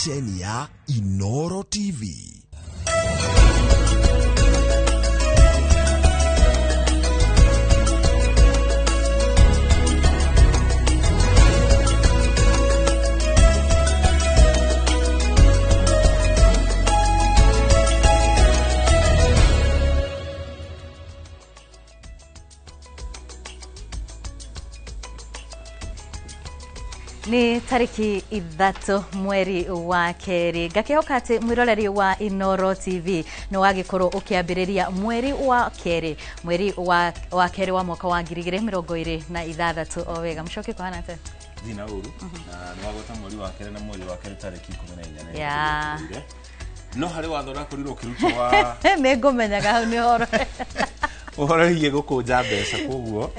stesheni ya Inoro TV. Ni tariki 3 mweri wa keri gakihoka ati mwiroreri wa Inoro TV no wagikoro ukiambiriria mweri wa keri wa keri wa mwaka wa 2026 o wega mshoki kwa hanate dina uru na no wagota mweri wa keri na mweri wa keri tariki 14 ya no hari wathora kuriro kiruto wa negomenyaga hau ni horo uhoraiye gukunja mbeca koguo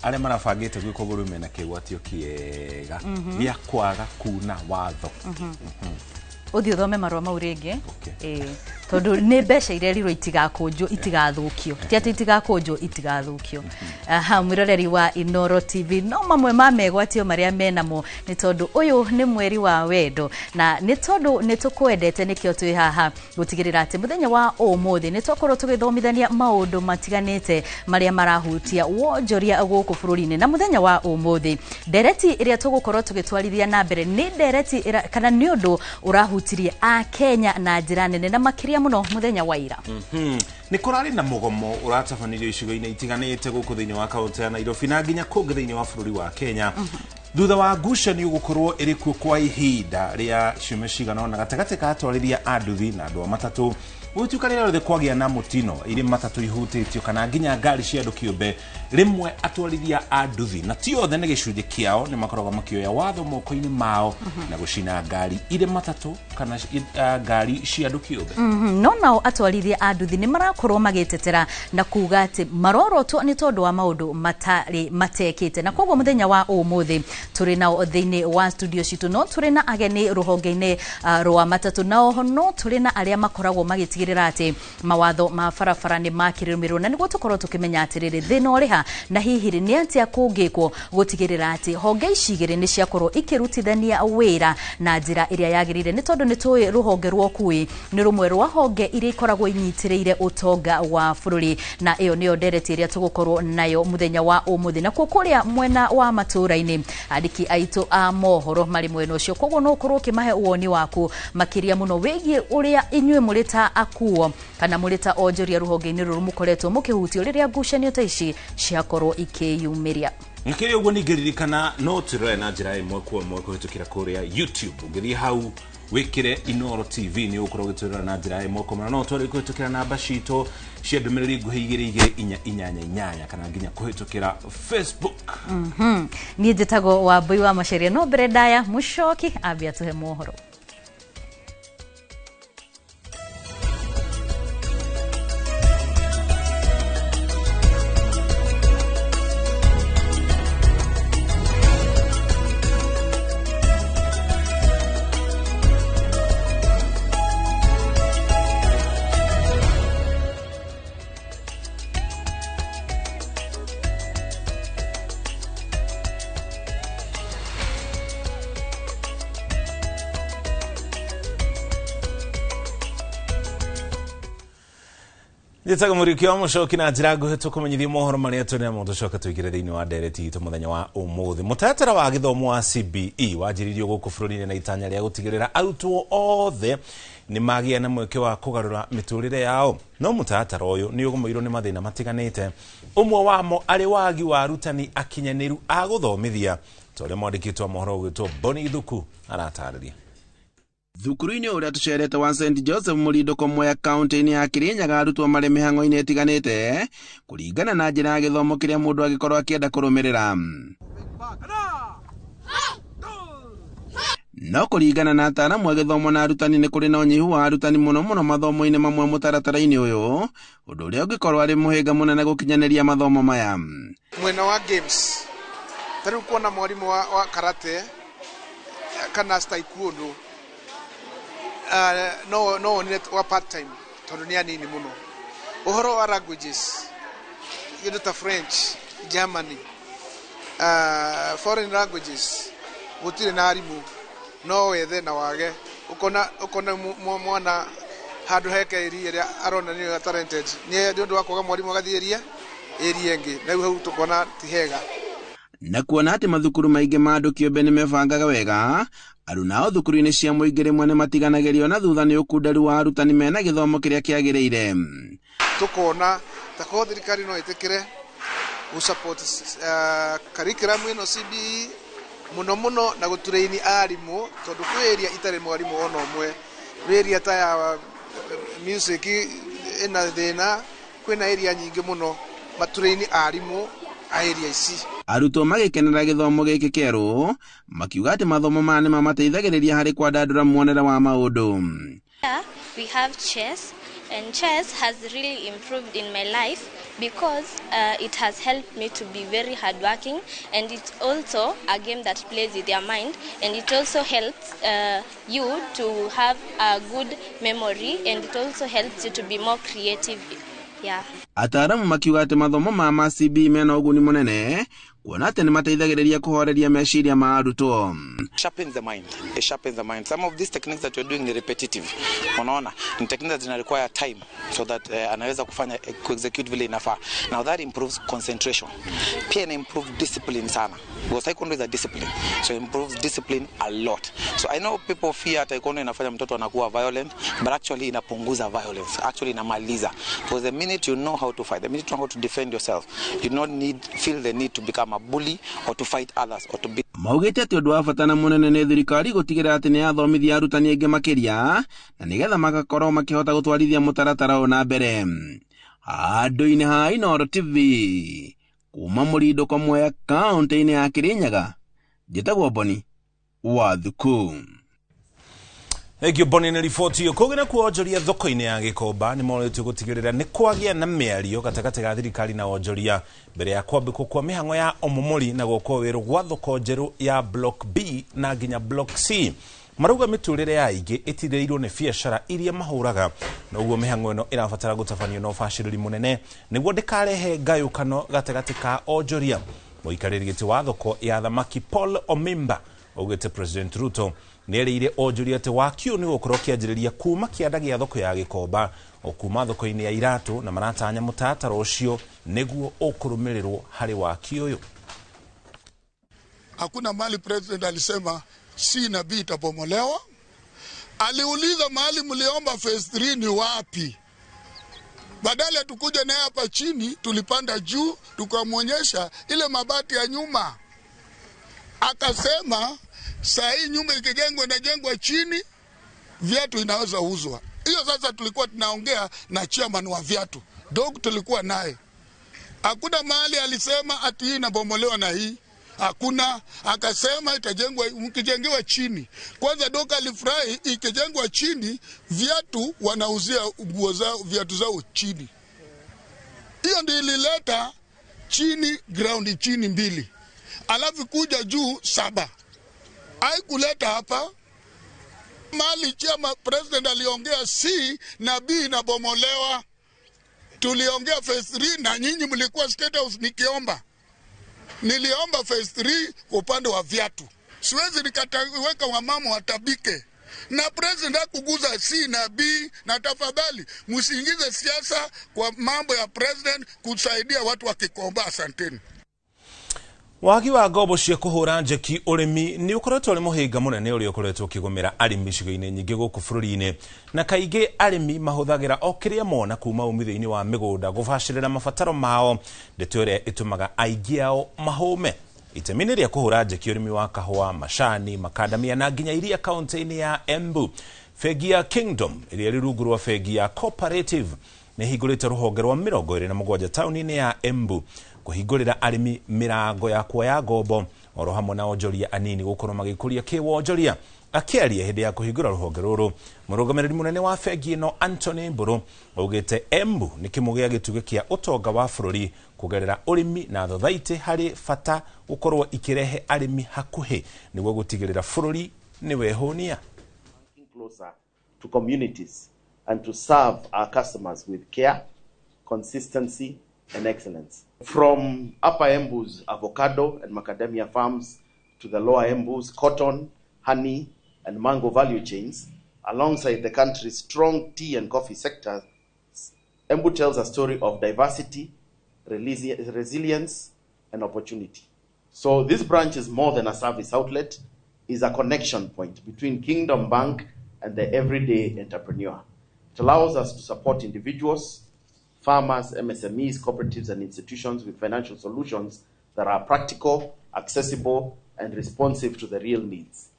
aria marabangite gwika ũgũrũ mena kĩgwatio kĩega gĩa kwaga kuna watho uthi uthome marwa mau ringi tondu ni mbeca irerirwo itigakunjwo itigathukio ti ati itigakunjwo itigathukio mwiroreri wa Inoro TV no mamwe mamegwatio maria menamo ni tondu uyu ni mweri wa wendo na ni tondu ni tukwendete nikio twi haha gutigirira ati muthenya wa umuthi ni twakorwo tugithomithania maundu matiganite maria marahutia wonjoria guku bururi-ini na muthenya wa umuthi dereti iria tugukorwo tugitwarithia na mbere ni dereti kana ni undu urahutirie a Kenya na njira nene na makiria muno muthenya wa ira ni kurari na mugomo uratabanirio icigo-ini itiganite guku thiini wa kaunti ya Nairobi na nginya kungi thiini wa bururi wa Kenya thutha wa ngucanio gukorwo iri kuo kwa ihinda ria ciumia cigana ona gatagati ka atwarithia a nduthi na andu matatu gutuika rĩrĩa rĩothe kwagia na mutino iri matatu ihutĩtio kana nginya ngari cia andu kĩũmbe rimwe atwarithia a nduthi na ti othe nĩ gĩcunjĩ kĩao nĩ makoragwo makĩoya watho moko-inĩ mao na gũcina ngari iri matatu kana ngari cia andu kĩũmbe no nao atwarithia a nduthi nĩ marakorwo magĩtetera na kuga atĩ marorotwo nĩ tondũ wa maũndũ matarĩ matekĩte na koguo muthenya wa ũmũthĩ tũrĩ nao thĩinĩ wa studio citũ no tũrĩ na ageni rũhonge-inĩ rwa matatũ nao no tũrĩ na arĩa makoragwo magĩtigĩrĩra ati mawatho ma barabara ni makirĩrĩmĩrwo na nĩguo tũkorwo tũkĩmenya atĩrĩrĩ thĩna ũrĩha na hihi nĩ atĩa kũngĩkwo gũtigĩrĩra ati honge ici igĩrĩ nĩ ciakorwo ikĩrutithania wĩra na njĩra ĩrĩa yagĩrĩire nĩ tondũ nĩ tũĩ rũhonge rwa ũkui nĩ rũmwe rwa honge iria ikoragwo inyitĩrĩire ũtonga wa bũrũri na ĩyo nĩyo ndereti ĩrĩa tũgũkorwo nayo muthenya wa ũmũthĩ na kũrĩa mwena wa matũra-inĩ andĩki aitũ a mohoro marĩ mwena ũcio koguo no ũkorwo ũkĩmahe woni waku makĩria mũno wĩgiĩ ũrĩa inyuĩ mũrĩ ta akuo kana mũrĩ ta onjoria rũhonge-inĩ rũrũ mũkoretwo mũkĩhutio rĩrĩa ngucanio ta ici ciakorwo ikĩyumĩria Nikiri uguo ningiririkana no turore na njira imwe kwa imwe kuhitukira kuria YouTube ngiri hau wikire Inoro TV ni ukorwo giturora na njira imwe kwa no twari kuhitukira namba cito cia ndumiriri nguhigire igire inyanya kana nginya kuhitukira Facebook ni njitago wa Mbui wa Macharia no mbere ndaya mucoki ambia tuhe mohoro Nditaga muriki wa mucoki na njira nguhitwo kumenyithia mohoro maria tũrĩ mo tũcoka tũigire thĩinĩ wa ndereti itũ muthenya wa ũmũthĩ mũtaratara wa gĩthomo wa CBE wanjĩrĩirio gũkũ bũrũri-inĩ na itanya rĩa gũtigĩrĩra arutwo othe nĩ magĩa na mweke wa kũgarũra mĩtũrĩre yao no mũtaratara ũyũ nĩ ũgũmĩirwo nĩ mathĩna matiganĩte ũmwe wamo arĩ wagi wa arutani akinyanĩru a gũthomithia tũrĩa mwandĩkĩtwo mohoro ũgĩtwo Boni Thuku aratarĩria Thukuru-inĩ ũrĩa tũcerete wa St Joseph Mũrindũko Mwea kaunti-inĩ ya Kirinyaga arutwo marĩ mĩhang'o-inĩ ĩtiganĩte kũringana na njĩra ya gĩthomo kĩrĩa mũndũ agĩkorwo akĩenda kũrũmĩrĩra no kũringana na ataaramu a gĩthomo na arutani nĩ kũrĩ na ũnyihu wa arutani mũno mathomo-inĩ mamwe mũtaratara-inĩ ũyũ ũndũ ũrĩa ũngĩkorwo arĩ mũhĩnga mũnene gũkinyanĩria mathomo maya mwena wa games tarĩu kuona mwarimũ wa karate kana taekwondo no wa part time tondu ni anini muno uhoro wa languages yendo ta French, Germany, foreign languages gutire na arimu no wethe na wage ukona mwana handu heke area ria arona ni talented ni ndio wakoga mwalimu agathieria area ngi na hau tukona ti hega na kuona ati mathukuru maingi ma andu kiumbe ni mebangaga wega aruna thukuru-ini cia muingi rimwe ni matiganagirio na thutha ni ukunderu wa arutani mena githomo kiria kiagiriire tukona tako thirikari no itikire support curriculum ino CBE muno na guturaini arimu tondu kwi area itari mwarimu ono umwe area ta ya music ina thina kwina area nyingi muno maturaini arimu area ici arutwo magikenera githomo giki kieru makiuga ati mathomo mane mamateithagiriria hari kwandandura muonere wa maundu. We have chess, and chess has really improved in my life because it has helped me to be very hardworking, and it's also a game that plays with your mind, and it also helps you to have a good memory, and it also helps you to be more creative. Yeah. Ataramu makiuga ati mathomo ma CB mena uguni munene kuona ati ni mateithagiriria kuhoreria meciria ma arutwo. Sharpens the mind. It sharpens the mind. Some of these techniques that you're doing are repetitive. Unaona, ni techniques that require time so that anaweza kufanya execute vile inafaa. Now that improves concentration. Pia ina improve discipline sana. Because taekwondo is a discipline. So it improves discipline a lot. So I know people fear taekwondo inafanya mtoto anakuwa violent, but actually inapunguza violence. Actually inamaliza. Because the minute you know how to fight, the minute you know how to defend yourself, you don't feel the need to become a bully or to fight others or to be. Maugite ati undu wa bata na munene ni thirikari gutigira ati ni athomithia arutani aingi makiria na nigetha magakorwo makihota gutwarithia mutaratara ona mbere. Andu-ini ha Inooro TV kuma Murindo Komwe kaunti-ini ya Kirinyaga njitagwo Boni Wathuku. Egyo Boni ni riboti yo kugina kuonjoria thoko-ini ya Gikomba ni moretwo gutigirira ni kwagia na miario gatagati ga thirikari na onjoria mbere ya kwambikwo kwa mihango ya omomori na gukwo wiru gwa thoko njeru ya Block B na nginya Block C. Maruga miturire ya aingĩ itirirwo ni biacara iria mahuraga na uguo mihango ino irabatara gutafanio na ubaciriri munene niguo ndikarehe ngayukano gatagati ka onjoria. Muikarĩri gĩtĩ wa thoko ya thamaki Paul Omimba augĩte President Ruto nĩerĩire onjoria ati wakio ni gukorwo kĩanjĩrĩria kuma kĩanda gĩa thoko ya Gikomba o kuma thoko-ini ya Iratu na maratanya mũtaratara ũcio nĩguo ũkũrũmĩrĩrwo harĩ wakio ũyũ. Hakuna mali president alisema C na B itabomolewa. Aliuliza mahali mliomba phase 3 ni wapi. Badala tukuja naye hapa chini, tulipanda juu tukamwonyesha ile mabati ya nyuma. Akasema saa hii nyumba ikijengwa inajengwa chini, viatu inaweza uzwa. Hiyo sasa tulikuwa tunaongea na chairman wa viatu. Dog tulikuwa naye. Hakuna mahali alisema ati hii inabomolewa na hii. Hakuna. Akasema itajengwa mkijengewa chini. Kwanza Doka alifurahi ikijengwa chini, viatu wanauzia nguo zao, viatu zao chini. Hiyo ndio ilileta chini ground chini 2. Alafu kuja juu 7. Haikuleta hapa. Mali chama president aliongea C na B na bomolewa. Tuliongea phase 3 na nyinyi mlikuwa State House nikiomba. Niliomba phase 3 kwa upande wa viatu. Siwezi nikataweka wamama watabike. Na president hakuguza C na B, na tafadhali msiingize siasa kwa mambo ya president kusaidia watu wa Gikomba. Asanteni. Wagi wa ngombo cia kuhura njeki urimi ni ukoretwo uri muhinga munene uri ukoretwo ukigumira arimi cigo-ini nyingi guku bururi-ini na kaingi arimi mahuthagira o kiria mona kuma umithio-ini wa migunda gubacirira mabataro mao ndeto iria itumaga aingi ao mahume. Itemi ria kuhura njeki urimi wa kahua, macani, makadamia na nginya iria kaunti-ini ya Embu. Fegi ya Kingdom iria rirungu rwa fegi ya Cooperative ni hingurite ruhonge rwa 27 tauni-ini ya Embu kuhingurira arimi mirango ya kuoya ngombo oro hamwe na onjoria anini gukorwo magikuria kiwonjoria. Akiaria hindi ya kuhingura ruhonge ruru murugamiriri munene wa fegi ino Anthony Mburu augite Embu ni kimugia gituge kia utonga wa bururi kugerera urimi na thothaiti hari fata gukorwo ikirehe arimi hakuhi niguo gutigirira bururi ni wehunia. Closer to communities and to serve our customers with care, consistency and excellence. From Upper Embu's avocado and macadamia farms to the Lower Embu's cotton, honey, and mango value chains, alongside the country's strong tea and coffee sector, Embu tells a story of diversity, resilience, and opportunity. So this branch is more than a service outlet, is a connection point between Kingdom Bank and the everyday entrepreneur. It allows us to support individuals, farmers, MSMEs, cooperatives, and institutions with financial solutions that are practical, accessible, and responsive to the real needs.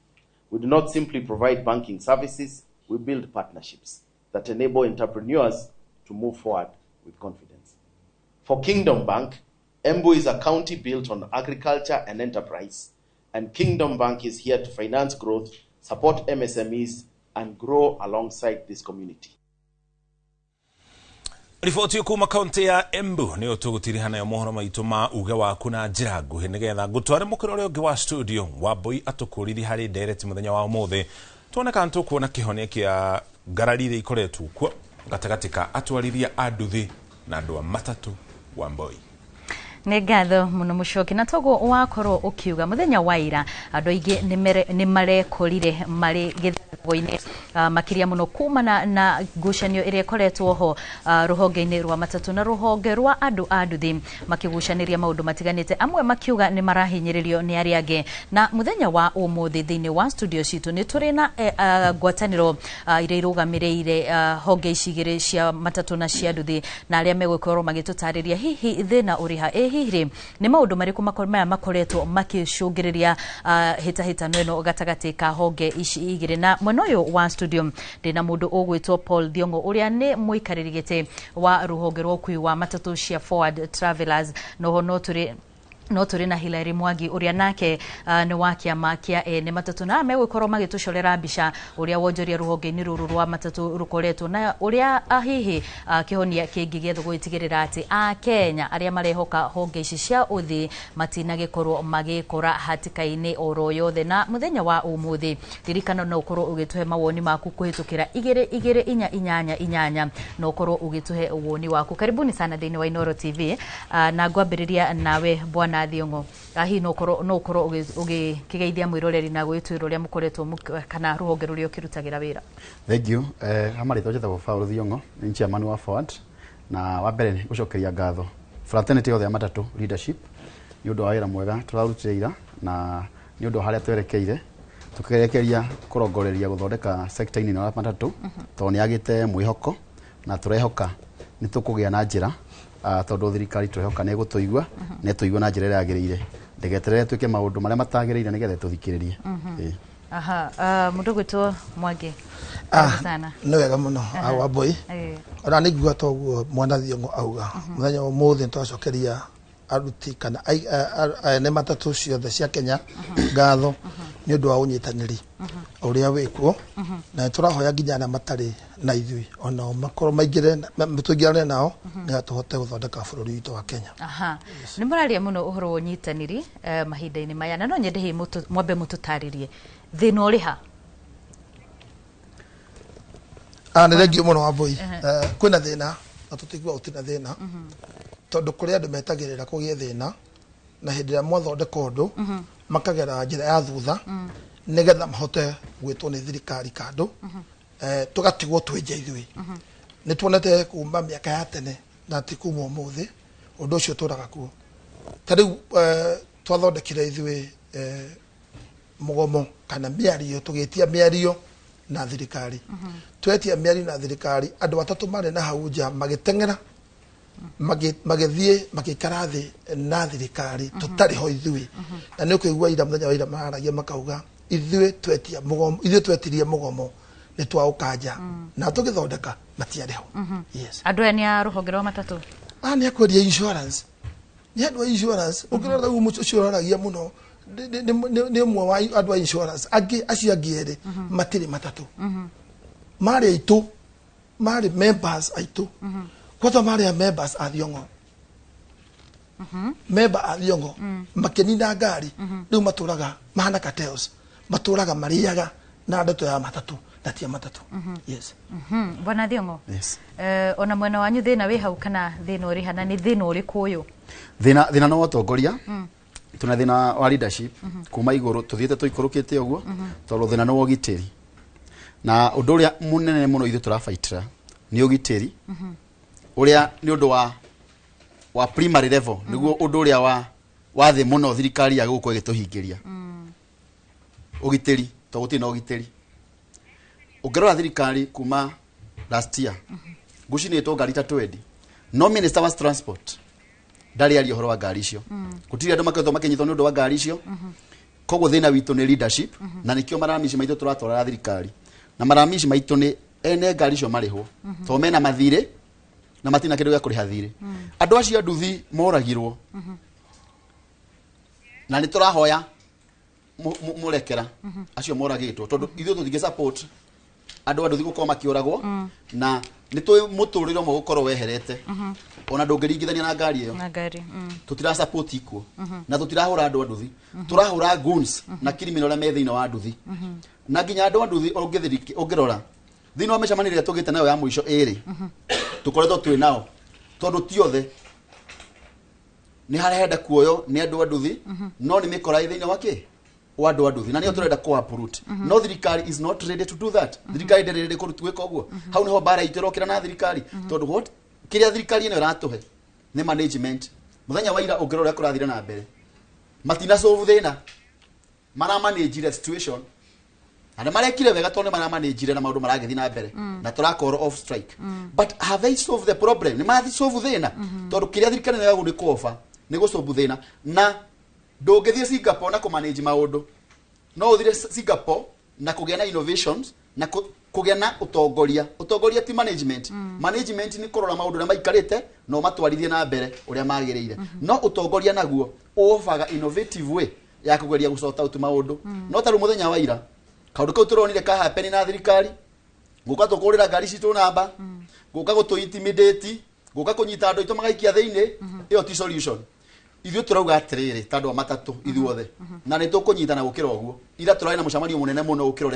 We do not simply provide banking services, we build partnerships that enable entrepreneurs to move forward with confidence. For Kingdom Bank, Embu is a county built on agriculture and enterprise, and Kingdom Bank is here to finance growth, support MSMEs, and grow alongside this community. Riboti kuma kaunti ya Embu ni utugutiri nayo mohoro maitu ma uge waku na njira nguhi nigetha ngutware mukiro uri ungi wa studio Wambui atukurithi hari direct muthenya wa umuthi tuone kana tukuona kihone kia ngarari ikoretwo kuo gatagati ka atwarithia anduthi na andu a matatu Wambui. Nĩ ngatho mũno Mũchoki na togo wakorwo ukiuga muthenya wa ira andu aingi ni marekorire mari githago-ini makiria muno kumana na ngucanio iria ikoretwo ho ruhonge-ini rwa matatu na ruhonge rwa andu a nduthi makigucaniria maundu matiganite amwe makiuga ni marahinyiririo ni aria angi na muthenya wa umuthi thiini wa studio citu ni turi na ngwataniro iria irugamireire honge icigiri cia matatu na cia nduthi na aria megũkorwo magitutariria hihi thina uriha hihire ni maundu mariku makoretwo makicungiriria hitahitano ino gatagati ka honge ici igire na mwena uyu wa studio ndina mundu ugwitwo Paul Thiongo uria ni muikariri gite wa ruhonge rwa ukui wa matatu cia Forward Travelers no turi na Hilary Mwangi uria nake ni wakiama kia ni matatu na megũkorwo magitucorera mbica uria wonjoria ruhonge-ini ruru rwa matatu rukoretwo na uria hihi kihonia kingi getho gwitigirira ati a Kenya aria marehoka honge ici cia uthi matinagikorwo magikora hatika-ini oro yothe na muthenya wa umuthi ririkana no ukorwo ugituhe mawoni maku kuhitukira 2288 no ukorwo ugituhe woni waku. Karibuni sana thiini wa Inoro TV na ngwambiriria nawe bwana Thiongo ahi no koro ugikigeithia mwiroreri na gwitwiro ria mukoretwo kana ruhonge ruria ukirutagira wira. Thank you. Amari tojeta Paul Thiongo ni chairman wa Forward na wa mbere gucokeria ngatho fraternity yothe ya matatu leadership ni undu wa wira mwega turarutira na ni undu haria twerekeire tukigerekeria kurongoreria guthondeka sector ini ya matatu to ni agite mwihoko na turehoka ni tukugia na njira tondu thirikari turehoka ne gutuigwa ne tuigwa na njira yagirire ndegeterere twike maundu maria matagirire nigethe tuthikiririe. Aha mundu gwitwo Mwangi sana no wega muno Wambui ona nigua toguo mwana Thiongo auga muthenya umuthi twacokeria aruti kana ne matatu ciothe cia Kenya ngatho ni undu wa unyitaniri uria wikwo na turahoya nginya na matari na ithui ona makoro maingire mutungirane nao ni atuhote guthondeka bururi witu wa Kenya. Ni muraria muno uhoro wa unyitaniri mahinda-ini maya na no nyende hi mwambe mututaririe thina uriha. Ni thengio muno Wambui kwina thina na tutigwa utina thina tondu kuri andu metagirira kugia thina na hindi ya mwathondeka undu makagera njira ya thutha nigetha mahote gwitwo ni thirikari kando tugatigwo twinja ithui ni tuonete kuma miaka ya tene na tikuma umuthi undu ucio turaga kuo tariu twathondekire ithui mugomo kana miario tugitia miario na thirikari twetia miario na thirikari andu batatu mari na hauja magitengera magithie magikara thi na thirikari tutari ho ithui na ni kuigua ira muthenya wa ira mararagia makauga ithui twetia mugomo ithui twetirie mugomo ni twaukanja na tugithondeka matiari ho. Yes andu ni a ruhonge rwa matatu ni akweria insurance ni andu a insurance ukirora umuco ucioragia muno ni mwe wa andu a insurance agi aciangiere matiri matatu mari aitu mari members aitu kwata mari members a Thiongo member a Thiongo makenina ngari riu maturaga mahana cartels maturaga mariaga na ndeto ya matatu natia matatu. Yes bwana Thiongo. Yes ona mwena wanyu thina wi hau kana thina uri hana ni thina uri kuyu thina no watongoria tuna thina wa leadership kuma iguru tuthiete tuikurukite uguo tondu thina no ugitiri na undu uria munene muno ithu turafaitira ni ugitiri uria ni undu wa primary level niguo undu uria wa thi muno thirikari ya guko igituhingiria ugitiri to gutina ugitiri ungirora thirikari kuma last year gucini to ngari 20 no minister was transport ndari ari horo wa ngari icio gutiri andu maketho makenyithwo ni undu wa ngari icio koguo thina witu ni leadership na nikio maramici maithu turatwara thirikari na maramici maithu ni ene ngari icio marihwo to mena mathire na matina kindu gya kuriha thire andu acio nduthi moragirwo na ni turahoya murekera acio moragitwo tondu ithu tuthige support andu nduthi gukorwo makioragwo na ni tu muturiro mo gukorwo weherete ona ndungiringithania na ngari iyo na ngari tutira support ikuo na tutirahura andu nduthi turahura goons na criminal na methiina wa nduthi na nginya andu nduthi ungirora thina wa mecamaniria tugite nayo ya muico iri tukoretwo twi nao tondu ti othe ni harenda kuoyo ni andu nduthi no ni mikora ithiini wake wa andu nduthi na ni turenda ko uproot no thirikari is not ready to do that thirikari ndirende kurutweka uguo hau niho bara itirokira na thirikari tondu what kiria thirikari ino iratuhe ni management muthenya wa ira ungirora kurathira na mbere matina solve thina mara manage the situation and marekire wega tondu mara manage na maundu maragethi na mbere na turakora off strike but have they solved the problem ni mathi solve thina tondu kiria thirikari nayo ni kofa ni go solve thina na ndungithie Singapore na ku manage maundu no uthire Singapore na kugia na innovations na kugia na utongoria ti management management ni kurora maundu na maikarite no matwarithie na mbere uria magirire no utongoria naguo ofaga innovative way ya kugeria gusota utu maundu no taru muthenya wa ira kaundu kau turonire ka happen na thirikari guka tukurira ngari citu namba guka gutu intimidate guka kunyita andu itu magaikia thiini iyo ti solution ithu turauga atiriri tandu matatu ithuothe na ni tukunyitana gukira uguo ira turai na mucamanio munene muno gukira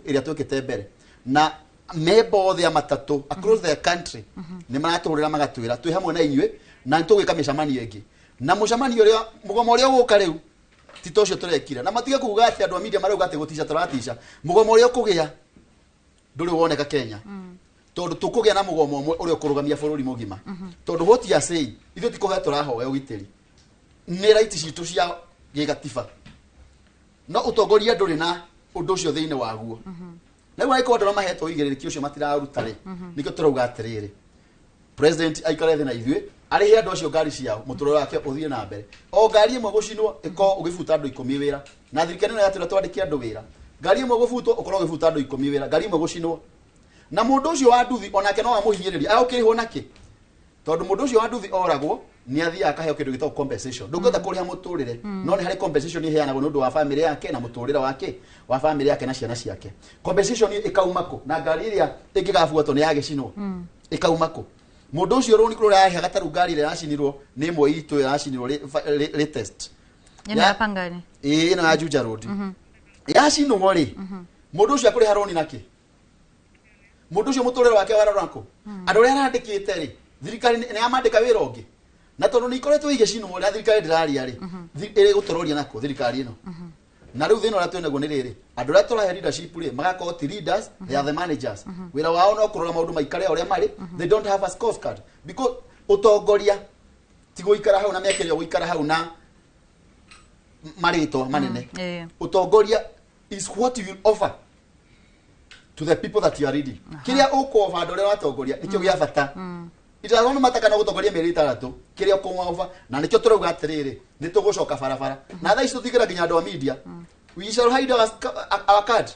uria twekite mbere na mebothe ya matatu across the country ni maraturira magatwira twi hamwe na inywe na ntugika micamanio ingi na mucamanio uria mugomo uria uguka riu tito cio turekira na matige kuga ati andu a media marauga ati gutisha turatisha mugomo uria ukugia nduri woneka Kenya tondu tukugia na mugomo umwe uria ukurugamia bururi mugima tondu what you say ithu tikuga turahoya ugitiri ni right citu cia gigatiba no utongoria nduri na undu cio thiine waguo na gwa iko ndoro mahetwo igiriri ucio matirarutare nikio turauga atiriri president aikare thina ithwe ari andu acio ngari ciao muturo wake uthie na mbere o ngari imwe gucinwo iko ugifuta andu 10 wira na thirikari no yatira twandike andu wira ngari imwe gufutwo ukorwo ugifuta andu 10 wira ngari imwe gucinwo na mundu ucio wa nduthi onake no amuhinyiriri agukirihwo naki tondu mundu ucio wa nduthi oragwo ni athia akaheo kindu gitagwo compensation ndungota kuriha muturire no ni hari compensation iheanagwo nundu wa family yake na muturire wake wa family yake na ciana ciake compensation ikaumako na ngari iria ingigabuatwo ni yagicinwo ikaumako mundu ucio roni kurura yahe gataru ngari ira yacinirwo ni imwe itu yacinirwo latest ina yapangani ina ya Juja Road yacinwo ri mundu ucio akuriha roni naki mundu ucio muturire wake wararako andu ria arandikite ri thirikari ni amandika wira ungi na tondu ni ikoretwo igicinwo ria thirikari ndiraria ri iri gutororia nako thirikari ino na riu thina ria twenaguo ni riri andu ria turahe leadership ri magakorwo ti leaders they are the managers wira wao no kurora maundu maikare uria mari they don't have a scorecard because utongoria ti guikara hau na mekeria guikara hau na marito manene utongoria is what you will offer to the people that you are leading kiria uko andu ria watongoria nikio gia bata itarono matakana gutongoria mieri 3 kiria kumwova na nikio turauga atiriri ni tugucoka barabara na tha icio tigira ginya andu a media we shall hide our card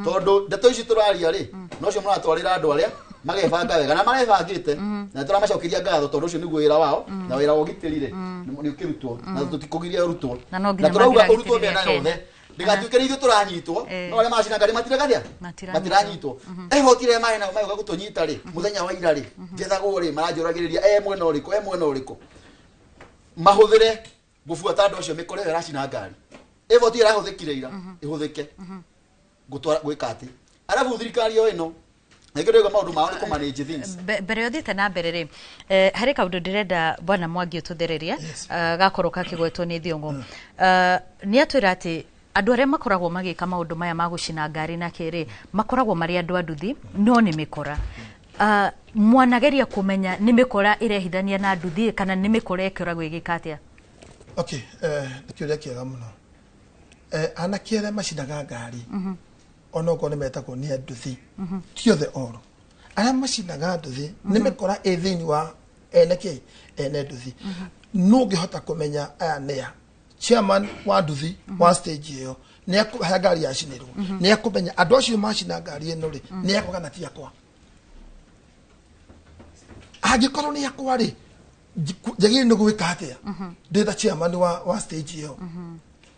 tondu ndeto ici turaria ri no cio muratwarira andu aria magebanga wega na marebangite na turamacokiria ngatho tondu ucio niguo wira wao na wira wogitirire ni ukirutwo na tutikugiria urutwo na turauga urutwo bena yothe ndigatuike ithu turanyitwo no aria macina ngari matiragathia matiranyitwo hotire mai na mai gutunyita ri muthenya wa ira ri njethagwo ri maranjuragiriria mwena uriku mahuthire gubuata andu acio mikore racina ngari hotire rahuthikire ira ihuthike gutwara gwikati arabu thirikari yo ino Ngiroga maundu mao ni manage things. Mbere uthite na mbere ri hari kaundu ndirenda bwana Mwangi ututhereria gakorwo kakigwetwo ni Thiongo. Ni atwira ati andu aria makoragwo magika maundu maya magucina ngari na kiri makoragwo mari andu anduthi no ni mikora. Mwanageria kumenya ni mikora irehithania na nduthi kana ni mikora ekoragwo igika atia? Okay, nikiuria kiega muno. Anake aria macinaga ngari ona uko ni metagwo ni anduthi ti othe oro aria macinaga nduthi ni mikora ethini wa eneke ene nduthi no ngihota kumenya aya nea chairman wa nduthi wa stage iyo ni akuha ngari yacinirwo ni akumenya andu acio macina ngari ino ri ni akugana ti akwa agikorwo ni akwa ri jagiri no gwika atia ndetha chairman wa stage iyo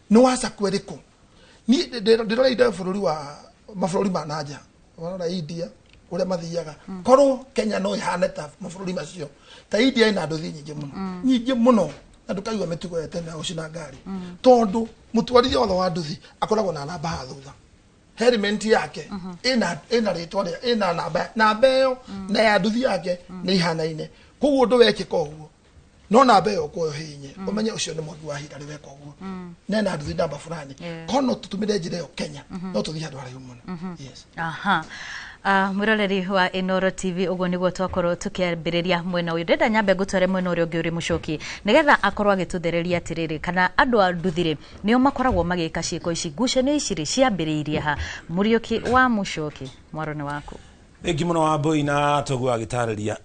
no wasa kweriko ni ndirora ida bururi wa mabũrũri ma nanja warora India uria mathiaga korwo Kenya no ihane ta mabũrũri macio ta India ina nduthi nyingĩ muno na ndukaiwa mitugo ya tene ucina ngari tondu mutwarithia wothe wa nduthi akoragwo na namba hathutha helmet yake ina ritwa ina namba iyo na ya nduthi yake ni ihanaine koguo ndu wekika uguo no namba iyo kuyo hinye umenye ucio ni mwangi wa hira riweka uguo nena nduthi namba fulani kono tutumire njira yo Kenya no tuthi handu haraihu muno yes mwiroreri wa Inoro TV uguo niguo twakorwo tukiambiriria mwena uyu ndenda nyambe ngutware mwena uria ungi uri mucoki nigetha akorwo agituthereria atiriri kana andu a nduthire nio makoragwo magika ciiko ici ngucanio ici ri ciambiriirie ha Muriuki wa mucoki mwarone waku Egi muno wa boy na togu agitariria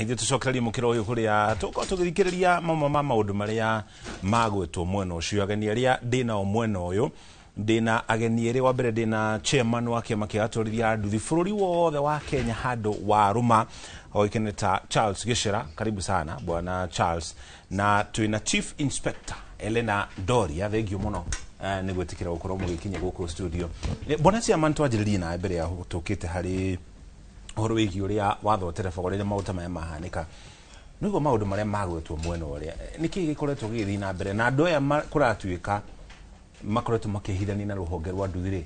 ithe tucokereria mukiro uyu kuria tuko tugithikiriria mama maundu maria magwetwo mwena ucio ageni aria ndina o mwena uyu ndina ageni eri wa mbere ndina chairman wa kiama kia atorithia nduthi bururi wothe wa Kenya handu wa Ruma oikeneta Charles Gishera karibu sana bwana Charles na tuina chief inspector Elena Doria thegio muno ni gwetikira gukorwo mugikinya guku studio bwana chairman twajiririe na mbere ya tukite hari horo wiki uria wathotere bogorire mauta maya mahanika nigo maundu maria magwetwo mwena uria niki gikoretwo githi na mbere na andu aya kuratuika makoretwo makihithani na ruhonge rwa nduthire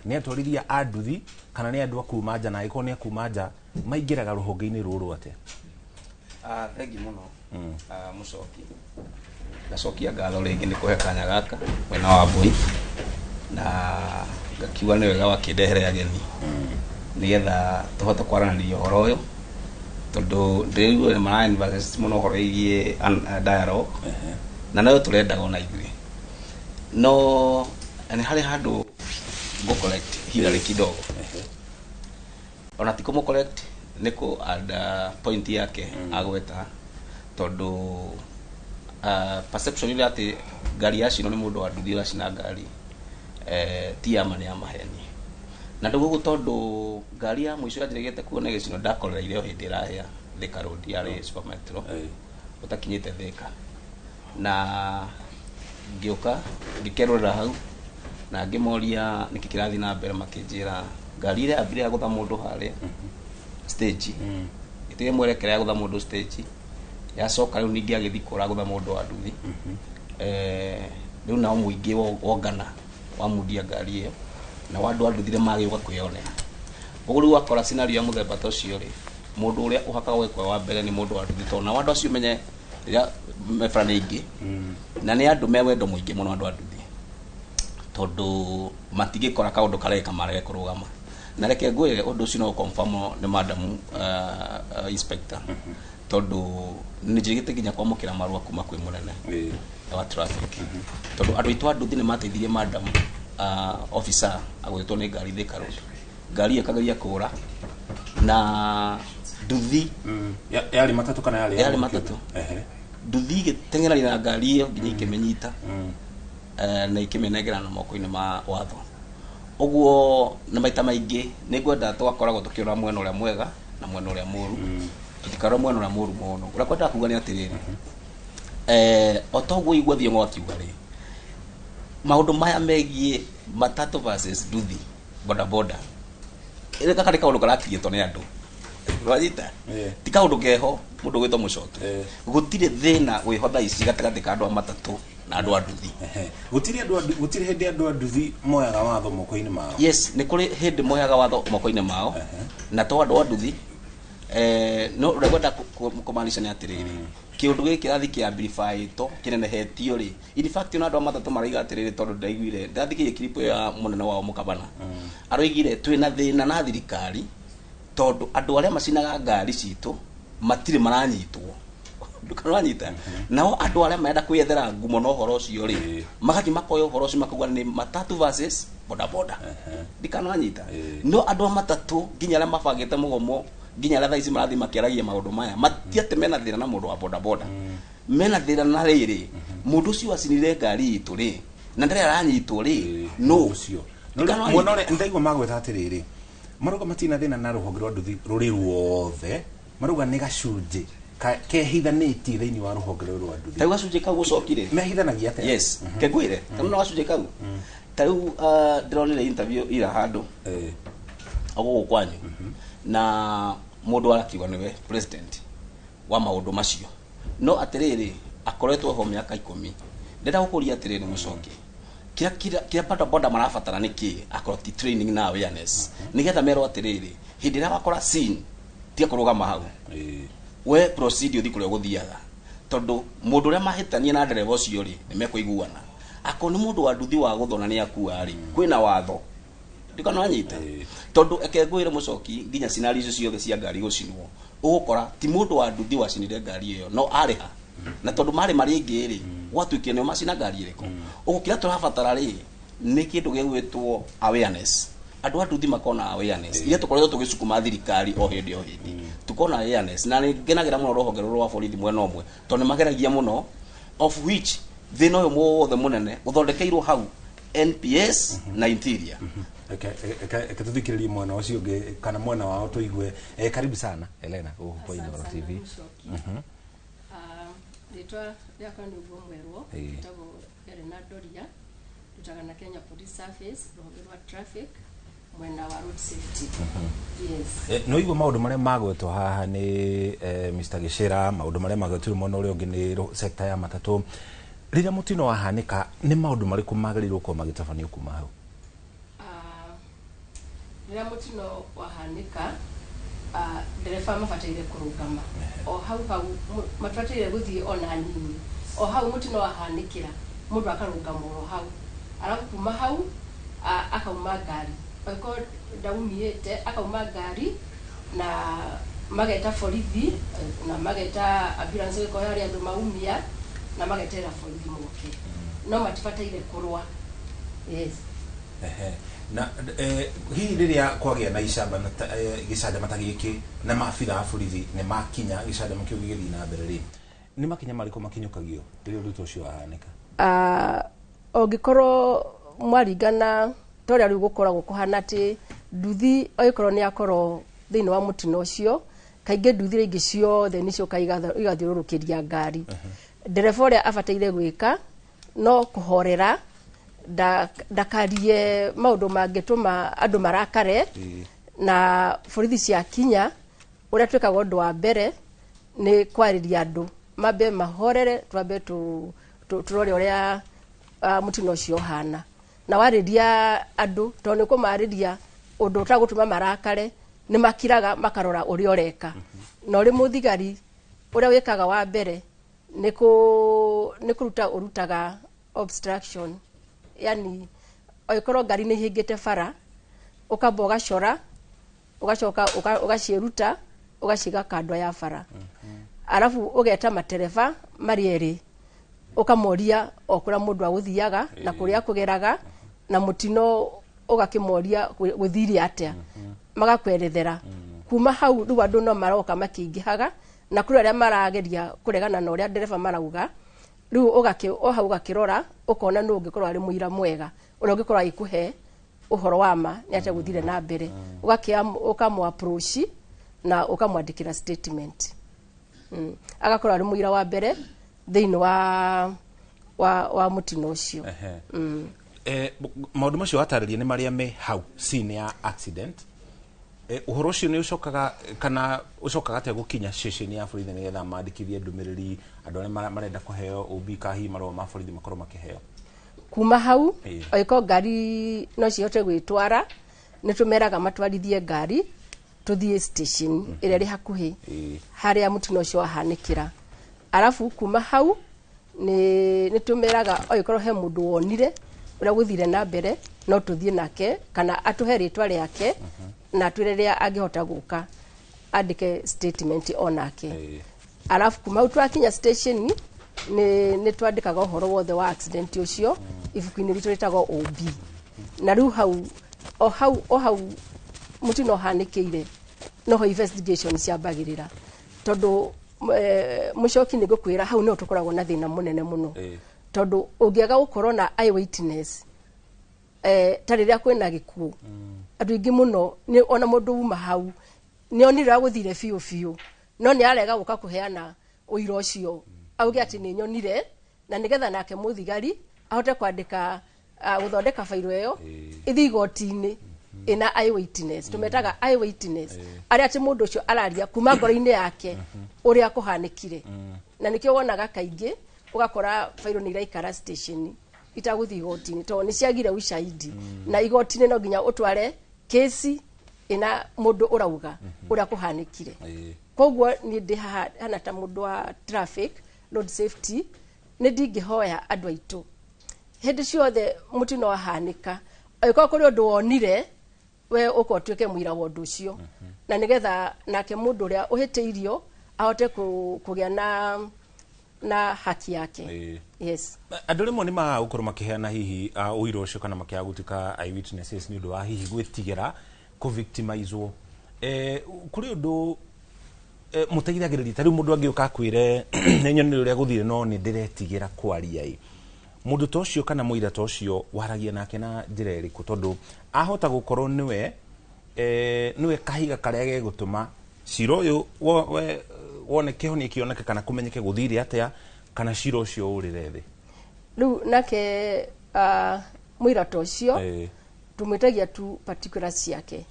ni atwarithia a nduthi kana ni andu akuma nja na iko ni akuma nja maingiraga ruhonge-ini ruru ate thengi muno mucoki gacokia ngatho ringi ni kuhe kanya gaka mwena wa Mbui na ngakiuga ni wega wakindehere ageni nigetha tuhote kwaranĩria ũhoro ũyũ tondu ndĩrigwo nĩ mara invest mũno ũhoro igie dialogue na nayo tũrendaga ona ithuĩ no nĩ harĩ handũ ngo collect hidari kidogo ona ti kũmũ collect nĩ kũ add point yake agweta tondu perception ile ati ngari yacino nĩ mũndũ wa nduthi ũracina ngari ti ya mani ya maheni na ndugu tondu ngari ya mwisho yajiregete kuona gicino ndakorera ile hindi irahia Thika Road yari supermetro utakinyite Thika na ngioka ngikerora hau na ngimoria nikikirathi na mbere makinjira ngari ile abire ya gutha mundu haria stage itige mwerekera ya gutha mundu stage yacoka riu ningi agithikura gutha mundu wa nduthi riu nao muingi wongana wa mundia ngari iyo na wandu anduthire magĩuka kwĩonera ũguo rĩu akora scenario ya mũthemba ta ũcio rĩ mũndũ ũrĩa ũhakaga gwĩkwo wa mbere nĩ mũndũ wa nduthi tondũ na wandu acio menye rĩrĩa mebara nĩ ingĩ na nĩ andũ me wendo mũingĩ mũno andũ a nduthi tondũ matingĩkora kaũndũ kareka marege kũrũgama na reke ngwĩre ũndũ ũcio no confirm nĩ madam inspector tondu nijigite ginya kwamukira marua kuma kwi munene wa traffic tondu andu itwa nduthi ni mateithirie madam officer agwetwo ni ngari Thika Road ngari ikageria kura na nduthi yari matatu kana yari matatu nduthi gitengerani na ngari iyo nginya ikimenyita na ikimenegera na moko-ini ma watho uguo na maita maingi ni ngwenda twakoragwo tukiura mwena uria mwega na mwena uria muru tutikaro mwena uria muru muno uria kwenda kuga ni atiriri otoguo igwa Thiongo akiuga ri maundu maya megie matatu versus nduthi boda boda ile kaka kaundu karakietwo ni andu wajita tika undu keho mundu gwitwo mucoki gutire thina gwihotha ici gatagati ka andu matatu na andu anduthi gutiri hindi andu anduthi moyaga watho moko-ini mao. Yes, ni kuri hindi moyaga watho moko-ini mao na to andu anduthi no regwenda kumaanisha ni atiriri kiundu giki rathi kiamplify to kinenehetio ri in fact na andu matatu maraiga atiriri tondu ndaiguire ndathikirie clip ya munene wao Mukabana aroigire twina thina na thirikari tondu andu aria macinaga ngari citu matire maranyitwo ndukananyita nao andu aria marenda kwiyethera ngumo no horo cio ri magathi makoyo horo cio makauga ni matatu versus boda boda ndikananyita no andu matatu nginya aria mabangite mugomo nginya aria thaici marathi makiaragia maundu maya matiate mena thina na mundu wa boda boda mena thina na riri mundu cio acinire ngari itu ri na ndare aranyitwo ri no ucio monore ndaigwa magweta atiriri maruga matina thina na ruhonge rwa nduthi ruri ruothe maruga ni gacunji kehithanitie thiini wa ruhonge rwa nduthi tau gacunji kau gucokire mehithanagia atia yes kegwire tau no gacunji kau tau ndironire interview ira handu ago kwanyu na mundu arakiuga niwe president wa maundu macio no atiriri akoretwo ho miaka 10 ndenda gukuria atiriri mucoki kia boda marabatara niki akoroti training na awareness nigetha mero atiriri hindi ria wakora scene tia kurugama hau we proceed uthi kuria guthiaga tondu mundu ria mahitania na ndereva ucio ri nimekuiguana ako ni mundu wa nduthi wa guthona ni akua ri kwina watho ndikana anyita tondu ekegwire mucoki nginya sinari icio ciothe cia ngari gucinwo ugukora ti mundu wa nduthi wa cinire ngari iyo no ariha na tondu mari ingi ri gwatuikie ni macina ngari iriko ugukira turabatara ri ni kindu gegwitwo awareness andu anduthi makona awareness ile tukoretwo tugicukuma thirikari o hindi tukona awareness na ngenagira muno roho ngero rwa borithi mwena omwe tondu mageragia muno of which thina uyu mothe munene uthondekeirwo hau NPS na interior tuthikiririe mwena ucio ungi kana mwena wao tuigue karibu sana Elena kwa Inooro TV Litwa yakwa ndugu mwerwo tago Elena Doria tutagana Kenya Police Service roho traffic mwena wa road safety yes no igwa maundu maria magwetwo haha ni Mr. Gicira maundu maria magwetwo muno uri ungi ni sector ya matatu riria mutino wahanika ni maundu mariku magĩrĩirwo kwa magitafanio kuma hau riria mutino wahanika ndereba mabataire kurugama o hau matwataire guthii ona nini o hau mutino wahanikira mundu akarugama o hau arafu kuma hau akauma ngari oiko daumiete akauma ngari na mageta borithi na mageta ambulance iko yari andu maumia na magetera borithi muke no matibataire kurwa yes na hihi riria kwagia na icamba na gicanda matagiki na maabitha a borithi ne makinya gicanda makiu gigithi na mbere ri ni makinya mariko makinyukagio riria undu ucio wahanika ongikorwo mwaringana toria riu gukoragwo kuhana ati nduthi oikorwo ni akorwo thiini wa mutino ucio kainge nduthi ringi ciothe nicio igathiururukiria ngari ndereba uria abataire gwika no kuhorera ndakarie maundu mangituma andu marakare na borithi cia kinya uria twikaga undu wa mbere ni kwariria andu mabe mahorere twabe turore uria mutino ucio hana na wariria andu to ni kumariria undu utagutuma marakare ni makiraga makarora uria ureka na uri muthigari uria wikaga wa mbere ni kuruta urutaga obstruction yani oikorwo ngari ni hingite bara ukamba ugacora ugacoka ugaciruta ugaciga kando ya bara arafu ugeta matereva marieri ukamoria okura mundu aguthiaga na kuria kugeraga na mutino ugakimoria guthiri atia magakwerethera kuma hau riu andu no maroka makingihaga na kuri aria marageria kuregana na uria ndereba marauga riu hau ugakirora ukona no ungikorwo ari muira mwega uria ungikorwo agikuhe uhoro wa ma ni atia guthire na mbere ukamu approach na ukamwandikira statement agakorwo ari muira wa mbere thiini wa mutino ucio maundu macio ataririe ni maria me hau scene ya accident uhoro ucio ni ucokaga kana ucokaga te gukinya station ya borithi nigetha mandikithie ndumiriri andu aria marenda kuheo ubi kahi marwa ma borithi makorwo makiheo kuma hau oiko ngari no cihote gwitwara ni tumeraga matwarithie ngari tuthie station ire ri hakuhi haria mutino ucio ahanikira arafu kuma hau ni tumeraga oikorwo he mundu wonire uria guthire na mbere no tuthie nake kana atuhe ritwa riake na twireria angihota guka andike statement onake arafu kuma hau twakinya station ni twandikaga uhoro wothe wa accident ucio ibuku-ini ritu ritagwo OB na riu hau mutino hanikire noho investigation ciambagirira tondu mucoki ni gukwira hau no tukoragwo na thina munene muno tondu ungiaga gukorwo na eyewitness tariria kwina gikuo andu ingi muno ni ona mundu uma hau ni onira guthire fiu no ni arega guka kuheana uira ucio auge ati ni nyonire na nigetha nake muthigari ahote kwandika guthondeka failo iyo ithi igoti-ini ina eyewitness tumetaga eyewitness ari ati mundu ucio araria kuma ngoro-ini yake uria kuhanikire na nikio wonaga kaingi ugakora failo ni iraikara station itaguthi igoti-ini to ni ciagire ushahidi na igoti-ini no nginya utware kesi ina mundu urauga uria kuhanikire koguo ni ndi hana ta mundu wa traffic road safety ni ndingihoya andu aitu hindi ciothe mutino wahanika oiko kuri undu wonire we ukotwike mwira wa undu ucio na nigetha nake mundu uria uhiteirio ahote kugia na haki yake yes andu rimwe ni magukorwo makiheana hihi uira ucio kana makiagutika eyewitnesses ni undu wa hihi gwitigira ku victimizwo kuri undu muteithagiriria tari mundu angiuka akwire nenyoni uria guthire no ni ndiretigira kwaria mundu tocio kana muira tocio waragia nake na njira iriku tondu ahota gukorwo niwe kahiga karia gegutuma ciro uyu woneke honi kioneke kana kumenyeke guthire atia kana ciro ucio urire thi riu nake muira tocio tumwitagia tu particulars yake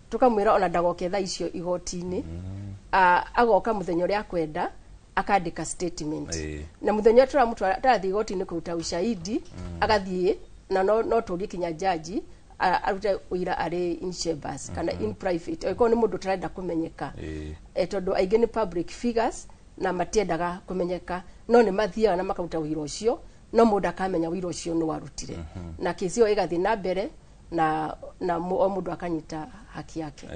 tukamwira ona ndagoke tha icio igoti-ini agoka muthenya uria kwenda akandika statement na muthenya turathi igoti-ini kuruta ushahidi agathie na no turie kinya jaji arute uira ari in chambers kana in private oiko ni mundu turenda kumenyeka tondu aingi ni public figures na matiendaga kumenyeka no ni mathiaga na makaruta uira ucio no mundu akamenya uira ucio ni warutire na kesi iyo igathi na mbere na o mundu akanyita haki yake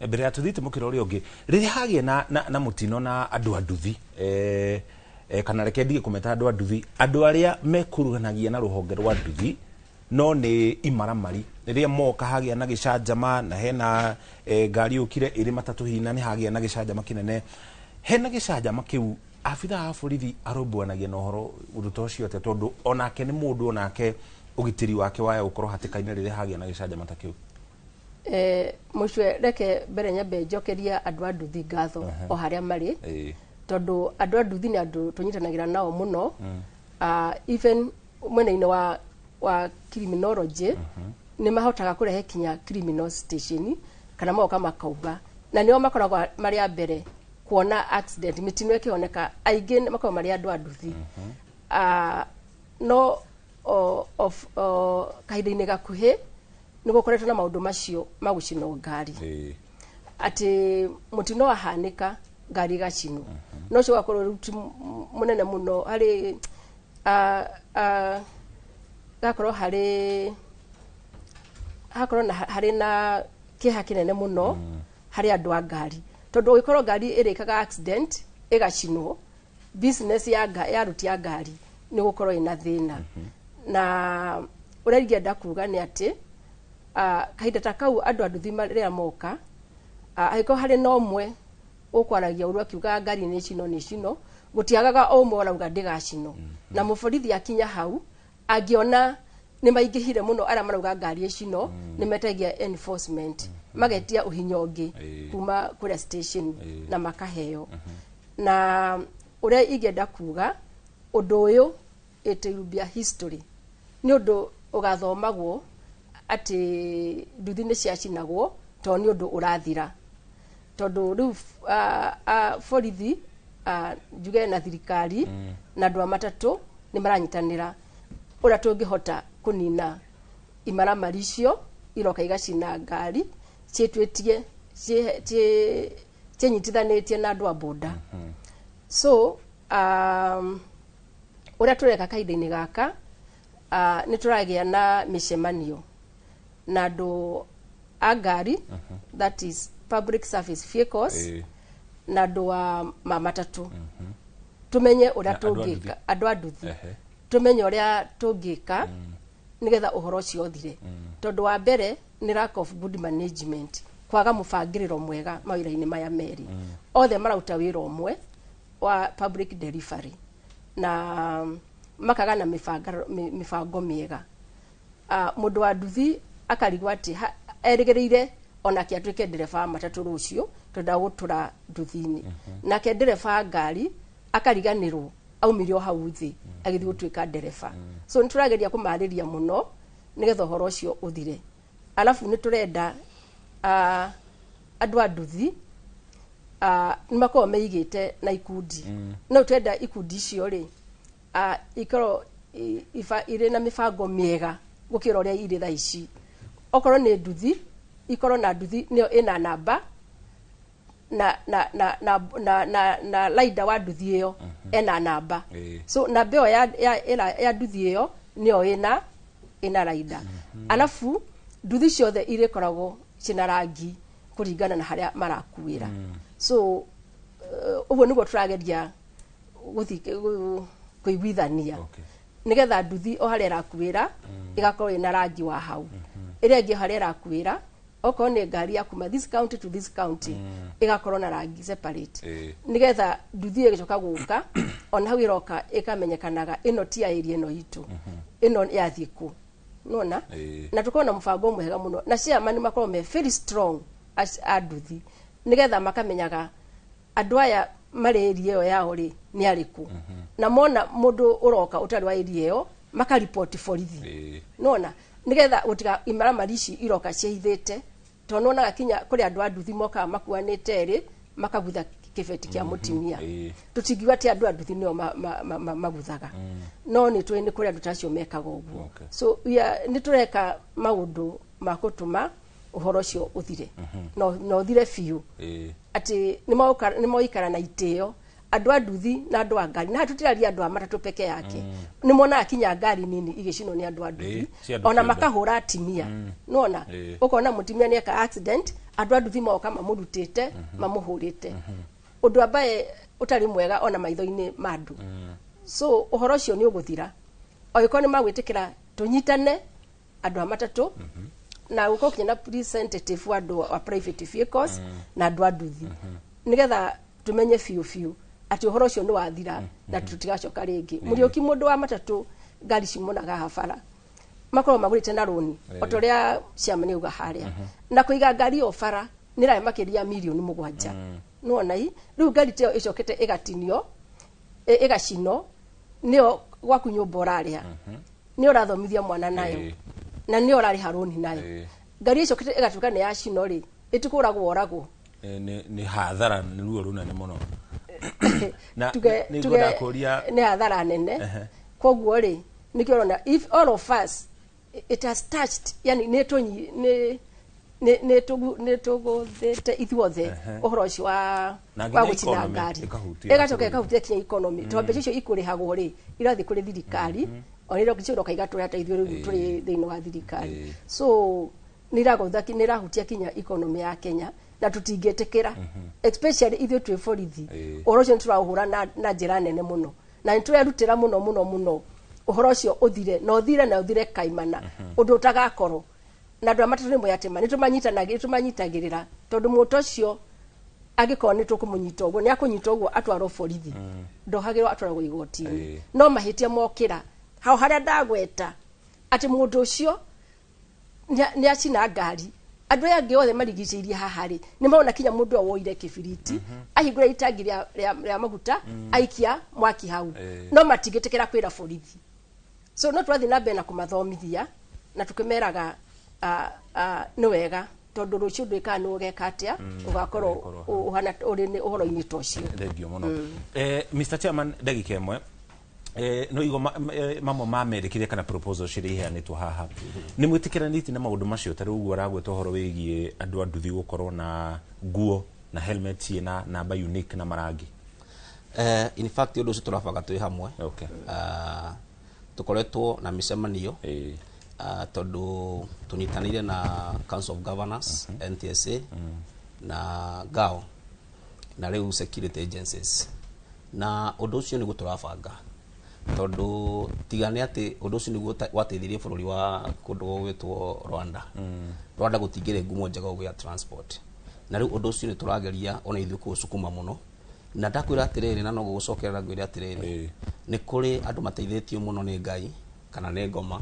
mbere atuthite mukiro uri ungi riri hagie na mutino na andu anduthi kana reke ndige kumeta andu anduthi andu aria mekuruganagia na ruhonge rwa nduthi no ni imaramari riria moka hagia na gicanjama na hena ngari ukire iri matatu hina ni hagia na gicanjama kinene hena gicanjama kiu abitha a borithi arombuanagia na uhoro uruto ucio te tondu onake ni mundu onake ugitiri wake waya ukorwo hatikaine riria hagia na gicanjama ta kiu mucwe reke mbere nyambe njokeria andu anduthi ngatho o haria mari tondu andu anduthi ni andu tunyitanagira nao muno even mwena-ini wa criminology ni mahotaga kurehe kinya criminal station kana moka makauga na nio makoragwa mari a mbere kuona accident mitino ikioneka aingi makoragwa mari andu anduthi no of kahinda-ini gakuhi ni gukoretwo na maundu macio magucino ngari ati mutino wahanika ngari gacino no cio gakorwo ruti munene muno hari gakorwo hari na kiha kinene muno hari andu a ngari tondu gikorwo ngari irikaga accident igacinwo business ya ruti ya ngari ni gukorwo ina thina na uria ingenda kuga ni ati kahinda ta kau andu anduthi riria moka aiko hari no mwe ukwaragia urua kiuga ngari ni cino gutiagaga o mwe urauga ndigacino na muborithi akinya hau agiona ni maingihire muno ara marauga ngari cino ni metagia enforcement magetia uhinyongi kuma kuria station na makaheo na uria ingenda kuga undu uyu itubia history ni undu ugathomagwo ati nduthi ni ciacinagwo to ni undu urathira tondu riu borithi njuge na thirikari na andu a matatu ni maranyitanira uria tungihota kunina imaramari icio iroka igacina ngari cietwetie cinyitithanitie na andu a boda so uria tureka kahinda-ini gaka ni turagia na micemanio na andu a ngari that is public service vehicles na andu a matatu tumenye uria tungika andu a nduthi tumenye uria tungika nigetha uhoro ucio uthire tondu wa mbere ni lack of good management kwaga mubangiriro mwega mawira-ini maya meri othe marauta wira umwe wa public delivery na makaga na mibango miega mundu wa nduthi akarigwa ati erigirire ona kiatwike ndereba matatu rucio tonda gutura nduthi-ini nake ndereba ngari akariganirwo aumirio hau thi agithi gutwika ndereba so niturageria kumariria muno nigetha horo ucio uthire alafu niturenda andu a nduthi nimako meigite na ikundi no twenda ikundi icio ri ikoro ire na mibango miega gukira uria ire tha ici okorwo ni nduthi ikoro na nduthi nio ina namba na laida wa nduthi iyo ena namba so namba iyo ya nduthi iyo nio ina laida alafu nduthi ciothe ire koragwo cina rangi kuringana na haria marakuira so uguo niguo turageria kuiguithania nigetha nduthi o haria irakuira igakorwo ina rangi wa hau iria ingi haria irakuira okorwo ni ngari ya kuma this county to this county igakorwo na rangi separate nigetha nduthi igicoka guka ona hau iroka ikamenyekanaga ino ti area ino itu ino yathie ku nona na tukorwo na mubango mwega muno na ciamani makorwo me very strong as nduthi nigetha makamenyaga andu aya mari area iyo yao ri ni ariku na mona mundu uroka utari wa area iyo makaripoti borithi nona nigetha gutiga imaramari ici iroka ciithite tonona gakinya kuri andu a nduthi moka makuanite ri makagutha kibeti kia mutimia tutingiwa ti andu a nduthi nio maguthaga no ni twi ni kuri andu tacio mekaga uguo so ni tureka maundu makutuma uhoro ucio uthire no uthire fiu ati ni moikara na itio andu a nduthi na andu a ngari na hatutiraria andu a matatu peke yake ni mona akinya ngari nini igicino ni andu a nduthi ona makahura atimia nona ukona mutimia ni eka accident andu a nduthi moka mamurutite mamuhurite undu ambaye utari mwega ona maitho-ini mandu so uhoro ucio ni uguthira oiko ni magwitikira tunyitane andu a matatu na uko kinya representative wa andu a private vehicles na andu a nduthi nigetha tumenye fiu ati uhoro ucio ni wathira na tutigacoka ringi murioki mundu wa matatu ngari cimunaga habara makoro magurite na roni otoria ciamani uga haria na kuiga ngari o bara nira makiria milioni 7 nona i riu ngari teo icokete igatinio igacino nio gwaku nyumba uraria ni urathomithia mwana nayo na ni urari haroni nayo ngari icokete igatuka ni ya cino ri itikuragwo oragwo ni hathara ni ruo runene muno na nigoda kuria ni hathara nene koguo ri nikiona if all of us it has touched yani netugũthĩte ithuothe ũhoro ũcio wa gũcina ngari ĩgacoka ĩkahutia kinya economy tondũ mbeca icio ikũrĩhagwo rĩ irathiĩ kũrĩ thirikari ona iroka igatũra ta ithuĩ rĩu tũrĩ thĩinĩ wa thirikari so nĩirahutia kinya economy ya Kenya na tutingĩtĩkĩra especially ithuĩ twĩ borithi ũhoro ũcio nĩtũraũhũra na njĩra nene mũno na nĩtũrerutĩra mũno ũhoro ũcio ũthire na ũthire kaimana ũndũ ũtagakorwo na andu amatatu ni muyatema nitumanyitagirira tondu muto ucio agikorwo ni tukumunyita uguo ni akunyita uguo atwarwo borithi ndohagirwo atwarwo igoti-ini no mahitia mokira hau haria ndagweta ati mundu ucio ni acina ngari andu yangi othe marigicĩirie haha ri ni maona kinya mundu awoire kibiriti ahingura itangi ria maguta aikia mwaki hau no matigĩtĩkĩra kwĩra borithi so no twathi na mbere na kumathomithia na tukimeraga ni wega tondu rucio ndwika no geka atia ugakorwo uhana uri ni uhoro-ini tocio thengio muno Mr Chairman ndagika imwe no igo mamwe mamerikire kana proposal ciri iheanitwo haha ni mwitikiraniti na maundu macio ta riu aragweta uhoro wigie andu anduthi gukorwo na nguo na helmet na namba unique na marangi in fact undu ucio turabanga twi hamwe tukoretwo na micemanio tondu tunyitanire na Council of Governors NTSA na GAO na riu security agencies na undu ucio ni guturabanga tondu tigane ati undu ucio ni wateithirie bururi wa kundu gwitwo Rwanda gutingire ngumo njega gwa transport na riu undu ucio ni turageria ona ithu kusukuma muno na ndakwira atiriri na no gucokerera ngwire atiriri ni kuri andu mateithitio muno ni Ngai kana ni ngoma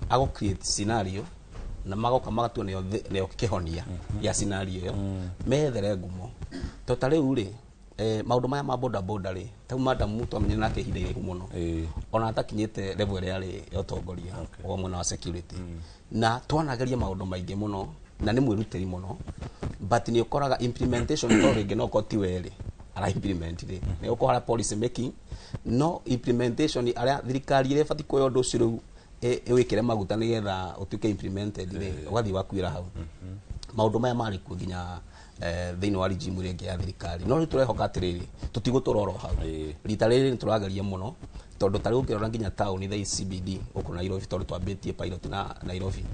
ago create scenario na magoka magatua neo kihonia ya scenario yo methere ngumo totale uri maundu maya ma boda ri tau madam mutu amenye nake hinde muno ona atakinyite level ya ri yotongoria o mwena wa security na twanageria maundu maingi muno na ni mwiruteri muno but ni ukoraga implementation to ringi no koti weri ara implement ri ni ukora policy making no implementation aria thirikari ire fati koyo ndu ciru wikire maguta ni getha utuke implemented ri ugathi wakwira hau maundu maya mari ku nginya thini wa regime ri ya thirikari no turehoka atiriri tutigutororo hau rita riri niturageria muno tondu tari ukirora nginya town the CBD uko Nairobi tondu twambitie pilot na Nairobi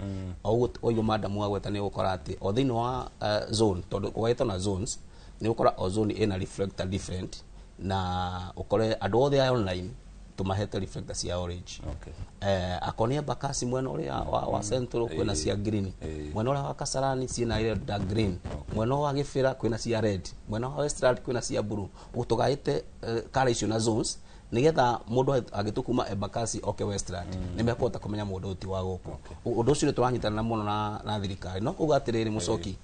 oyo madam wagweta ni ukora ati o thini wa zone tondu ugaita na zones ni ukora o zone ina reflector different na ukore andu othe online tumahete reflector cia orange akonia bakasi mwena ule wa central kwena cia green mwena ule wa Kasarani ciina ile dark green mwena wa Gifira kwena cia red mwena wa Westland kwena cia blue utugaite color icio na zones nigetha mundu agitukuma Embakasi Westland nimekota kumenya mundu uti wa guku undu ucio turanyitana muno na thirikari no kugatiriri mucoki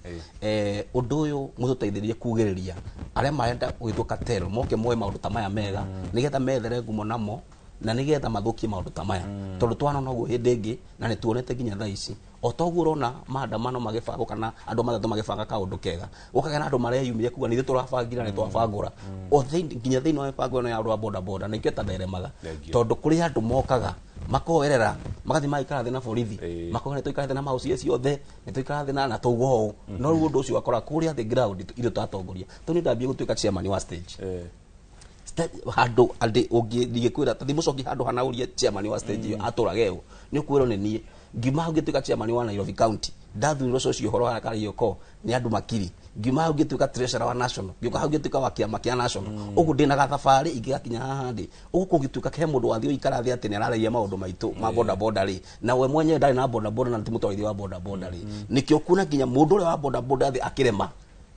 undu uyu mututeithirie kugiriria aria marenda gwituka tero moke moe maundu ta maya mega nigetha methere ngumo namo na nigetha mathukie maundu ta maya tondu twana noguo hindi ingi na ni tuonete nginya thaa ici o toguo rona maandamano magibanga kana andu mathatu magibanga kaundu kega ukagena andu mareyumia kuga ni turabangira ni twabangura o nginya thiini wa mibango ya andu wa boda na iketa theremaga tondu kuri andu mokaga makoerera magathi maikara thina borithi makogene tuikara thina maucie ciothe ni tuikara thina na tugo no undu ucio akora kuri at the ground ile twatongoria tuni ndambie gutuika chairman wa stage handu andi ungikwira tathi mucoki handu hanauria chairman wa stage aturageo ni ukwiro ni nie ngima ungituika chairman wa Nairobi County ndathuriro socio horo ha karioko ni andu makiri ngima ungituika treasurer wa national ngika ungituika wa kiama kia national ugu ndina gathabari ingigakinya haha ndi ugu ngituika ke mundu wathio ikara thi ati ni araria maundu maitu ma boda ri na we mwenye ndari na boda na timutwarithia wa boda ri nikio kuna nginya mundu ule wa boda thi akirema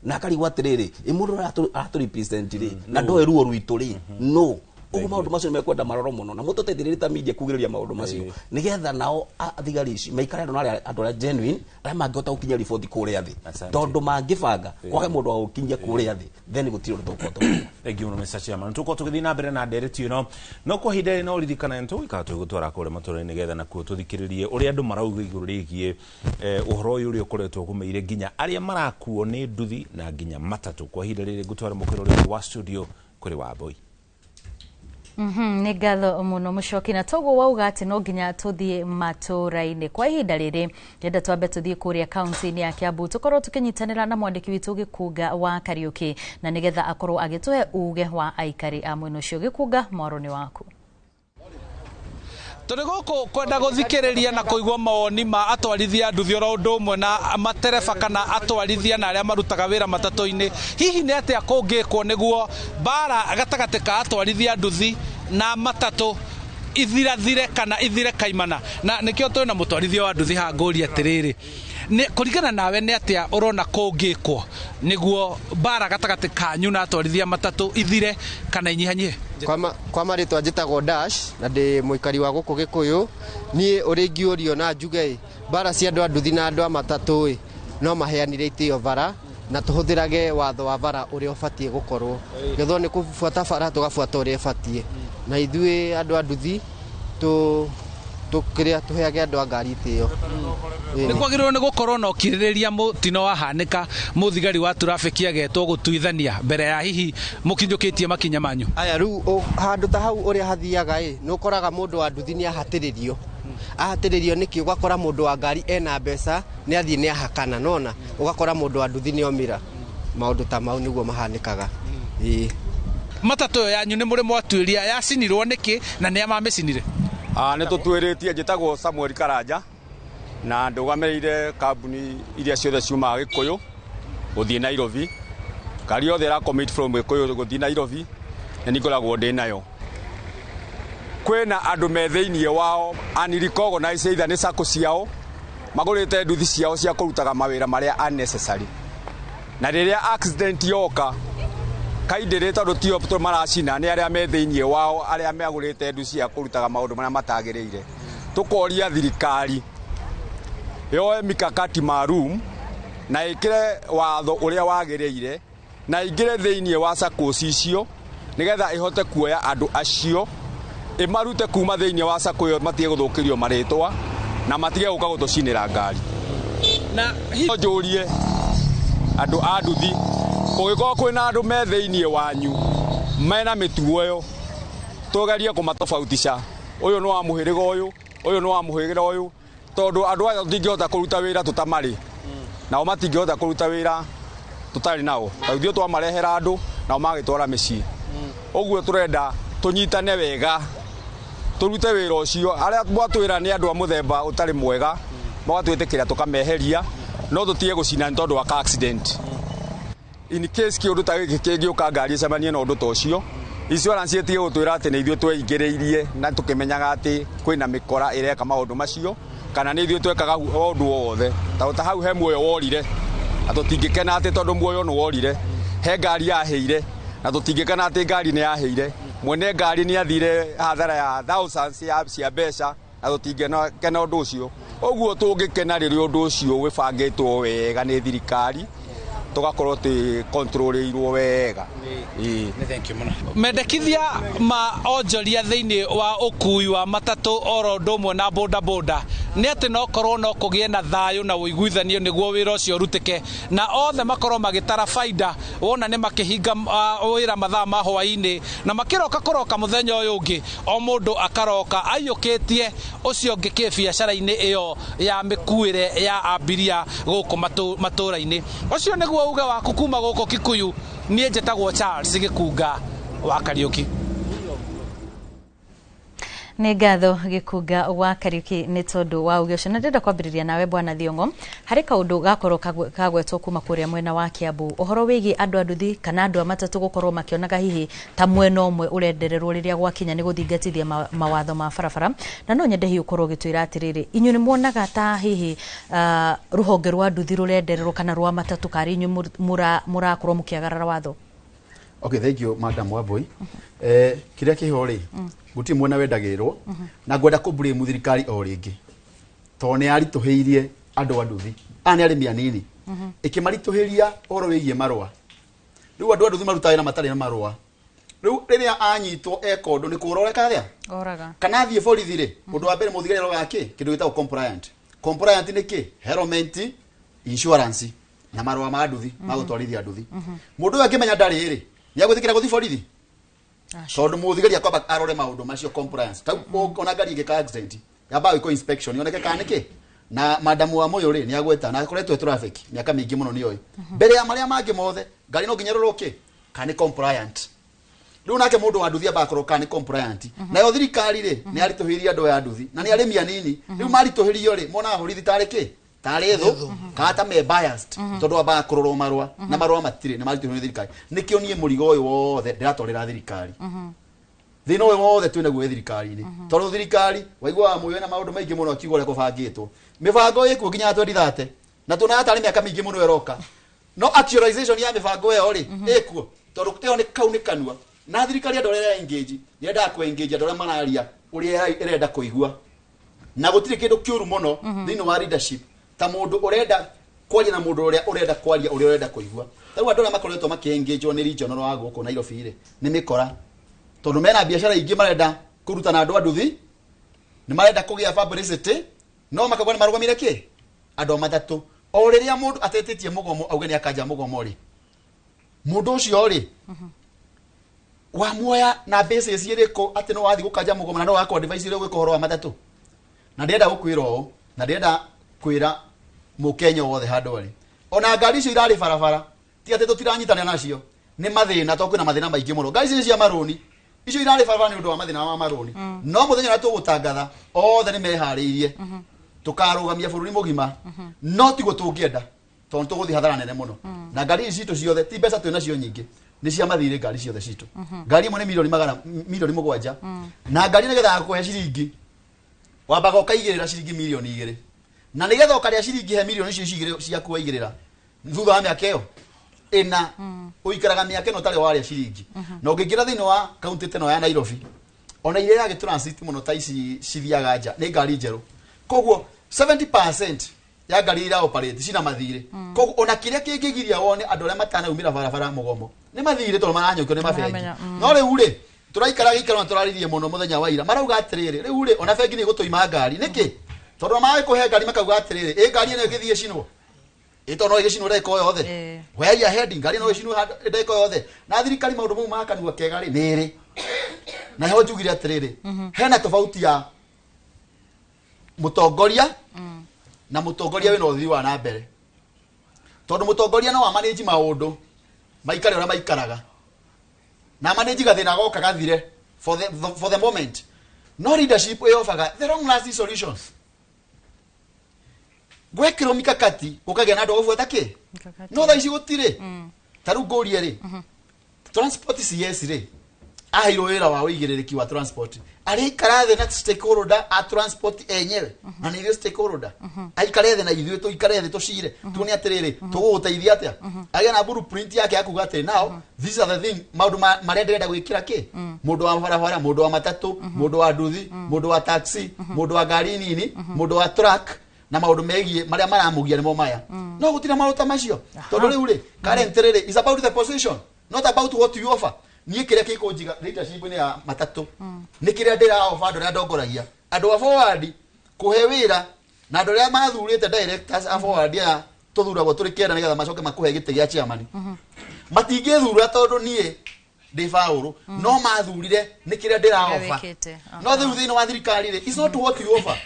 na kari watiriri imundu atu represent ri na ndoe ruo rwitu ri no ugu maundu macio mekwenda maroro muno na mututeithiririe ta media kugiriria maundu macio nigetha nao athigari ici maikare andu aria genuine aria mangihota gukinya riboti kuria thi tondu mangibanga kwage mundu wa gukinyia kuria thi then gutiro tukoto egi uno Mr Chairman tuko tugithi na mbere na ndereti ino no kwa hinde no ririkana ntu ikatu gutwara kure matura nigetha na ku tuthikiririe uria andu marauga iguru rigie uhoro uyu uri ukoretwo kumeire nginya aria marakuo ni nduthi na nginya matatu kwa hinde riri gutwara mukiro wa studio kuri wa boy ni ngatho muno mucoki na toguo wauga ati no nginya tuthie matura-ini kwa ihinda riri ngenda twambe tuthie kuria kaunti-ini ya Kiambu tukorwo tukinyitanira na mwandiki witu Gikunga wa Kariuki na nigetha akorwo agituhe uge wa aikari a mwena ucio. Gikunga, mwaro ni waku. turi guku kwenda guthikiriria na kuigwa mawoni ma atwarithia nduthi oro undu umwe na matereba kana atwarithia na aria marutaga wira matatu-ini hihi ni atia kungikwo niguo bara gatagati ka atwarithia nduthi na matatu ithirathire kana ithire kaimana na nikio turi na mutwarithia wa nduthi ha nguri atiriri ni kurigana nawe ni atia urona kungikwo niguo bara gatagati kanyu na atwarithia matatu ithire kana inyihanyie kwa maritwa njitagwo Dash na ndi muikari wa guku Gikuyu ni uri ngiurio na njuge bara cia andu a nduthi na andu a matatu no maheanire itio bara na tuhuthirage watho wa bara uri ubatie gukorwo getho ni kufuata bara tugafuata uri ubatie na ithui andu a nduthi tukiria tuheage andu a ngari itio ni kwagirwo ni gukorwo no kiririria mutino wa hanika muthigari wa traffic agetwo gutuithania mbere ya hihi mukinjukitie makinya manyu aya riu handu ta hau uria hathiaga no koraga mundu wa nduthi ni ahatiririo niki ugakora mundu wa ngari ena mbeca ni athii ni ahakana nona ugakora mundu wa nduthi ni omira maundu ta mau niguo mahanikaga matatu yo yanyu ni muri mwatuiria yacinirwo niki na ni amamicinire ni tutwiritie njitagwo Samuel Karanja na ndugamirire kambuni iria ciothe ciumaga Gikuyu guthii Nairobi kari yothe ra commit from Gikuyu guthii Nairobi ni ngoragwo ndi nayo kwena andu me thiinie wao unrecognized either ni sako ciao magurite nduthi ciao cia kurutaga mawira maria unnecessary na riria accident yoka kaindire tondu tio to maracina ni aria me thiinie wao aria meagurite ndu cia kurutaga maundu maria matagiriire tukoria thirikari yoe mikakati marum na ikire watho uria wagiriire na ingire thiinie wa sako cicio nigetha ihote kuoya andu acio imarute kuma thiinie wa sako yo matige guthukirio maritwa na matige guka gutucinira ngari na njurie andu a nduthi kugiko kwina andu me thiinie wanyu mena mitugo yo tugerie kumatofautisha uyu no wa muhiriga uyu no wa muhiriga uyu tondu andu aya tutingihota kuruta wira tutamari nao matingihota kuruta wira tutari nao tauthio twamarehera andu nao magitwara micii uguo turenda tunyitane wega turute wira ucio aria mwatwira ni andu a muthemba utari mwega magatwitikira tukameheria no tutige gucina tondu wa accident in case kiundu ta giki kingiuka ngari cemanie na undu ta ucio insurance itige gutwira ati ni ithuĩ tweingĩrĩirie na tukimenyaga ati kwina mikora ireka maundu macio kana ni ithuĩ twekaga undu wothe ta hau he muoyo worire atutingikena ati tondu muoyo no worire he ngari yaheire na tutingikena ati ngari ni yaheire mwene ngari ni athire hathara ya thousands ya cia mbeca na tutingikena undu ucio uguo tungikena riri undu ucio wibangitwo wega ni thirikari tugakorwo ti controlirwo wega thank you muno mendekithia ma onjoria thiini wa ukui wa matatu oro ndomwe na boda boda ni ati no korwo no kugie na thayu na uiguithanio niguo wira ucio rutike na othe makorwo magitara faida wona ni makihinga wira mathaa ma hwaini na makiroka koroka muthenya uyu ungi o mundu akaroka ayukitie ucio ngi ki biacara-ini iyo ya mikuire ya abiria guku matura-ini ucio niguo uga waku kuma guku Kikuyu nie njitagwo Charles Gikunga wa Kariuki nĩ ngatho Gikunga wa Kariuki nĩ tondu wa uge ucio na ndenda kwambĩrĩria nawe bwana Thiongo harĩ kaundu gakorwo kagwetwo kuma kuria mwena wa Kiambu uhoro wĩgiĩ andu a nduthi kana andu a matatu gukorwo makionaga hihi ta mwena ũmwe urendererwo rĩrĩa gwakinya nĩ gũthingatithia mawatho ma barabara na no nyende hihi ukorwo gĩtwĩra atĩrĩrĩ inyuĩ nĩ muonaga ta hihi rũhonge rwa nduthi rũrendererwo kana rwa matatu kari inyuĩ mũrakorwo mũkĩagarara watho Okay, thank you Madam Wambui. Kiria kiho ri guti mwena wendagirwo na ngwenda ku blame thirikari o ringi to ne ari tuhiirie andu anduthi ani ari mianini ikimarituhiria oro wigie marwa riu andu anduthi marutaira matari na marwa riu riria anyitwo ekondo ni kuroreka aria oraga kana thie borithi ri undu wa mbere muthigari rogake kindu gitagwo compliant ni ki helmet insurance na marwa ma anduthi magutwarithia anduthi mundu akimenya ndari ri niaguthikira guthi borithi tondu muthigari akwamba arore maundu macio compliance ta ona ngari igika accident yamba iko inspection yoneke kana niki na madamu wa moyo ri niagweta na akoretwo traffic miaka mingi muno nioi mbere ya maria mangi mothe ngari no nginyeroro ki kana compliant riu nake mundu wa nduthi aba korwo kana compliant na yo thirikari ri ni arituhiria andu ya nduthi na ni arimi anini riu marituhirio ri mona borithi tari ki tari thu kata me biased tondu aba kuroro marwa na marwa matire na marituhirio thirikari nikio nie murigo uyu wothe ndiratwarira thirikari thino uyu wothe twina guo thirikari-ini tondu thirikari waigua muyo na maundu maingi muno akiugo ria kubangitwo mibango iku nginya 2030 na tuna atari miaka mingi muno eroka no actualization ya mibango iyo ri ikuo tondu iyo ni kaunikanua na thirikari andorera engage yenda ku engage andora mararia uria irenda kuigua na gutire kindu kiuru muno thino wa leadership ta mundu urenda kwaria na mundu uria urenda kwaria uria urenda kuigua riu andora makoretwo makiengage ni regional wa guku Nairobi ri ni mikora tondu mena biashara ingi marenda kuruta na andu anduthi ni marenda kugia publicity no makagwa ni marugamire ki ando matatu o riria mundu atetetie mugomo auge ni akanja mugomo ri mundu ucio ri wa muoya na base ciriko ati no wathi gukanja mugomo na no wakwa device ire gwiko horo wa matatu na ndenda gukwira o na ndenda kwira mukenya wothe handu ari ona ngari icio irari barabara ti ati tutiranyitana nacio ni mathina to kwina mathina maingi muno ngari icio cia maroni icio irari barabara ni undu wa mathina wa maroni no muthenya na tugutangatha othe ni mehariirie tukarugamia bururi mugima no tigo tungienda tondu tuguthi hathara nene muno na ngari ici tu ciothe ti mbeca twina cio nyingi ni cia mathire ngari ciothe citu ngari imwe ni milioni 7 na ngari nigetha kuhe ciringi wambaga ukaigirira ciringi milioni 2 na nigetha ukaria ciringi he milioni icio cigire cia kuigirira thutha wa miaka iyo ina uikaraga miaka ino tari waria ciringi na ungigira thini wa county teno ya Nairobi ona ile ya transit muno ta ici cithiaga nja ni ngari njeru koguo 70% ya ngari ira operate cina mathire koguo ona kiria kingigiria wone andu aria matana umira barabara mugomo ni mathire to maranyukio ni mafengi no riu ri turaikara gikaro na turaririe muno muthenya wa ira marauga atiriri riu ri ona fengi ni gutuima ngari niki tondu mawe kuhe ngari makauga atiriri ngari ene githie cinwo ito no igicino reko yothe where you heading ngari no igicino reko yothe na thirikari maundu mau makanua kegari niri na ho njugire atiriri hena tofauti ya mutongoria na mutongoria wina uthii wa na mbere tondu mutongoria no manage maundu maikare ora maikaraga na manage gathina goka gathire for the moment no leadership yofaga the long lasting solutions gwekiro mikakati gukagia na andu ofuata ki no tha ici gutire taru ngoria ri transport CS ri ahiro wira wa uigiririki wa transport ari karathe na stakeholder a transport enyewe na ni stakeholder aikare the na ithuĩ tuikare the tucire tuone atiriri tuguteithia atia age na blueprint yake akuga ati now these are the thing maundu maria ndĩrenda gwĩkĩra ki mundu wa barabara mundu wa matatu mundu wa nduthi mundu wa taxi mundu wa ngari nini mundu wa truck na maundu megie maria maramugia nimo maya no gutira maruta macio tondu riu ri current riri is about the position not about what you offer nie kiria kiko jiga leadership ni ya matatu ni kiria ndira offer andu ria ndongoragia andu a forward kuhe wira na andu ria mathurite directors a forward ya tuthuragwo turi kienda nigetha macoke makuhe gite gia chairman matingithura tondu nie ndi faulu no mathurire ni kiria ndira offer no thini wa thirikari ri is not what you offer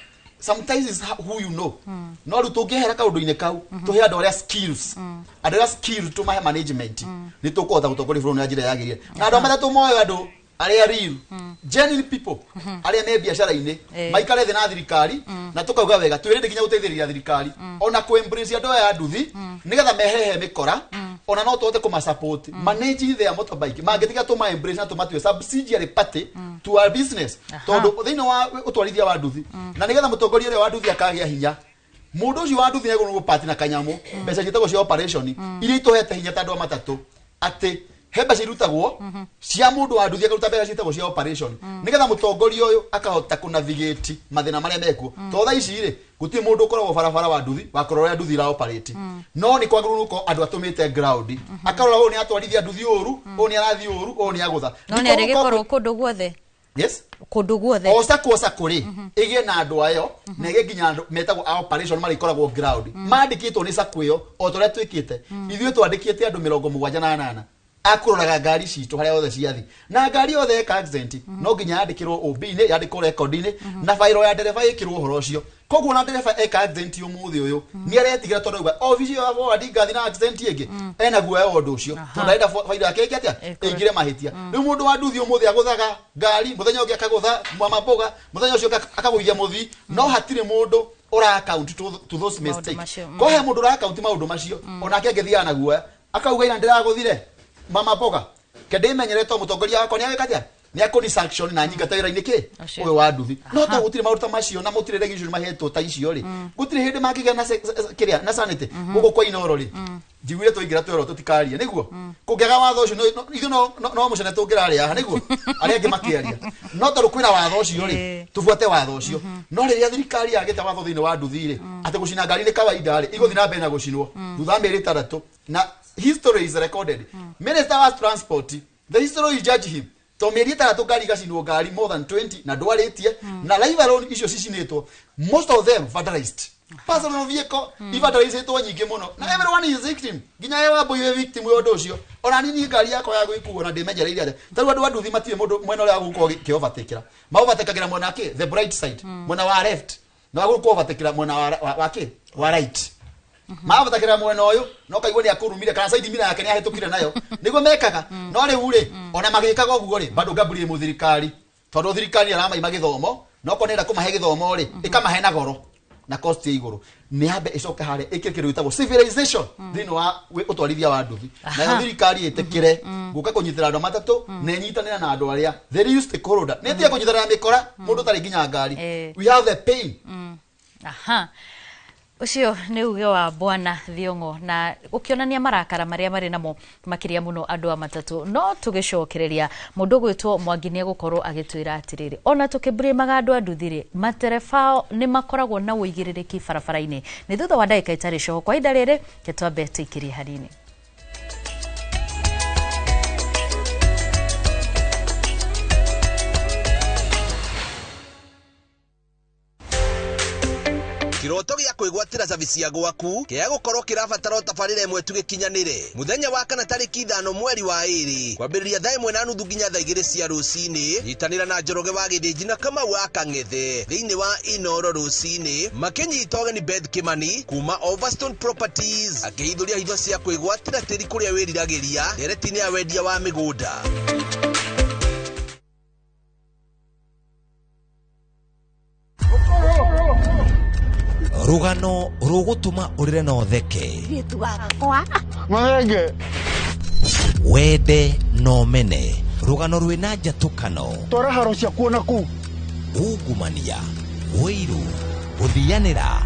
sometimes is who you know no ru tungehera kaundu-ine kau tuhe andu aria skills andu aria skills to my management ni tukuhota gutongoria bũrũri na njĩra yagĩrĩire na andu matatu moyo andu aria real genuine people aria me biacara-inĩ maikare thĩ na thirikari na tukauga wega twĩrĩndĩ nginya gũteithĩrĩria thirikari ona ku embrace andu aya nduthi nigetha mehehe mikora ona no tuhote kuma support manage their motorbike mangĩtiga tuma embrace na tumatue subsidiary party to our business tondu thĩinĩ wa utwarithia wa nduthi na nigetha mũtongoria ũrĩa wa nduthi akagĩa hinya mundu ucio wa nduthi nĩ egũrwo gũpati na kanyamu mbeca ciĩtagwo cia operation iria ituhete hinya ta andũ a matatũ atĩ he mbeca irutagwo cia mundu wa nduthi akaruta mbeca ciĩtagwo cia operation nigetha mũtongoria ũyũ akahota kunavigate mathĩna marĩa mekuo to tha ici rĩ gutirĩ mũndũ ũkoragwo barabara wa nduthi wa kũrora nduthi ira operate no nĩ kwagĩrĩirwo gũkorwo andũ atũmĩte ground akarora ũũ nĩ atwarithia nduthi ũru ũũ nĩ arathiĩ ũru ũũ nĩ agũtha no nĩ arĩgĩkorwo kũndũ guothe yes kundu guothe o sako kuri igie na andu ayo na ige nginya andu metagwo a operation mari koragwo ground mandikitwo ni sako iyo o tore twikite ithuĩ twandikite andu 78 akuroraga ngari citu haria othe ciathi na ngari othe eka accident no nginya yandikirwo OB-inĩ yandikwo record-inĩ na fairo ya ndereba ikirwo horo ucio koguo na ndereba eka accident umuthi uyu ni aretigira tondu uga office yo forward ngathi na accident ingi ena guoya undu ucio tondu enda fairo yake iki atia ingire mahitia riu mundu wa nduthi umuthi aguthaga ngari muthenya ungi akagutha mamaboga muthenya ucio akagũithia muthi no hatire mundu ora account to those mistakes ko he mundu ora account maundu macio onake ngithia na guoya akauga ina ndiraguthire mama boga kende menyeretwo mutongoria wako ni agikatia ni akoni sanction na nyinga tawira-inĩ ki uyu wa nduthi no to gutire maruta macio na mutire regulation mahetwo ta icio ri gutire hindi makiga na kiria na sanity guko kwa inoro ri njiguire tuingira twero tutikaria niguo kungega watho ucio ithu no mucene tungiraria ha niguo aria angi makiaria no to rukwira watho ucio ri tufuate watho ucio no riria thirikari yagite watho thiini wa nduthi ri ati gucina ngari ni kawaida ri iguthi na mbere na gucinwo thutha meri 3 na history is recorded minister was transport the history is judge him to meri itatu ngari gacinwo ngari more than 20 na ndwaritie na live alone icio cicinitwo most of them vandalized personal vehicle vandalized nyingi muno na everyone is victim ginya yewa boy victim yo ndo cio ona nini ngari yako ya gwikuo na ndimenyereire ate taru andu anduthi matie mundu mwena uria guko ki overtakeira ma overtakeira mwena ki the bright side mwena wa left na guko overtakeira mwena wa ki wa right ma overtakeira mwena uyu no kaigwo ni akurumire kana side mira yake ni ahetukire nayo niguo mekaga no riu ri ona magikaga uguo ri bado ngamburi muthirikari tondu thirikari arama imagithomo no konera kumahe githomo ri ikamahe na goro na cost ya iguru ni hambe icoke hare ikirikiro gitagwo civilization thini wa utwarithia wa nduthi na thirikari itekire guka kunyitira andu matatu na nyitanira na andu aria they used to corroda ne tia kunyitira mikora mundu tari ginya ngari we have the pain ucio ni uge wa bwana Thiong'o na ukionania marakara maria mari namo makiria muno andu a matatu no tugicokereria mundu gwitwo Mwangi ni gukorwo agitwira atiriri ona tukiburi magandu anduthire materefao ni makoragwo na uigiririki barabara-ini ni thutha wa ndagika itari coho kwa ihinda riri ketwambe tuikirie harini. Kiroto gya kwigwatira savisi gwaku kia gukorwo kirabatara utabarire imwe tugikinyanire muthenya wa kana tariki 5 mweri wa 2 kwambiriria thaa 1:30 nginya thaa 2 cia rucini nyitanira na Njoroge wa Githiji na Kamau wa Kang'ethe thiini wa Inoro rucini makinyita ugeni Beth Kimani kuma Overstone Properties akihithuria hitho cia kwigwatira tiri kuria wiriragiria nderetini ya wendia wa migunda. Rugano rugutuma urire no theke wende no mene rugano rwina njatukano tora haro cia kuona ku ungumania wiru guthianira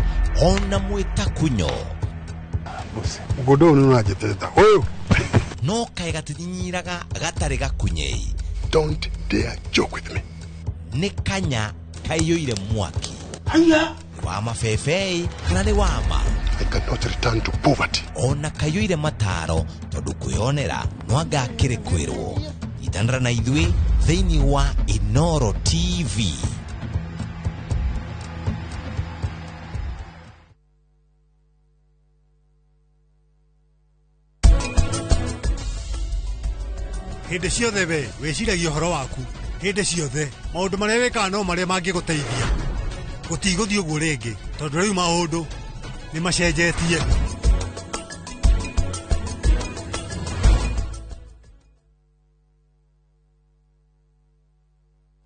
ona mwita kunyo mugodo no najeteta oyo no kae gatinyiraga gatari gakunyei. Don't dare joke with me. Ni kanya kayoire mwaki haya wa mafefei kana ni wama. I cannot return to poverty. Ona kayoire mataro tondu kwionera nwanga kiri kwirwo itanra na ithui thiini wa Inoro TV. Hindi ciothe we wiciragia uhoro waku hindi ciothe maundu maria wikaga no maria mangiguteithia gutiguthii uguo ringi tondu riu maundu ni macenjetie.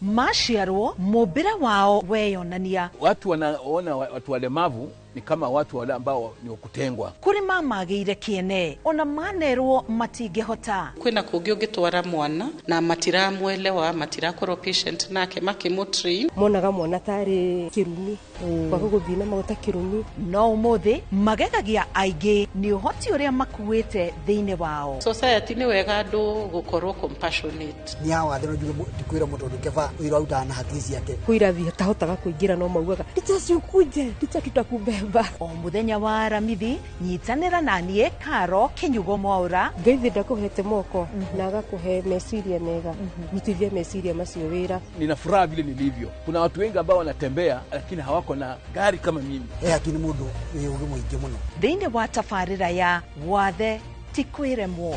Mashiarwo mubira wao weyonania. Watu wanaona watu walemavu ni kama watu wale ambao ni wakutengwa. Kuri mama geire kiene ona manerwo matingehota. Kwina kungi ungitwara mwana na matiramwelewa matirakorwo patient nake makimutrain monaga mwana tari kirumi kwa guthina magota kirumi no umuthi magegagia aingi ni uhoti uria makuite thiine wao. Society ni wega andu gukorwo compassionate ni hawa ndiro ndikwira mundu ndukeva wira utana hatisi yake kuirathi tahotaga kuingira no maugaga ndicacukuje ndicatutakumbemba o muthenya wa aramithi nyitanira na nie Karo Kinyugo Mwaura ngeithi ndakuhete moko na agakuhe meciria mega mutithie meciria macio wira. Nina furaha vile nilivyo. Kuna watu wengi ambao wanatembea lakini hawako na gari kama mimi. Akini mundu ugi muingi muno thiine wa tafarira ya wathe tikwiremwo.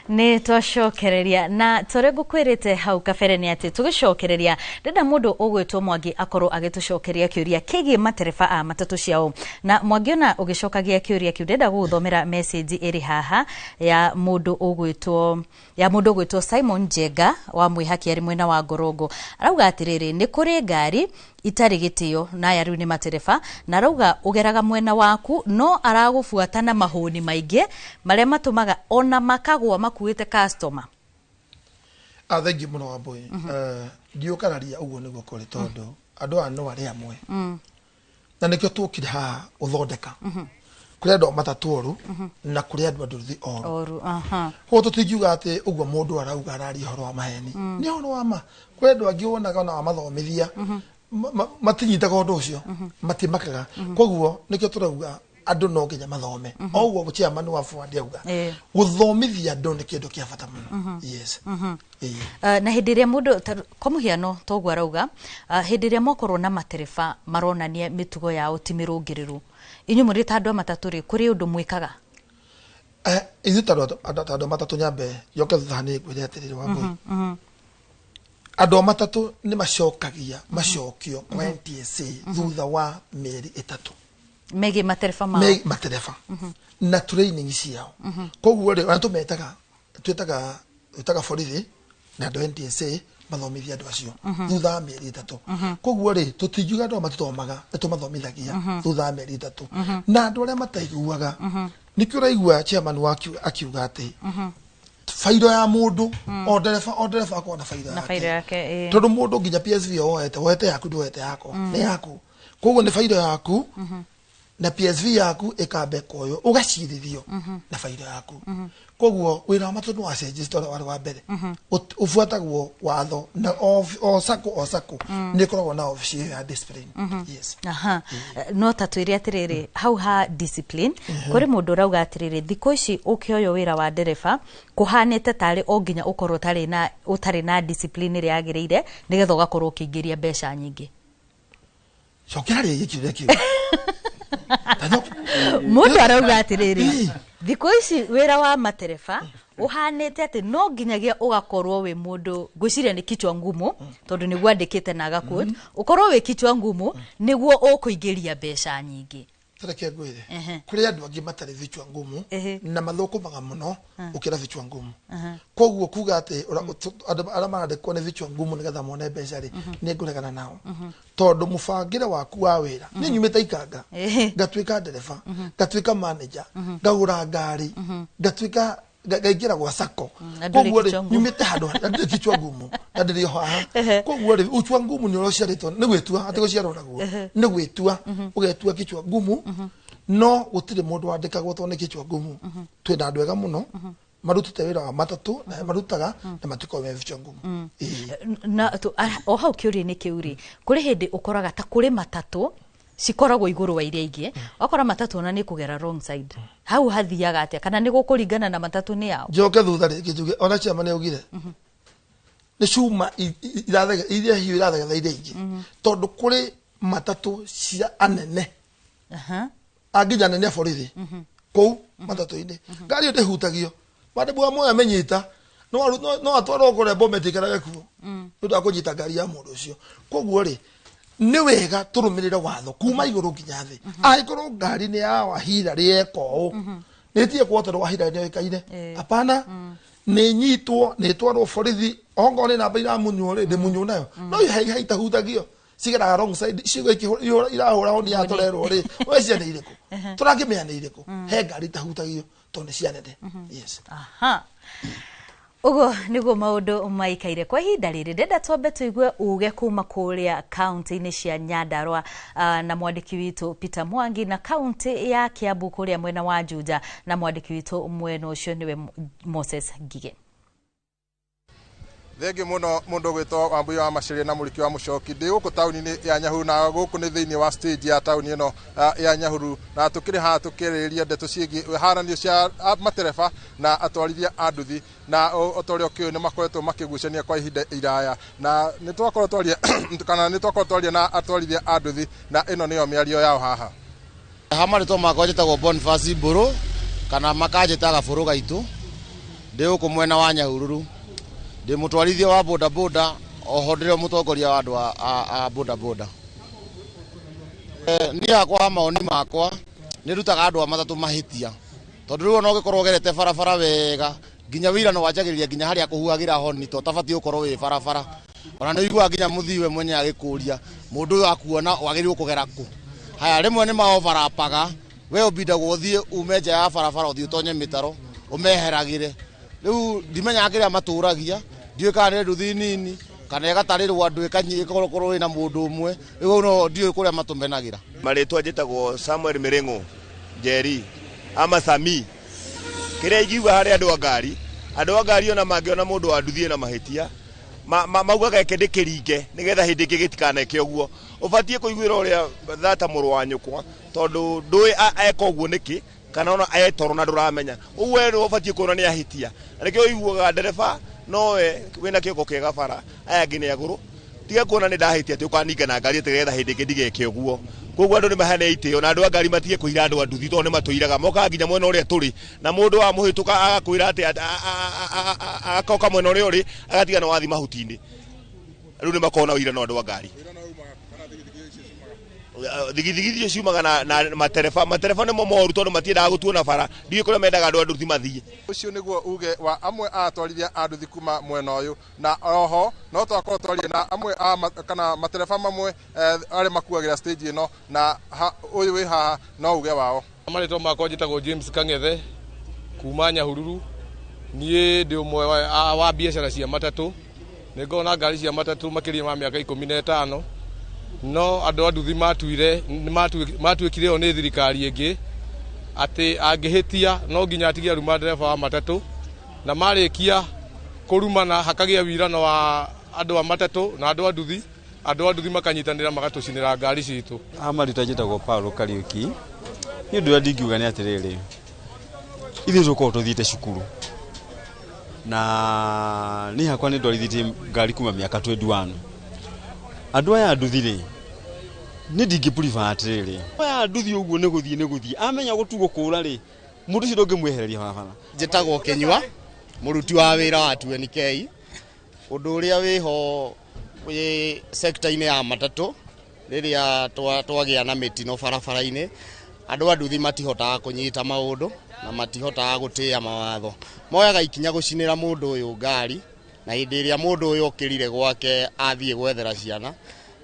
Ni twacokereria na tore gukwirite hau kabere ni ati tugicokereria ndenda mundu ugwitwo Mwangi akorwo agitucokeria kiuria kigie matereba a matatu ciao na Mwangi ona ugicokagia kiuria kiu ndenda guthomera message iri haha ya mundu ugwitwo Simon Jenga wa mwihaki ari mwena wa Ngorongo arauga atiriri ni kuri ngari itari gitio na ya riu ni matereba na arauga ugeraga mwena waku no aragufuata na mahuni maingi maria matumaga ona makagwa makuite customer. Thank you muno Wambui. Ndiukararia uguo niguo kuri tondu andu anu ari amwe na nikio tukire ha uthondeka kuri andu matatu oru na kuri andu nduthi oru ko tutingiuga ati uguo mundu arauga arari horo wa maheni ni horo wa ma kuri andu angi wonaga na mathomithia matinyitaga undu ucio matimakaga koguo nikio turauga andu no nginya mathome oguo guciama ni wa Ford auga guthomithia andu ni kindu kia bata muno yes na hindi ria mundu kwa muhiano toguo arauga hindi ria mokorwo na matereba maronania mitugo yao ti mirungiriru inyu muri ta andu matatu ri kuri undu mwikaga ithu ta matatu nyambe yoke thani gwire atiriri wa boy andu matatu ni macokagia macokio kwa NTSA thutha wa mieri 3 megi matereba mao matereba na training ciao koguo ri antu metaga twitaga borithi na andu NTSA mathomithia andu acio thutha wa mieri 3 koguo ri tutingiuga andu matithomaga tumathomithagia thutha wa mieri 3 na andu aria mataiguaga nikio raigua chairman waku akiuga ati faida ya mundu o ndereba akona faida yake tondu mundu nginya PSV woete yaku nduete yako ni yaku koguo ni faida yaku na PSV yaku ikabe koyo ugacirithio na faida yaku koguo wira matunu wa register wa mbere ufuatagwo watho na o sako ni koragwo na office ya discipline yes no tatwiri atiriri how ha discipline kuri mundu rauga atiriri thiko ici ukioyo wira wa ndereba kuhanete tari o nginya ukorwo utari na discipline ri yagireire nigetha ugakorwo ukiingiria mbeca nyingi cokera yikire ki mundu arauga atiriri thiko ici wira wa matereba uhanete ati no nginyagia ugakorwo we mundu ngwiciria ni kichwa ngumu tondu ni gwandikite na gakut ukorwo we kichwa ngumu niguo ukuingiria mbeca nyingi tareke gwire kuri andu angi matari vichwa ngumu na mathukumaga muno ukira vichwa ngumu koguo kuga ati andu ara marandikwo ni vichwa ngumu nigetha mone mbeca ri ni nguregana nao tondu mubangire waku wa wira ni nyumite ikanga ngatwika ndereba ngatwika manager ngagura ngari ngatwika gaingira gwa sako koguo ri nyumite handu andu kichwa ngumu andiri haha koguo ri uchwa ngumu ni urociaritwo ni gwitua ati guciarwo naguo ni gwitua ugetua kichwa ngumu no gutire mundu wandikagwo to ni kichwa ngumu twina andu ega muno marutite wira wa matatu na marutaga na matiko me vichwa ngumu na o hau kiuri ni kiuri kuri hindi ukoraga ta kuri matatu cikoragwo iguru wa iria ingi wakora matatu na ni kugera wrong side hau hathiaga atia kana ni gukuringana na matatu ni yao njoke thutha ringi njuge ona chama ni ugire ni cuma irathega iria hiu irathega thaide ingi tondu kuri matatu cia anene anginya nene borithi kou matatu ine ngari ndi hutagio madebu amwe amenyita no atwaro kore bombe tikaraga kuo ndu akunyita ngari ya mundu ucio koguo ri ni wega turumirire watho kuma iguru nginya thi aikorwo ngari ni ya wahira rieko nitie kwota wahira ni kaine hapana ni nyitwo ni twarwo borithi ongo ni namba ira munyo ri ndi munyo nayo no haita hutagio sigara wrong side cigo irahura oni ya torero ri wecia ni iriku turakimenya ni iriku he ngari tahutagio tondu cianene yes ugo niguo maundu maikaire kwa ihinda riri ndenda twambe tuigue uge kuma kuria kaunti-ini cia Nyandarua na mwandiki witu Peter Mwangi na kaunti ya Kiambu kuria mwena wa Juja na mwandiki witu mwena ucio niwe Moses Ngige. Thenge muno mundu gwitwo Wambui wa Maciria na Muliki wa Mucoki ndi guku tauni-ini ya Nyahuru na guku ni thiini wa stage ya tauni ino ya Nyahuru na tukiri ha tukiriria ndeto ciigi haranio cia matereba na atwarithia a nduthi na otorio kiu ni makoretwo makigucania kwa ihinda iraya na ni twakorwo twaria na atwarithia a nduthi na ino niyo miario yao haha hamarito makonjetagwo Boniface Mburu kana makanjetaga Buru Gaitu ndi guku mwena wa Nyahururu ndi mutwarithia wa boda boda oho ndire mutongoria wa andu a boda boda ni akwa maoni makwa ni rutaga andu a matatu mahitia tondu riu no gikorwo gerete barabara wega nginya wira no wanjagiriria nginya haria kuhuagira honi to tabati ukorwo wi barabara ona ni igua nginya muthiwe mwenye agikuria mundu uyu akuona wagirirwo kugera ku haya rimwe ni maovarapaga we obida guthie umeja ya barabara uthie utonye mitaro umeheragire riu ndimenya akiria maturagia ndiwe kana nduthi nini kana gatarirwo andu ikanyikorwo ina mundu umwe riu no ndiwe kuria matumenagira maritwa njitagwo Samuel Mirengo Jerry ama Sami kire igiuga hari andu a ngari ona mangiona mundu anduthie na mahitia maugaga kendikiringe nigetha hindi ingi gitikaneke uguo ubatie kuiguira uria thata muru wa nyukwa tondu ndui eka uguo niki kana ona etoro na nduramenya uwe no ubatie kuona ni ahitia nikio iguaga ndereba nowe wina kioko kiega bara aya ngine aguru tiga kuona ni ndahitia ati ukaninga na ngari tigetha hindi ingi ndigeke uguo koguo andu ni mahane itio na andu a ngari matige kuhira andu anduthi to ni matuiraga moka nginya mwena uria turi na mundu wa muhituka agakwira ati akoka mwena uria uri agatiga na wathi mahutini riu ni makona uira na andu a ngari thigithigi ciumaga na matereba ni momoru tondu matiendaga gutuona bara ndiye kuria mendaga andu anduthi mathie ucio niguo uge wa amwe atwarithia anduthi kuma mwena uyu na oho no twakorwo twarie na amwe kana matereba mamwe ari makuagira stage ino na uyu wi haha no uge wao marito makwa njitagwo James Kangethe kuma Nyahururu nie ndi umwe wa biashara cia matatu ningona ngari cia matatu makiria ma miaka 15 no andu anduthi matuikire ni thirikari ingi ati angihitia no nginya atigia ruma ndereba wa matatu na marikia kurumana hakagia wirano wa andu a matatu na andu anduthi makanyitanira magatucinira ngari citu amarita njitagwo Paulo Kariuki ni ndu ndingiuga ni atiriri ithi tuko tuthiite cukuru na ni hakwa ni ndorithite ngari kuma miaka 21 andu aya nduthire ni ndingi puriva atiriri aya nduthi uguo ni guthie amenya gutugo kura ri mundu cio ndungimwehereria bara njitagwo Kinyua muruti wa wira wa TNK undu uria wiho sector-ini ya matatu riria twagia na mitino barabara-ini andu anduthi matihotaga kunyita maundu na matihotaga gutia mawatho moyaga ikinya gucinira mundu uyu ngari na hindi iria mundu uyu okirire gwake athie gwethera ciana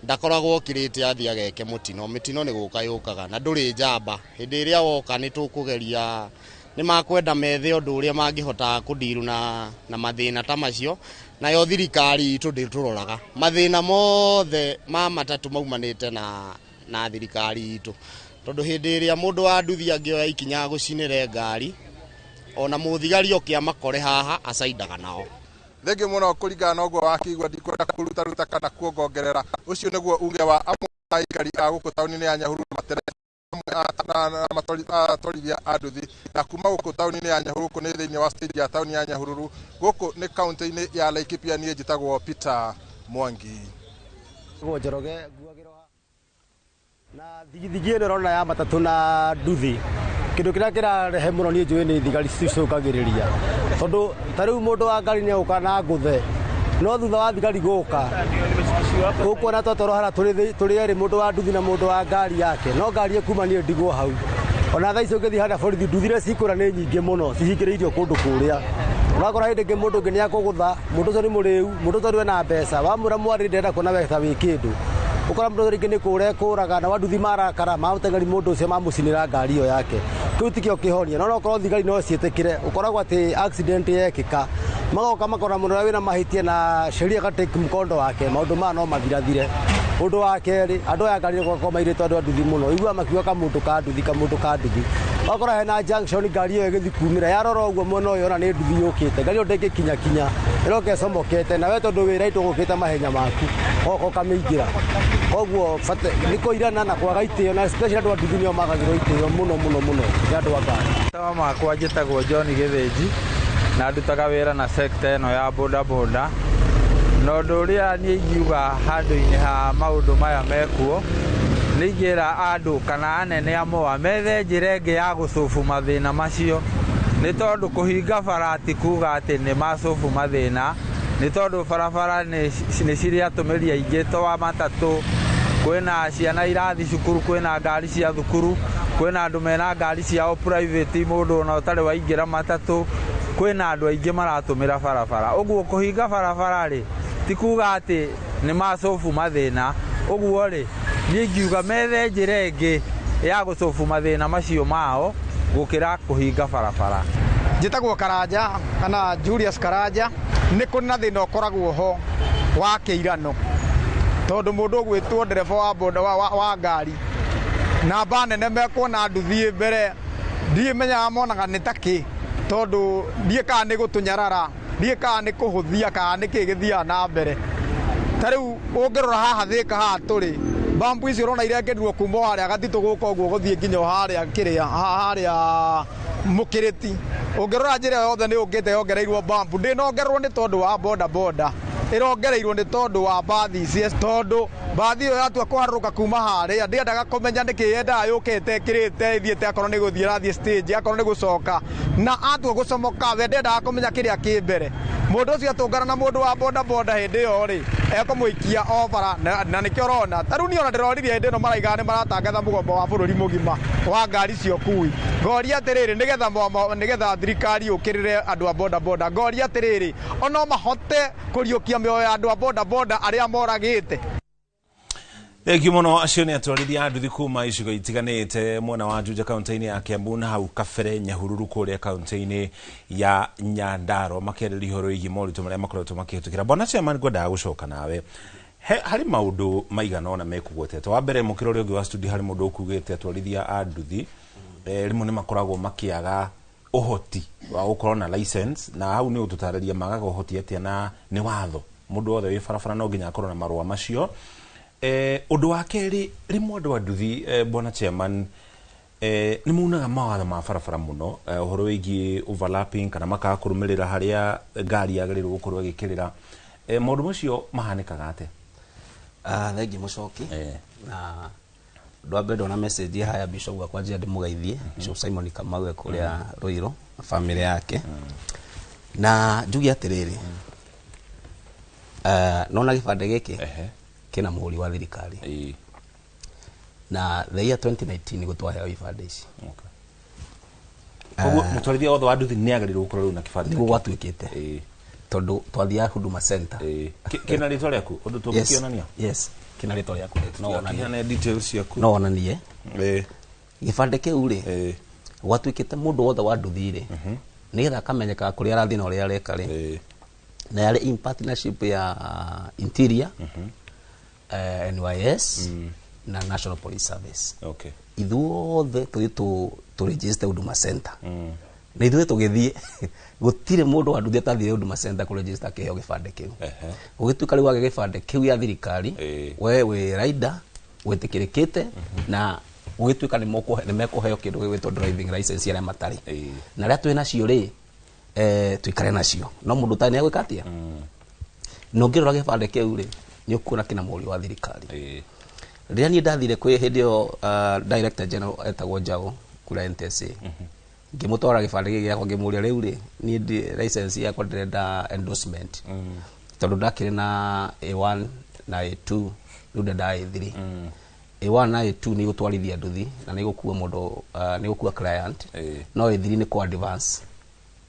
ndakoragwo okirite athie ageke mitino ni guka yukaga na nduri njamba hindi iria woka ni tukugeria ni makwenda methe undu uria mangihota kudiru na mathina ta macio na yo thirikari itu ndituroraga mathina mothe ma matatu maumanite na thirikari itu tondu hindi iria mundu wa nduthi angioya ikinya gucinire ngari ona muthigari okia makore haha acaidaga nao thenge muno kuringana na uguo wakigwa ndikwenda kuruta kana kuongerera ucio niguo uge wa amwe aikari a guku tauni-ini ya Nyahururu matwarithia anduthi na kuma guku tauni-ini ya Nyahururu kuni thiini wa stage ya tauni ya Nyahururu guku ni kaunti-ini ya Laikipia nie njitagwo Peter Mwangi Njoroge na thigithigi ino rona ya matatu na nduthi kindu kiria kirarehe muno nie njui ni thigari cicukagiriria tondu tariu mundu wa ngari ni uka na nguthe no thutha wa thigari guka gukuona totoro hara turi eri mundu wa nduthi na mundu wa ngari yake no ngari ekuma nie ndigwo hau ona tha icio ngithi hara borithi nduthire cikura ni nyingi muno cihingiriirio kundu kuria urakora hindi ngi mundu ngi ni akugutha mundu ucio ni muriu mundu ucio na mbeca wamura mwari ndenda kuona weta wi kindu ukora mundu ringi ni kure kuraga na wanduthi marakara mautengari mundu ucio mamucinira ngari iyo yake kiu tikio kihonia no ukorwo thigari no cietekire ukoragwo ati accident yekika magoka makora mundu wina mahitie na sheria gatake mkondo wake maundu ma no mathirathire undu wa keri andu aya ngari kwa mairite andu anduthi muno igua makiwa ka mundu ka nduthi wakora hena junction ngari iyo igithi kumira yarora uguo mwena uyu ona ni nduthi yukite ngari iyo ndingikinya iroke somokete na we tondu wira itugukite mahenya maku oko kamiingira koguo ni kuirana na kwaga itio na especially andu anduthi nio magagirwo itio muno ya andu ngari tawa makwa njitagwo John Githinji na ndutaga wira na sector ino ya boda no nduria ni ingiuga handu-ini ha maundu maya mekuo ni ngira andu kana anene amwe methe njira ingi ya gucubu mathina macio ni tondu kuhinga barati kuga ati ni macubu mathina ni tondu barabara ni ciri atumiri aingi twa matatu kwina ciana irathi cukuru kwina ngari cia thukuru kwina andu mena ngari ciao private mundu ona utari waingira matatu kwina andu aingi maratumira barabara uguo kuhinga barabara ri tikuga ati ni macubu mathina uguo ri ni ngiuga methe njira ingi ya gucubu mathina macio mao gukira kuhinga barabara njitagwo Karanja kana Julius Karanja ni kuna thina ukoragwo ho wa kiirano tondu mundu gwitwo ndereba wa boda wa ngari namba nene mekuona nduthi mbere ndimenyaga monaga nĩ takĩ tondũ ndiĩ kana nĩ gũtũnyarara ndiĩ kana nĩ kũhũthia kana nĩ kĩ gĩthiaga na mbere ta rĩu ũngĩrora haha Thĩka haha tũrĩ mbambu icio ũrona irengerirwo kuma harĩa gatitũ gũka ũguo gũthiĩ nginya harĩa kĩrĩa harĩa mũkĩrĩti ũngĩrora njĩra yothe nĩ ũngĩte yongereirwo mbambu ndĩnongererwo nĩ tondũ wa boda boda ĩrongereirwo nĩ tondũ wa mbathi ici tondũ mbathi ĩyo yatua kũharũrũka kuma harĩa ndĩendaga kũmenya nĩkĩ yendaga yũke ĩtekĩrĩte ĩthiĩte akorwo nĩ gũthiĩ rathiĩ stage akorwo nĩ gũcoka na atua gũcomoka we ndendaga kũmenya kĩrĩa kĩ mbere mũndũ ũcio atũngana na mũndũ wa boda boda hĩndĩ ĩyo rĩ ekũmũikia o bara na nĩkĩo ũrona ta rĩu niĩ ona ndĩroririe hĩndĩ ĩno maraigaga nĩ maratangatha mũgombo wa bũrũri mũgima wa ngari cio kui ngoria atĩrĩrĩ nĩgetha thirikari yũkĩrĩre andũ a boda boda ngoria atĩrĩrĩ ono mahote kũriũkia mĩoyo ya andũ a boda boda arĩa moragĩte. Thengiũ mũno acio nĩ atwarithia a nduthi kuma icigo itiganĩte mwena wa Juja kaunti-inĩ ya Kiambu na hau kabere Nyahururu kũrĩa kaunti-inĩ ya Nyandarua makĩarĩria ihoro ĩgiĩ moritũ marĩa makoretwo makĩhĩtũkĩra. Bwana Chairman, ngwendaga gũcoka nawe harĩ maũndũ maigana ũna mekũgwetete. Wa mbere mũkĩra ũrĩa ũngĩ wa studio harĩ mũndũ ũkugĩte atwarithia a nduthi rĩmwe nĩ makoragwo makĩaga ũhoti wa gũkorwo na license na hau nĩ ũtũtarĩria magaga ũhoti atĩa na nĩ watho mũndũ wothe wĩ barabara no nginya akorwo na marũa macio. Ũndũ wa kerĩ rĩmwe andũ a nduthi Bwana Chairman nĩ maunaga mawatho ma barabara mũno ũhoro wĩgiĩ overlapping kana makaga kũrũmĩrĩra harĩa ngari yagĩrĩirwo gũkorwo ĩgĩkĩrĩra. Maũndũ macio mahanĩkaga atĩa? Thengiũ mũcoki na ndwa mbere ndona message haya Bishop wa kwanjia ndĩmũgeithie Bishop Simon Kamau kũrĩa Ruiru na family yake na njugi atĩrĩrĩ nona gĩbandĩ gĩkĩ kina mũhũri wa thirikari na the year 2019 gũtwaheo ibandĩ ici. Koguo mũtwarithia wothe wa nduthi nĩ agĩrĩirwo gũkorwo na kĩbandĩ nĩguo gwatuĩkĩte tondũ twathiaga Huduma Center. Kĩna rĩtwa rĩaku ũndũ tũngĩkĩonania? Yes, kĩna rĩtwa rĩaku no wonanie. Kĩna details ciaku no wonanie gĩbandĩ kĩu rĩ gwatuĩkĩte mũndũ wothe wa nduthi rĩ nĩgetha akamenyeka kũrĩa arathiĩ na ũrĩa areka rĩ na yarĩ in partnership ya Interior NYS na National Police Service. Okay. Ithuothe tũthiĩ to register Huduma Center. Na ithuothe tũgĩthiĩ gũtirĩ mũndũ wa nduthi atathire Huduma Center kũ register kĩheo gĩbandĩ kĩu. Ũgĩtuĩka rĩu wage gĩbandĩ kĩu ya thirikari we wĩ rider wĩtĩkĩrĩkĩte na ũgĩtuĩka nĩ mekũheo kĩndũ gĩgwĩtwo driving license arĩa matarĩ. Na rĩrĩa twĩ nacio rĩ tuikare nacio no mũndũ ta nĩ agwĩka atĩa no ngĩrora gĩbandĩ kĩu rĩ nĩ ũkuona kĩna mũhũri wa thirikari. Rĩrĩa niĩ ndathire kwĩ hĩndĩ ĩyo Director General etagwo Njaũ kũrĩa NTSA ngĩmũtwara gĩbandĩ gĩkĩ gĩakwa ngĩmũũria rĩu rĩ niĩ license yakwa ndĩrenda endorsement tondũ ndakĩrĩ na A1 na A2 rĩu ndendaga A3. A1 na A2 nĩ gũtwarithia nduthi na nĩ gũkua mũndũ nĩ gũkua client no A3 nĩ kũ advance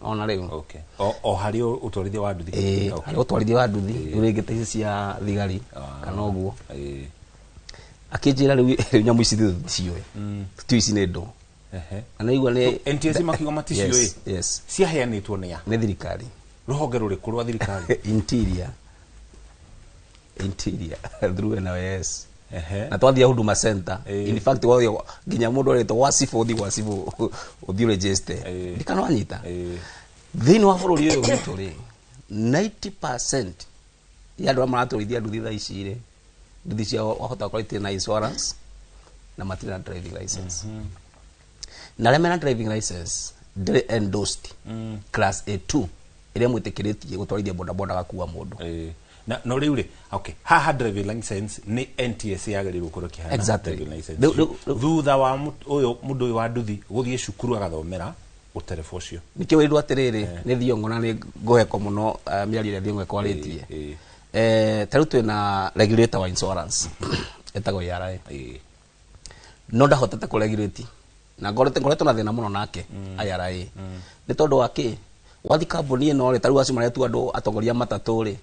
ona rĩu. Okay. O harĩ ũtwarithia wa nduthi? Harĩ ũtwarithia wa nduthi rĩu rĩngĩ ta ici cia thigari kana ũguo akĩnjĩra rĩu nyamũ ici tũtiũĩ tũtiũĩ ici nĩ ndũ na naigua nĩ NTSA makiuga maticiũĩ ciaheanĩtwo nĩ ya nĩ thirikari rũhonge rũrĩkũ rwa thirikari? Interior through NYS na twathiĩ Huduma Center. In fact wothe nginya mũndũ arĩtwo gwa cibũ ũthiĩ gwa cibũ ũthiĩ register ndikana wanyita thĩinĩ wa bũrũri ũyũ witũ rĩ 90% ya andũ maratũrithia nduthi thaa ici rĩ nduthi ciao wahota gũkorwo itirĩ na insurance na matirĩ na driving license na arĩa mena driving license ndĩrĩ endorsed class A2 ĩrĩa mwĩtĩkĩrĩtie gũtwarithia bodaboda gakua mũndũ. Na no rĩu rĩ okay haha driving license nĩ NTSA yagĩrĩirwo gũkorwo kĩhana driving license thutha wa ũyũ mũndũ ũyũ wa nduthi gũthiĩ cukuru agathomera ũtereba ũcio nĩkĩo wĩrwo atĩrĩrĩ nĩ Thiong'o na nĩ ngũheko mũno mĩario ĩrĩa Thiong'o ekwarĩtie ta rĩu twĩna regulator wa insurance etagwo IRA no ndahotete kũregulate na ngoretwo na thĩna mũno nake IRA nĩ tondũ wa kĩ wathi kambuni ĩno rĩ ta rĩu acio maretu andũ atongoria matatũ rĩ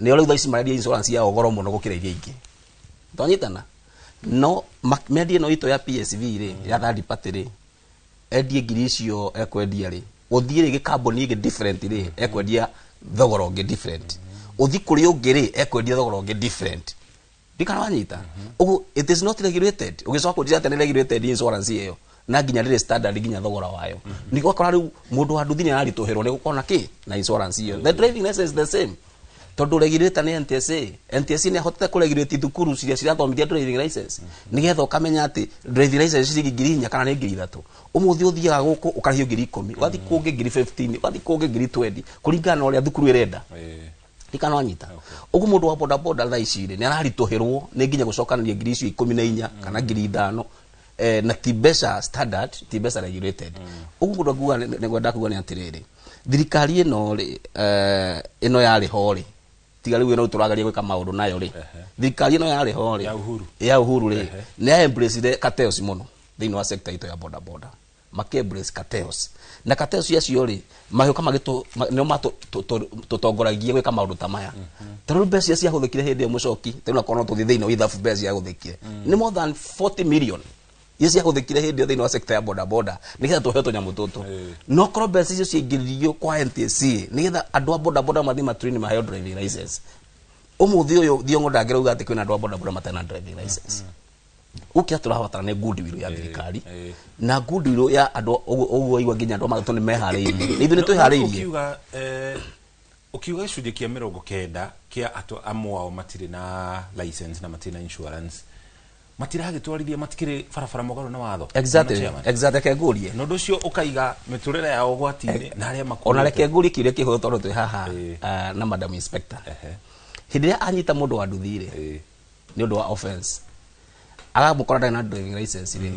nĩo rĩu thaici marendia insurance ya goro mũno gũkĩra iria ingĩ twanyitana no mendia ĩno itũ ya PSV rĩ ya third party rĩ endie ngiri icio ekwendia rĩ ũthiĩ rĩ gĩkambuni gĩ different rĩ ekwendia thogoro ngĩ different ũthiĩ kũrĩ ũngĩ rĩ ekwendia thogoro ngĩ different Dikana wanyita. Ugu it is not regulated. Ugicoka kujia tene regulated insurance iyo. Na ginya rire standard ginya thogora wayo. Niko akora riu mundu wa nduthi ni aritoherwo ni gukona ki na insurance iyo. The driving license is the same. Tondu regulator ni NTSA. NTSA ni hotete ku regulate thukuru ciria cirathomithia driving license. Nigetha ukamenya ati driving license ciringi 4,000 kana ni 3,000. Umuthi uthiaga guku ukarihio 10,000. Wathi kungi 15,000, wathi kungi 20,000 kuringana na uria thukuru irenda. Dikana wanyita. Ugu mundu wa boda boda tha ici ni araritoherwo ni nginya gucokanania 14,000 kana 5,000 na tibesa standard tibesa regulated. Ugu mundu nguga ni gwenda kuga ni atiriri. Thirikari ino ri ino yari hori. Tiga riu ino turagaria gwika maundu nayo ri. Thirikari ino yari hori. Ya uhuru ri. Ni embrace cartels muno thiini wa sector ito ya boda boda. Make embrace cartels. Na cartels yacio ri mahiuka magito no mato tutongoragia gwika maundu ta maya. Taru besi cia huthikire hindi mucoki tena kono tuthi thiini wa ithabu besi ya huthikire. Ni more than 40 million. Yesi yahuthikire hindi thiini wa sector ya boda boda nigetha tuhetwo nyamu tutu. No kro besi icio ciingiririo kwa NTSA nigetha andu a boda boda mathi matrain maheo driving license. Umuthi uyu Thiongo ndangirauga ati kwina andu a boda boda matena driving license. Ukia turabatara ne goodwill ya thirikari na goodwill ya andu oguo igwa nginya andu magatoni mehariirie ithu ni twihariirie ukiuga gicunjĩ kia 90 kia atu amwao matire na license na matire na insurance matiragitwarithia matikire barabara mogaru na watho. Exactly kegurie no nducio ukaiga miturire ya ugwati-ini na aria makuru ona reke ngurie kiuria kihuyo tondu twi haha na madam inspector hindi ya anyita mundu wa nduthire ni undu wa offense agamukora na driving license ri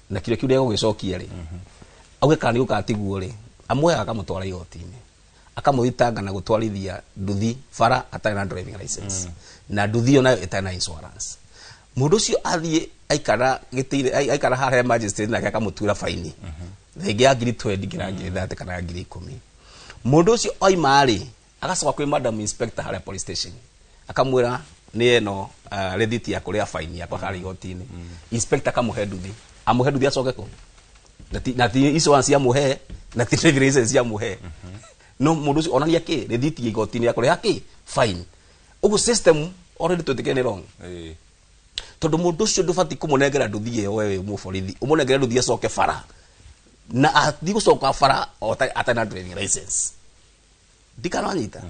na kiuria kiuria gugicokia ri auge kana ni ukatiguo ri amwe akamutwara igoti-ini akamuthitanga na gutwarithia nduthi bara atari na driving license na nduthi ona itari na insurance. Mundu cio athie aikara gitire aikara hara magistrate na akamutura faini thengi ya 20 ngira 30 kana 10. Mundu cio oima ri agacoka kwi madam inspector hara police station akamwira ni eno rediti ya kuria faini ya kwa hara igoti-ini. Inspector akamuhe nduthi acoke ko na ti insurance ya muhe na ti driving license ya muhe. No mundu cio onania ki rediti ya igoti-ini ya kuria ki fine. Ugu system already tutikene wrong. Tondu mundu ucio ndubati kumunengera nduthi iyo wewe muborithi umunengera nduthi acoke bara na athi gucoka bara atana driving license. Dikana wanyita.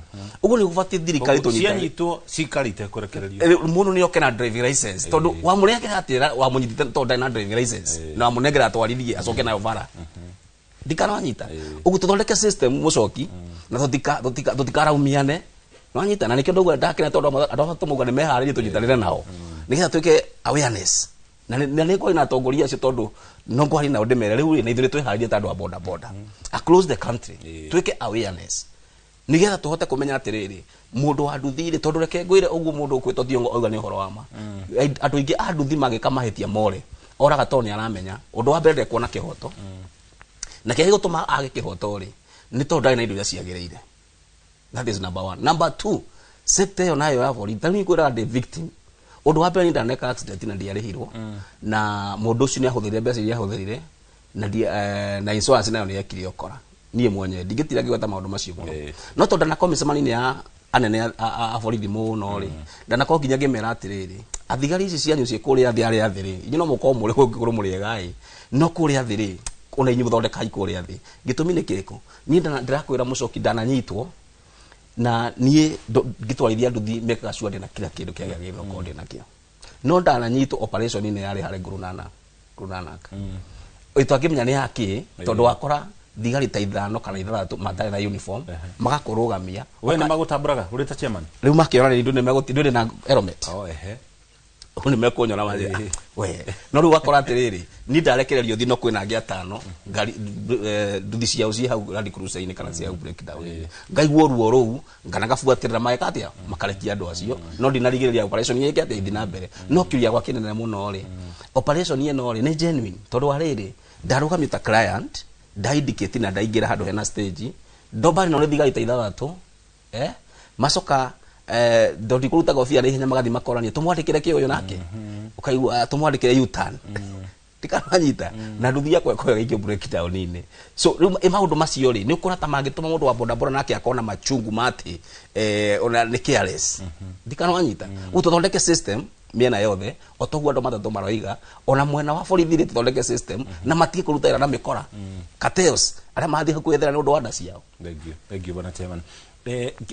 Ugu ni gubati thirikari tunyita cianyitwo cikarite kurekererio mundu ni okena driving license tondu wa murekera atira wa munyitite tondu na driving license na munengera atwarithie acoke nayo bara. Dikana wanyita. Ugu tuthondeke system mucoki na tutikaraumia wanyita na nikio ndogo ndakira tondu andu tumuga ni meharirie tunyitanire nao nigetha twike awareness na ni ko ina tongoria cio tondu no kwari na ndemere riu na ithure twiharirie tandu wa boda boda across the country twike awareness nigetha tuhote kumenya atiriri mundu wa nduthi tondu reke ngwire uguo mundu kwitwo Thiongo auga ni horo wa ma andu ingi a nduthi magika mahitia more oraga toni aramenya undu wa mbere kuona kihoto na kihi gutuma age kihoto ri ni tondu ndai na indo iria ciagirire. That is number 1. Number 2, sector yo nayo ya bori tani kwira the victim undu wa mbere ndane ka accident na ndiarihirwo na mundu ucio ni ahuthirire mbeca iria ahuthirire na insurance nayo ni yakiri okora nie mwenye ndigitira ngweta maundu macio muno no tondu na komisamani ya anene a borithi muno ri ndana ko nginya ngimera atiriri athigari ici cianyu cie kuria thiari athiri inyu no muko muri kuguru muri gai no kuria athiri ona inyu muthondeka ikuria athi gitumi ni kiriko ni ndirakwira mucoki ndananyitwo na nie gitwarithia nduthi mekaga sure na kila kindu kiaga githoko ndi nakio no ndananyitwo operation ine yari hare Gurunana itwakimenya ni haki tondu wakora thigari ta 5 kana 6 matare na uniform magakurugamia we ni magutamburaga uri ta chairman riu makiona ni ndune megutindure na helmet oni mekunyora maje we no riu wakora atiriri ni ndarekererio thino kwina angi 5 ngari nduthi ciao ci hau Land Cruiser ine kana cia breakdown ngaigwo ruo ruu ngana gabuatirira maeka atia makarekia andu acio no ndinarigiriria operation yeke atia ithina mbere no kiuria gwa kinene muno ri operation ino ri ni genuine tondu ariri ndarugamia ta client ndaindicate na ndaingira handu hena stage ndobari no thigari ta 6 macoka dondi kuruta gofia ri hinya magathi makorania tumwandikire kio yo nake ukaigua tumwandikire U-turn tikananyita na nduthi yakwa ko gikio breakdown ine so maundu macio ri ni ukura ta mangituma mundu wa boda boda nake akona machungu mati ona ni careless tikananyita utothondeke system miena yothe otoguo andu matatu maroiga ona mwena wa borithi ri tuthondeke system na matige kuruta ira na mikora cartels aria mathi hakuethera ni undu wa nda ciao. Thank you bwana chairman.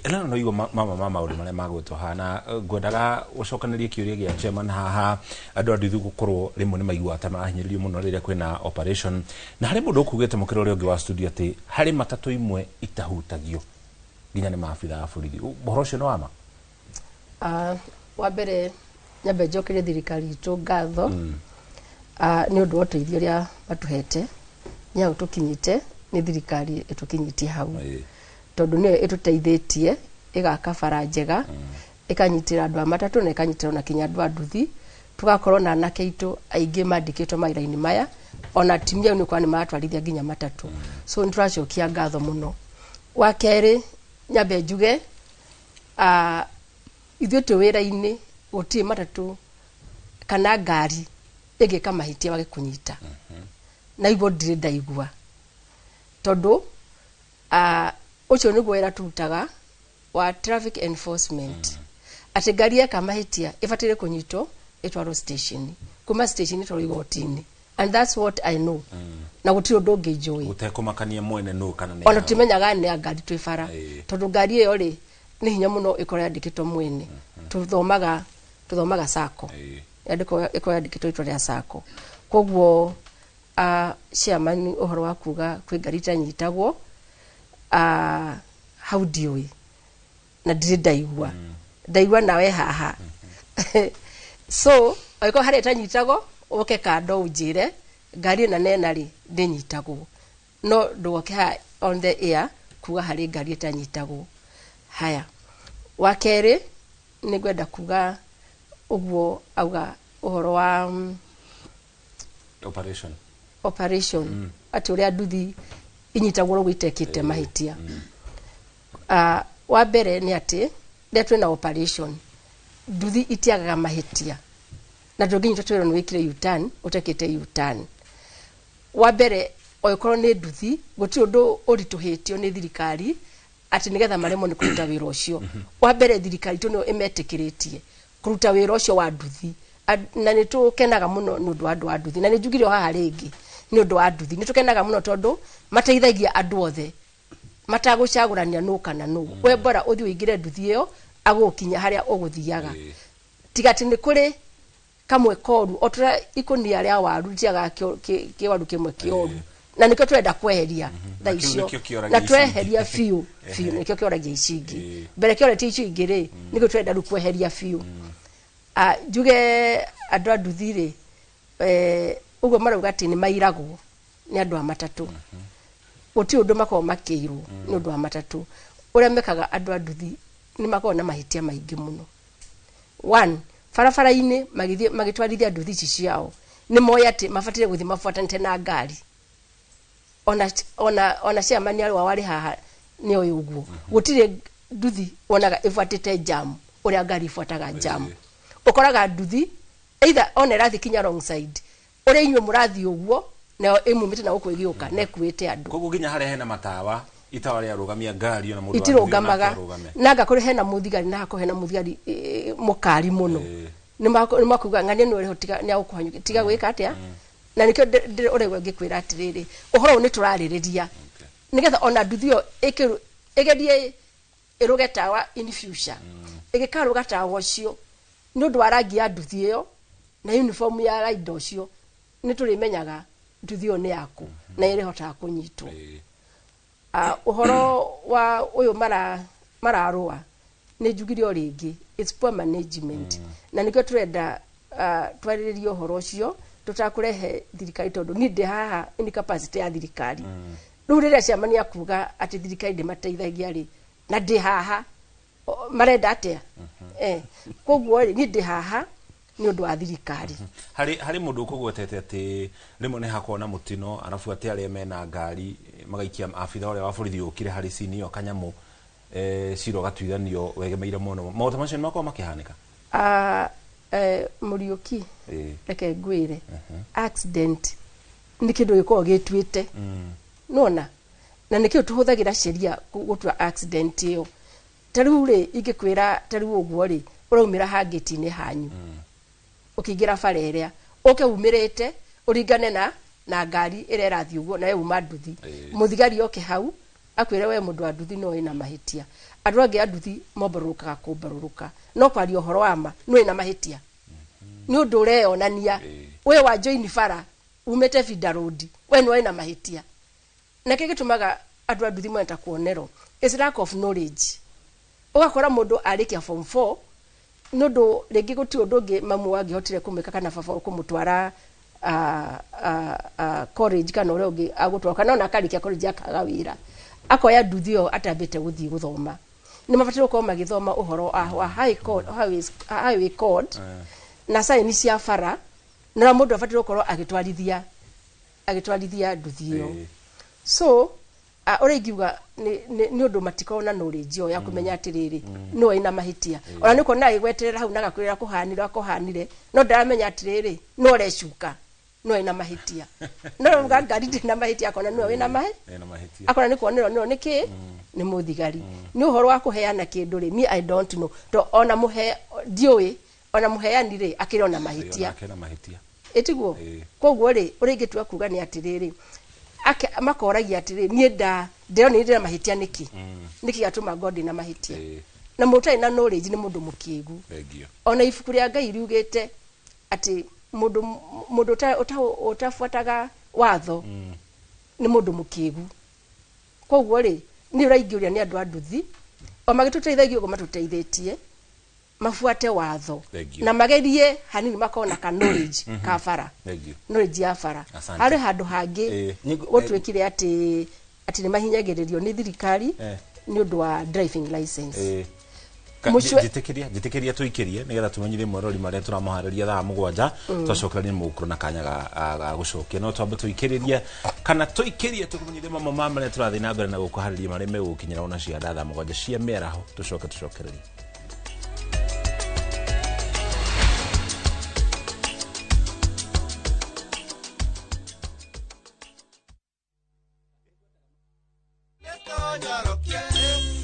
Elana no igo mama uri mare magwetwo hana ngwendaga gucokanirie kiuria gia chairman haha andu andu gukorwo rimwe ni maigua ta mahinyiririo muno riria kwina operation na hari mundu ukugete mukiro uri ungi wa studio ati hari matatu imwe itahutagio ginya ni maabitha a borithi bohoro cio no wama wa mbere nyambe njokere thirikari itu ngatho ni undu wa uteithio ria batuhete nya utukinyite ni thirikari itukinyitie hau tondu ni ituteithĩtie igaka bara njega ikanyitira andu matatu na ikanyitira na kinya andu anduthi tugakorwo na anake itu aingi mandikitwo maira-ini maya ona timia ni kwani matwarithia nginya matatu so nituracokia ngatho muno. Wa keri nyambe njuge ithuĩ tu wĩra-inĩ gũtirĩ matatu kana ngari ĩngĩka mahitia wage kũnyita na igua ndirĩ ndaigua tondu ucio niguo wĩra turutaga wa traffic enforcement ati ngari eka mahitia ibatire kunyitwo itwarwo station kuma station itwarwo igoti-ini and that's what I know na gũtirĩ ũndũ ũngĩ njũĩ utekomakania mwene no kana ona timenyaga nĩ ngari twĩ bara tondu ngari ĩyo rĩ ni hinya muno ikora yandikitwo mwene tuthomaga sako ikora yandikitwo itwa rĩa sako koguo chairman uhoro wa kuga kwĩ ngari tanyitagwo how do we na ndire ndaigua nawe haha so oiko hari tanyitagwo uke kando unjire ngari na nena ri ndinyitagwo no nduoke ha on the air kuga hari ngari tanyitagwo haya. Wa keri ni gwenda kuga uguo auga uhoro wa operation ati uria nduthi inyitagwo ro gwitekite mahitia wa mbere ni ati ndetu na operation nduthi itiagaga mahitia na ndũnginyitwo twĩrwo nĩ wĩkire U-turn utekite U-turn. Wa mbere oikorwo nĩ nduthi gũtirĩ ũndũ ũritũhĩtio nĩ thirikari ati nigetha maremwo ni kuruta wĩra ũcio. Wa mbere thirikari tu no imetikiritie kuruta wĩra ũcio wa nduthi na nĩ tukenaga muno nĩ ũndũ wa andũ a nduthi na nĩ njugire haha rĩngĩ nĩ ũndũ wa nduthi nĩ tukenaga muno tondu mateithagia andũ othe matagũcagũrania nũ kana nũ we bora ũthiĩ ũingĩre nduthi ĩyo agũkinya harĩa ũgũthiaga tigati nĩ kũrĩ kamwe koru otura ikunia rĩa waru tiaga kĩwaru kĩmwe kĩoru na nikio twenda kweheria tha icio na tweheria fiu nikio kĩoragia ici ingĩ mbere kĩorete ici ingĩ rĩ nikio twenda rĩu kweheria fiu njuge andũ a nduthi rĩ ũguo marauga atĩ nĩ mairagwo nĩ andũ a matatũ gũtirĩ ũndũ makoragwo makĩirwo nĩ ũndũ wa matatũ ũrĩa mekaga andũ a nduthi nĩ makoragwo na mahitia maingĩ mũno. One, barabara-inĩ magĩtwarithia nduthi ici ciao nĩ moĩ atĩ mabatire gũthiĩ mabuatanĩte na ngari ona chairman arĩa warĩ haha nĩ oĩ ũguo gũtirĩ nduthi wonaga ĩbuatĩte jam ũrĩa ngari ibuataga jam ũkoraga nduthi either ona ĩrathiĩ kinya wrong side ũrĩa inyuĩ mũrathiĩ ũguo na ĩmumĩte na gũkũ ĩgĩũka na ĩkuĩte andũ koguo nginya harĩa hena matawa itawa rĩa rũgamia ngari ona mũndũ itirũgamaga na ngakũrĩ hena mũthigari na hakũ hena mũthigari mũkari mũno nĩ makuga ng'ania nĩ ũrĩho tiga nĩ agũkũhanyũkia tiga gwĩka atĩa na nikio ũrĩa ngĩkwĩra atĩrĩrĩ ũhoro nĩ tũrarĩrĩria nigetha ona nduthi ĩyo ĩgerie ĩrũge tawa in future ĩgĩkarũga tawa ũcio nĩ ũndũ wa rangi ya nduthi ĩyo na uniform ya raida ũcio nĩ tũrĩmenyaga nduthi ĩyo nĩ yaku na ĩrĩhotaga kũnyitwo. Ũhoro wa ũyũ mararũa nĩ njugire o rĩngĩ it's poor management na nikio tũrenda twarĩrĩrie ũhoro ũcio tutakũrehe thirikari tondu ni ndĩ haha incapacity ya thirikari rĩu rĩrĩa chairman akuga atĩ thirikari ndĩmateithagia rĩ na ndĩ haha marenda atĩa koguo rĩ ni ndĩ haha ni ũndũ wa thirikari. Harĩ mũndũ ũkũgwetete atĩ rĩmwe nĩ hakorwo na mũtino arabu atĩ arĩa mena ngari magaikia abitha ũrĩa wa borithi ũkire harĩ cini ĩyo kanyamũ ciro gatuithanio wegemeire mũno maũndũ macio nĩ makorwo makĩhanĩka. Muriuki reke ngwĩre accident nĩ kĩndũ gĩkoragwo gĩtuĩte nona na nĩkĩo tũhũthagĩra sheria gũtua accident ĩyo ta rĩu rĩ ingĩkwĩra ta rĩu ũguo rĩ ũraumĩra hangĩti-inĩ hanyu ukiingira bara iria ukiumirite uringane na ngari ire rathi uguo na uma nduthi muthigari oke hau akwire we mundu wa nduthi no ina mahitia andu angi anduthi mombarurukaga kumbaruruka no kwaria uhoro wa ma no ina mahitia ni undu ureonania we wa join bara umete Fida Road we no ina mahitia na kiki tumaga andu anduthi mwenta kuonero is lack of knowledge ugakora mundu arikia form 4 nundu ringi guti undu ungi mamu wangi hotire kumika kana baba ukumutwara college kana uri ungi agutwara kana ona akarikia college akaga wira akoya nduthio atambite guthii guthoma ni mabatiro ko magithoma uhoro wa highway code na sign cia bara na mundu abatiro korwo agitwarithia nduthio so ore ngiuga ni undu matiko na knowledge ya kumenya atiriri no ina mahitia ona niko na igweterera hau nagakwira kuhanire no ndaramenya atiriri no recuka no ina mahitia no ngari ndina mahitia akona no ina mahitia akona niko no niki ni muthigari ni uhoro wa kuheana kindu ri me I don't know to ona muhe dioi ona muheani ri akiri ona mahitia etiguo koguo ri uri ngitua kuga ni atiriri makoragia atiri nie ndirona ndira mahitia niki gatuma God na mahitia na mutai na knowledge ni mundu mukigu ona ifuku ria Ngai riugite ati mundu utafuataga watho ni mundu mukigu koguo ri ni uraingiuria ni andu anduthi o magituteithagia ugo matuteithĩtie mafuate watho na magerie hanini makona ka knowledge ka bara knowledge ya bara hari handu hangi gutwikire ati ni mahinyagiririo ni thirikari ni undu wa driving license jitikiria tuikirie nigetha tumenyire morori maria turamuhariria thaa 7 twacokerania mukuru na kanya ga gucokia no twambe tuikiriria kana tuikirie tukumenyire mama maria turathi na mbere na gukuhariria maria megukinyira ona cia thaa 7 cia meraho tucokereria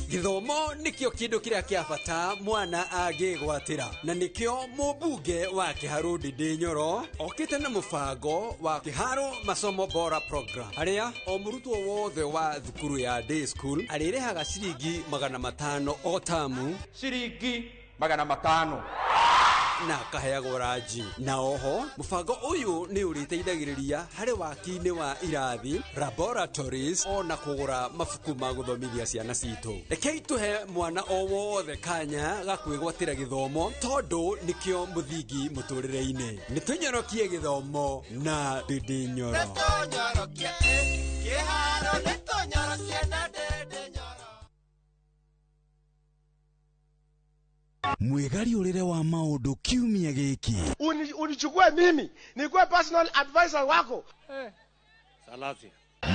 Githomo nikio kindu kiria kia bata mwana agigwatira na nikio mubunge wa Kiharu Ndindi Nyoro okite na mubango wa Kiharu masomo bora program aria o murutwo wothe wa thukuru ya day school arirehaga ciringi 500 o tamu ciringi 500 na kaheagwo ranji na oho mubango uyu ni uriteithagiriria hari waki-ini wa irathi laboratories ona kugura mafuku ma guthomithia ciana citu rekei tuhe mwana o wothe kanya gakwigwatira githomo tondu nikio muthingi muturire-ini nitunyorokie githomo na Ndindi Nyoro Kiharu nitunyorokie na Ndindi Nyoro mwegari urire wa maundu kiumia giki unichukue mimi nikuwe personal advisor wako salati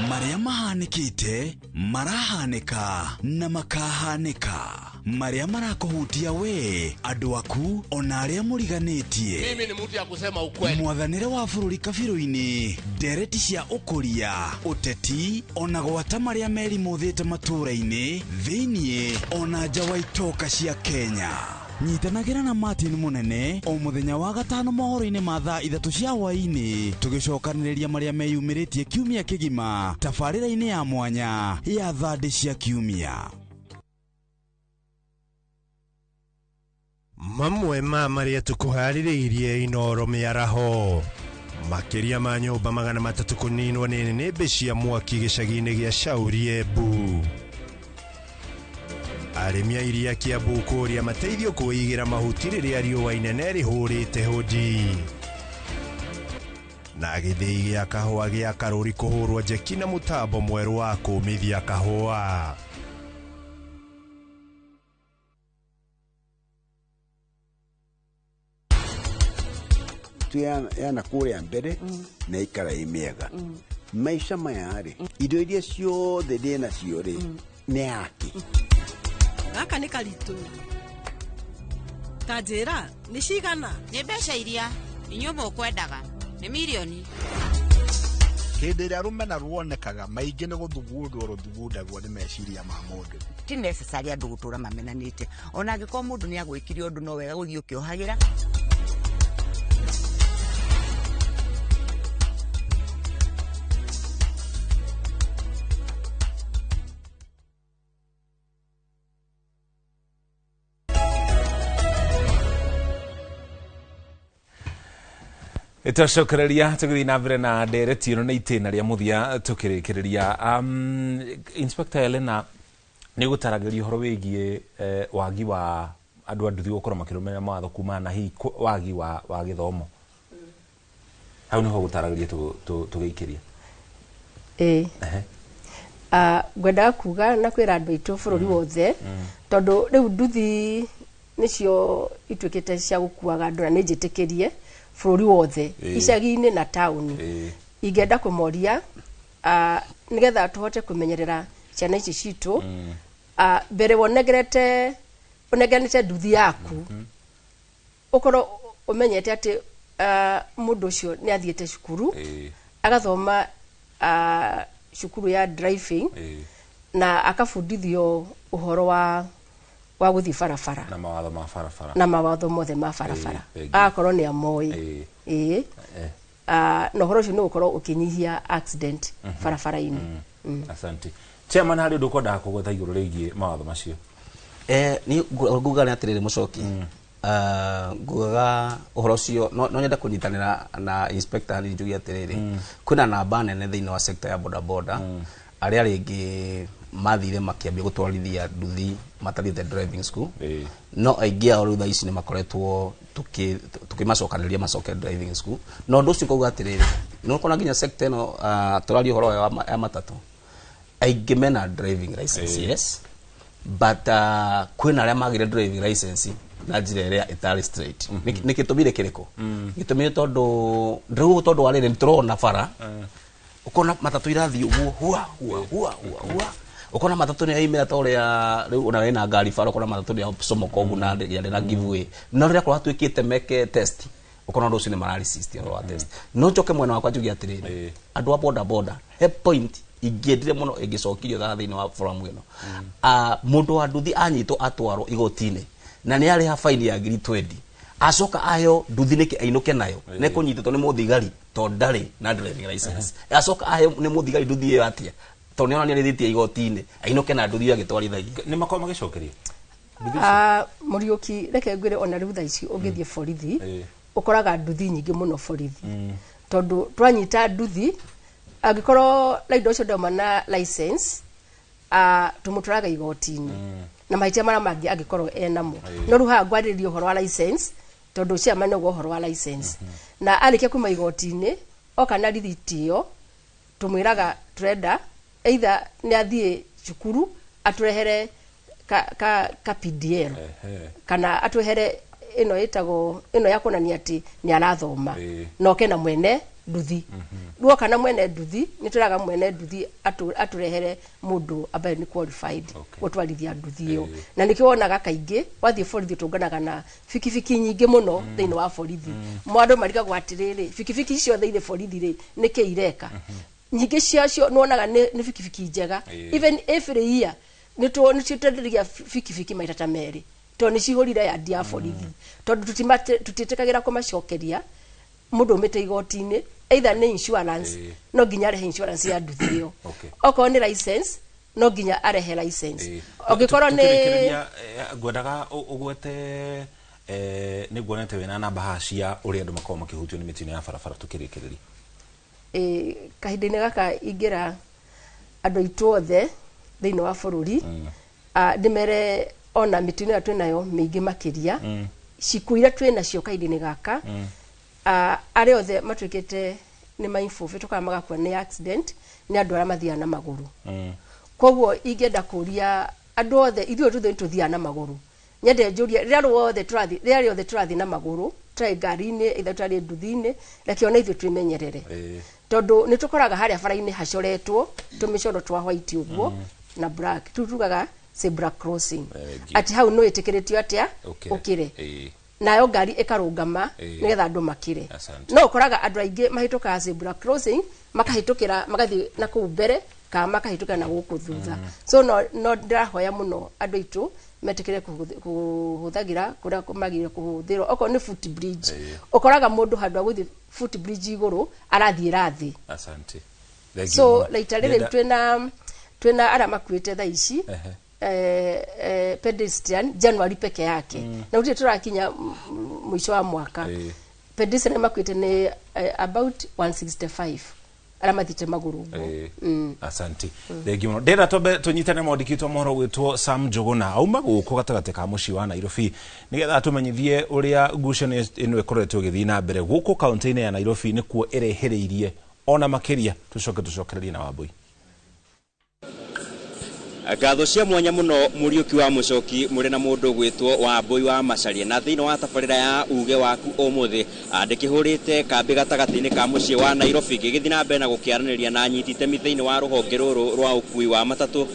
maria mahanikite marahanika na makahanika maria marakuhutia we andu aku ona aria muriganitie mimi ni mtu ya kusema ukweli mwathanire wa bururi kabiru-ini ndereti cia ukuria uteti ona gwata maria meri muthite matura-ini thiini ona nja wa itoka cia Kenya nyitanagira na Martin Munene o muthenya wa gatano mohoro-ini ma thaa 3 cia hwaini tugicokaniriria maria meyumiritie kiumia kigima tabarira-ini ya mwanya ya thandi cia kiumia mamwe ma maria tukuhaririirie Inoro miaraho makiria ma nyumba 300 kuninwo ni nĩmbe cia mwaki gicagi-ini gia Shauri Embu arĩmi a iria Kiambu kũria mateithio kwĩigira mahuti rĩrĩa riũa inene rĩhũrĩte hodi na gĩthĩi gĩa kahũa gĩa Karuri kũhũrwo njeki na mũtambo mwerũ wa kũmithia kahũa yana kũrĩa mbere na ikara imiega maisha mayari indo iria ciothe ndĩna cio rĩ nĩ yake gaka nĩ karitũ tanjĩra nĩ cigana nĩ mbeca iria inyuĩ mũkwendaga nĩ milioni hĩndĩ ĩrĩa rũmena ruonekaga maingĩ nĩ gũthugundwo rũthugundagwo nĩ meciria ma mũndũ ti necessary andũ gũtũra mamenanĩte ona angĩkorwo mũndũ nĩ agwĩkire ũndũ no wega gũthiĩ ũkĩohagĩra itocokereria tugithi na mbere na ndereti ino nä itĩna rĩa mũthia tũkĩrĩkĩrĩria. Inspector Elena, nĩ gũtaragĩria ũhoro wĩgiĩ wagi wa andũ a nduthi gũkorwo makĩrũmĩrĩra mawatho kumana na hihi wagi wa gĩthomo. Hau nĩho gũtaragĩria tũgĩikĩria. Ngwendaga kuga na kwĩra andũ aitũ bũrũri wothe tondũ rĩu nduthi nĩcio ituĩkĩte cia gũkuaga andũ na nĩ njĩtĩkĩrie bũrũri wothe icagi-inĩ na taũni. Ingĩenda kũmoria nĩgetha tũhote kũmenyerera ciana ici citũ, mbere ũnengeranĩte nduthi yaku ũkorwo ũmenyete atĩ mũndũ ũcio nĩ athiĩte cukuru agathoma cukuru ya driving na akabundithio ũhoro wa gũthiĩ barabara na mawatho mothe ma barabara agakorwo nĩ amoĩ. Na ũhoro ũcio nĩ gũkorwo ũkĩnyihia accident barabara-inĩ. Asante. Chairman, harĩ ũndũ ũkwendaga kũgweta igũrũ rĩgiĩ mawatho macio? Niĩ nguga nĩ atĩrĩrĩ Mũchoki, ngugaga ũhoro ũcio no nyenda kũnyitanĩra na inspector nĩ njuge atĩrĩrĩ, kwĩna namba nene thĩinĩ wa sector ya bodaboda arĩa rĩngĩ mathire makĩambia gũtwarithia nduthi matathiĩte driving school, no aingĩ ao rĩu thaa ici nĩ makoretwo tũkĩmacokanĩrĩria macoke driving school. Na ũndũ ũcio kuga atĩrĩrĩ, nĩ ũkona nginya sector ĩno tũraria ũhoro ya matatũ, aingĩ mena driving license, yes, but kwĩna arĩa magire driving license na njĩra ĩrĩa ĩtarĩ straight. Nĩ gĩtũmi kĩrĩkũ? Gĩtũmi tondũ wa rĩrĩ nĩtũrona bara ũkona matatũ irathiĩ ũguo hua ũkona matatũ nĩ yaimĩra ta ũrĩa rĩu ona wĩna ngari bara ũkona matatũ nĩ yacomoka ũguo na ndege na giveaway. No rĩrĩa korwo atuĩkĩte meke test ũkona ũndũ ũcio nĩ mararesist ũhoro wa test. No njoke mwena wakwa njuge atĩrĩrĩ, andũ a bodaboda he point ingĩendire mũno ĩngĩcokirio thĩinĩ wa forum ĩno. Mũndũ wa nduthi anyitwo atwarwo igoti-inĩ na nĩ arĩha faini ya 20, acoka aheo nduthi nĩkĩ ainũke nayo nĩ kũnyitĩtwo nĩ mũthigari tondũ ndarĩ na driving license. Acoka aheo nĩ mũthigari nduthi ĩyo atĩa tondũ nĩ onania nĩthĩtie igoti-inĩ ainũke na nduthi agĩtwarithagia. Nĩ makorwo magĩcokeria Mũriũki, reke ngwĩre ona rĩu thaa ici ũngĩthiĩ borithi ũkoraga nduthi nyingĩ mũno borithi, tondũ twanyita nduthi angĩkorwo raindo ũcio ndauma na license tũmũtwaraga igoti-inĩ na mahĩtia marĩa mangĩ angĩkorwo enamo. No rĩu haha ngwarĩrĩria ũhoro wa license tondũ chairman nĩguo ũhoro wa license, na arĩkia kuma igoti-inĩ oka na rithiti ĩyo tũmwĩraga tũrenda either nĩ athiĩ cukuru atũrehere ka PDL kana atũrehere ĩno ya kuonania atĩ nĩ arathoma na oke na mwene nduthi. Ruo kana mwene nduthi nĩ tũraga mwene nduthi atũrehere mũndũ ambaye nĩ qualified gũtwarithia nduthi ĩyo. Na nĩkĩo wonaga kaingĩ wathiĩ borithi tũnganaga na bikibiki nyingĩ mũno thĩinĩ wa borithi. Andũ marigagwo atĩrĩrĩ, bikibiki ciothe irĩ borithi rĩ nĩkĩ ireka? Nyingĩ ciacio nĩ wonaga nĩ bikibiki njega. Even every year nĩ tũtenderia bikibiki maita ta merĩ tondũ nĩ cihũrire yandi ya borithi, tondũ tũtiĩtĩkagĩra kũmacokeria mũndũ ũmĩte igoti-inĩ either nĩ insurance no nginya arehe insurance ya nduthi ĩyo. Okorwo nĩ license no nginya arehe license. Angĩkorwo nĩ ngwendaga ũgwete nĩ nguonete wĩna namba haha cia ũrĩa andũ makorwo makĩhutio nĩ mĩtino ya barabara tũkĩrĩkĩrĩria. Kahinda-inĩ gaka ingĩra andũ aitũ othe thĩinĩ wa bũrũri ndĩmere ona mĩtino ĩrĩa twĩnayo mĩingĩ makĩria cikuire twĩnacio kahinda-inĩ gaka arĩa othe matuĩkĩte nĩ maimbubu tũkaga magakua nĩ accident nĩ andũ arĩa mathiaga na magũrũ. Koguo ingĩenda kũria andũ othe ithuĩ tũthiaga na magũrũ, nyende njũrie rĩrĩa rĩothe tũrathiĩ na magũrũ tũrĩ ngari-inĩ either tũrĩ nduthi-inĩ, reke ona ithuĩ twĩmenyerere tondũ nĩ tũkoraga harĩa bara-inĩ hacoretwo tũmĩcoro twa white ũguo na black tugaga zebra crossing atĩ hau no ĩtĩkĩrĩtio atĩa ũkĩre nayo ngari ĩkarũngama nĩgetha andũ makire. No ũkoraga andũ aingĩ mahĩtũkaga zebra crossing makahĩtũkĩra magathiĩ na kũu mbere kana makahĩtũkĩra na gũkũ thutha. So no ndĩrahoya mũno andũ aitũ metĩkĩre kũhũthagĩra kũrĩa magĩrĩire kũhũthĩrwo. Okorwo nĩ foot bridge ũkoraga mũndũ handũ ha gũthiĩ foot bridge igũrũ arathiĩ rathĩ. So laita rĩrĩ twĩna arĩa makuĩte thaa ici pedestrian January peke yake na uti turakinya mwisho wa mwaka pedestrian makwite ni about 165 ara mathite maguru asanti thegi muno ndira tobe tunyitane mwandikitwo mohoro gwitwo Sam Njuguna auma guku gatagate ka muci wa Nairobi nigetha tumenyithie uria ngucanio ino ikoretwo githii na mbere guku kaunti-ini ya Nairobi nikuo irehereirie ona makiria tucokererie na Wambui. Ngatho cia mwanya muno Muriuki wa Mucoki muri na mundu gwitwo Wambui wa Macharia na thiini wa tabarira ya uge waku umuthi ndikihurite kambi gatagati-ini ka mucii wa Nairobi gigithii na mbere na gukiaraniria na nyiti temi thiini wa ruhonge ruru rwa ukui wa matatu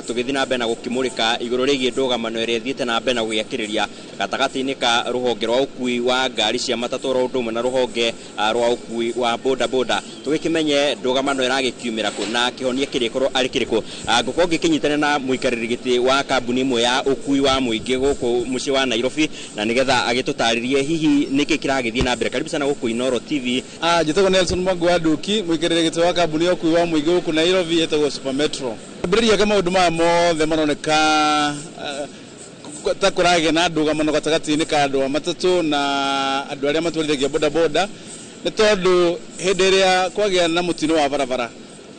tugithii na mbere na gukimurika iguru rigie ndugamano iria thiite na mbere na gugiakiriria gatagati-ini ka ruhonge rwa ukui wa ngari cia matatu ro ndumwe na ruhonge rwa ukui wa boda boda tugikimenye ndugamano iragikiumira ku na kihonia kirikoro ari kiriku nguko gikinyitana na muikariri giti wa kambuni imwe ya ukui wa muingi guku mucii wa Nairobi na nigetha agitutaririe hihi niki kiragithie na mbere. Karibu sana guku Inoro TV. Jitoko Nelson Magwa Nduki muikariri giti wa kambuni ya ukui wa muingi guku Nairobi yetagwo Super Metro. Mbiriria kama maundu mothe maroneka ta kurage na ndugamano gatagati-ini ka andu matatu na andu aria matwarithagia boda boda ni tondu hindi iria kwagia na mutino wa barabara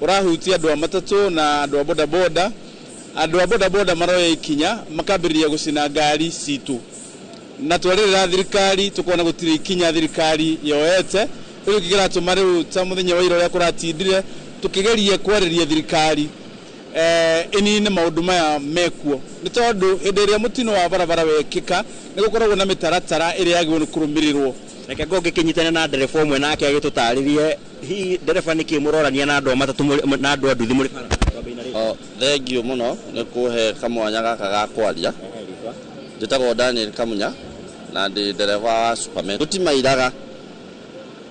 urahutia andu matatu na andu boda boda. Andu a boda boda maroya ikinya makambiriria gucina ngari citu na twarira thirikari tukona gutiri ikinya thirikari yoete riu kigiratuma riu ta muthenya wa ira uria kuratindire tukigeria kwariria thirikari inine maundu maya mekuo ni tondu hindi iria mutino wa barabara wekika ni gukoragwo na mitaratara iria yagirwo kurumirirwo. Reke ngoge kinyitane na ndereba umwe nake agitutaririe hi ndereba niki murorania na andu matatu na andu nduthi muri thengio muno ni kuhe kamwanya gaka ga kwaria njitagwo Daniel Kamunya na ndi ndereba wa Super Metro. Tutimairaga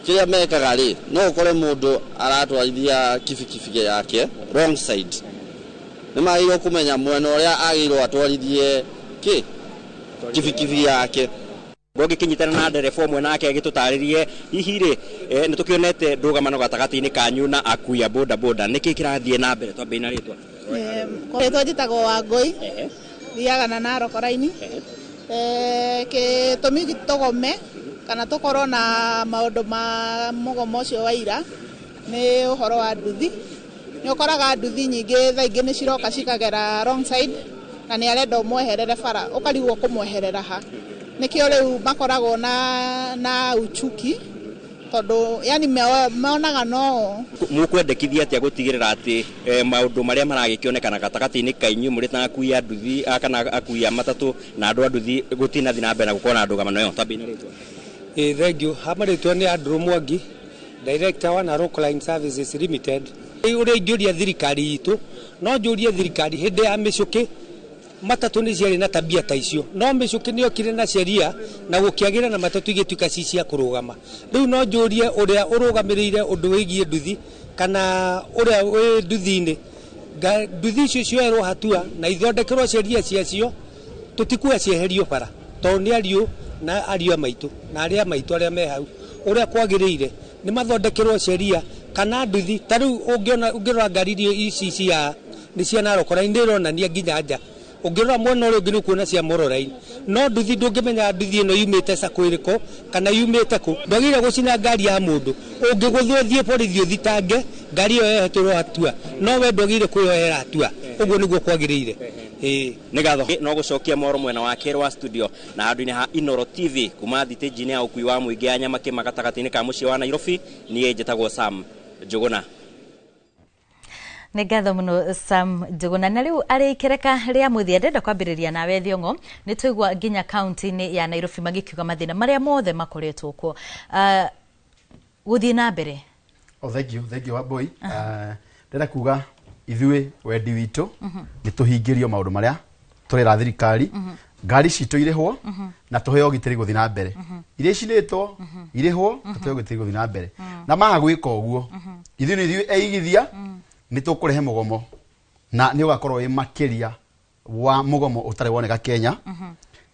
kiria mekaga ri no ukore mundu aratwarithia kibikibi yake wrong side ni mairo kumenya mwena uria agirwo atwarithie kibikibi yake. Ngoge kinyitana na ndereba umwe nake agitutaririe hihi ri ni tukionete ndugamano gatagati-ini kanyu na akui boda boda niki kirathie na mbere twambe na ritwa Ritwa njitagwo Wangui thiaga na Narok raini gitumi gitogome kana tukorwo na maundu ma mugomo ucio wa ira ni uhoro wa nduthi. Ni ukoraga nduthi nyingi thaa ingi ni ciroka cikagera wrong side na ni arenda umweherere bara ukarigwo kumweherera ha nikio riu makoragwo na uchuki tondu yani meonaga no mukwendekithia atia gutigirira ati maundu maria maragikionekana gatagati-ini kainyu muri ta akui a nduthi kana akui a matatu na andu a nduthi gutina thina mbere na gukona ndugamano yo tabina ritwa thengio hamaritwa ni Andrew Mwangi director wa Narok Line Services Limited. Uri njuria thirikari itu no njuria thirikari hindi ya micuki matatu ni ciari na tabia ta icio no micuki ni okire na sheria na gukiagira na matatu igituika cia kurugama. Riu no njurie uria urugamirire undu wigie nduthi kana uria wi nduthi-ini nduthi icio cioerwo hatua na ithondekerwo sheria ciacio tutikuwa cieherio bara tondu ni ariu na aria maitu na aria maitu aria me hau uria kwagirire ni mathondekerwo sheria kana nduthi ta riu ungirora ngari ici cia ni cia Narok Line ndironania nginya nja ungirora mwena uria ungi kuona cia Moro Line no nduthi ndungimenya nduthi ino yumite sako iriko kana yumite ku ndagire gucina ngari ya mundu ungiguthwo thie borithi uthitange ngari iyo yehetirwo hatua no we ndagire kuyohera hatua uguo niguo kwagirire. Ni gatho no gucokia moro mwena wa kero wa studio na handu-ini ha Inoro TV kuma thitĩnji-ini ya ukui wa muingi ya nyamake magatagati-ini ka mucii wa Nairobi nie njitagwo Sam Njuguna. Nĩ ngatho mũno Sam Njuguna. Na rĩu arĩ kereka rĩa mũthia ndenda kwambĩrĩria nawe Thiong'o nĩ tũigua nginya kaunti-inĩ ya Nairobi magikiuga mathĩna marĩa mothe makoretwo kuo gũthiĩ na mbere. Thank you Wambui. Ndĩrenda kuga ithuĩ wendi witũ nĩ tũhingĩrio maũndũ marĩa tũrera thirikari ngari citũ irĩhwo na tũheo ũgitĩri gũthiĩ na mbere iria icinĩtwo irĩhwo na tũheo ũgitĩri gũthiĩ na mbere na maha gwĩka ũguo ithuĩ eigithia nĩ tũkũrehe mũgomo na nĩ ũgakorwo wĩ makĩria wa mũgomo ũtarĩ woneka Kenya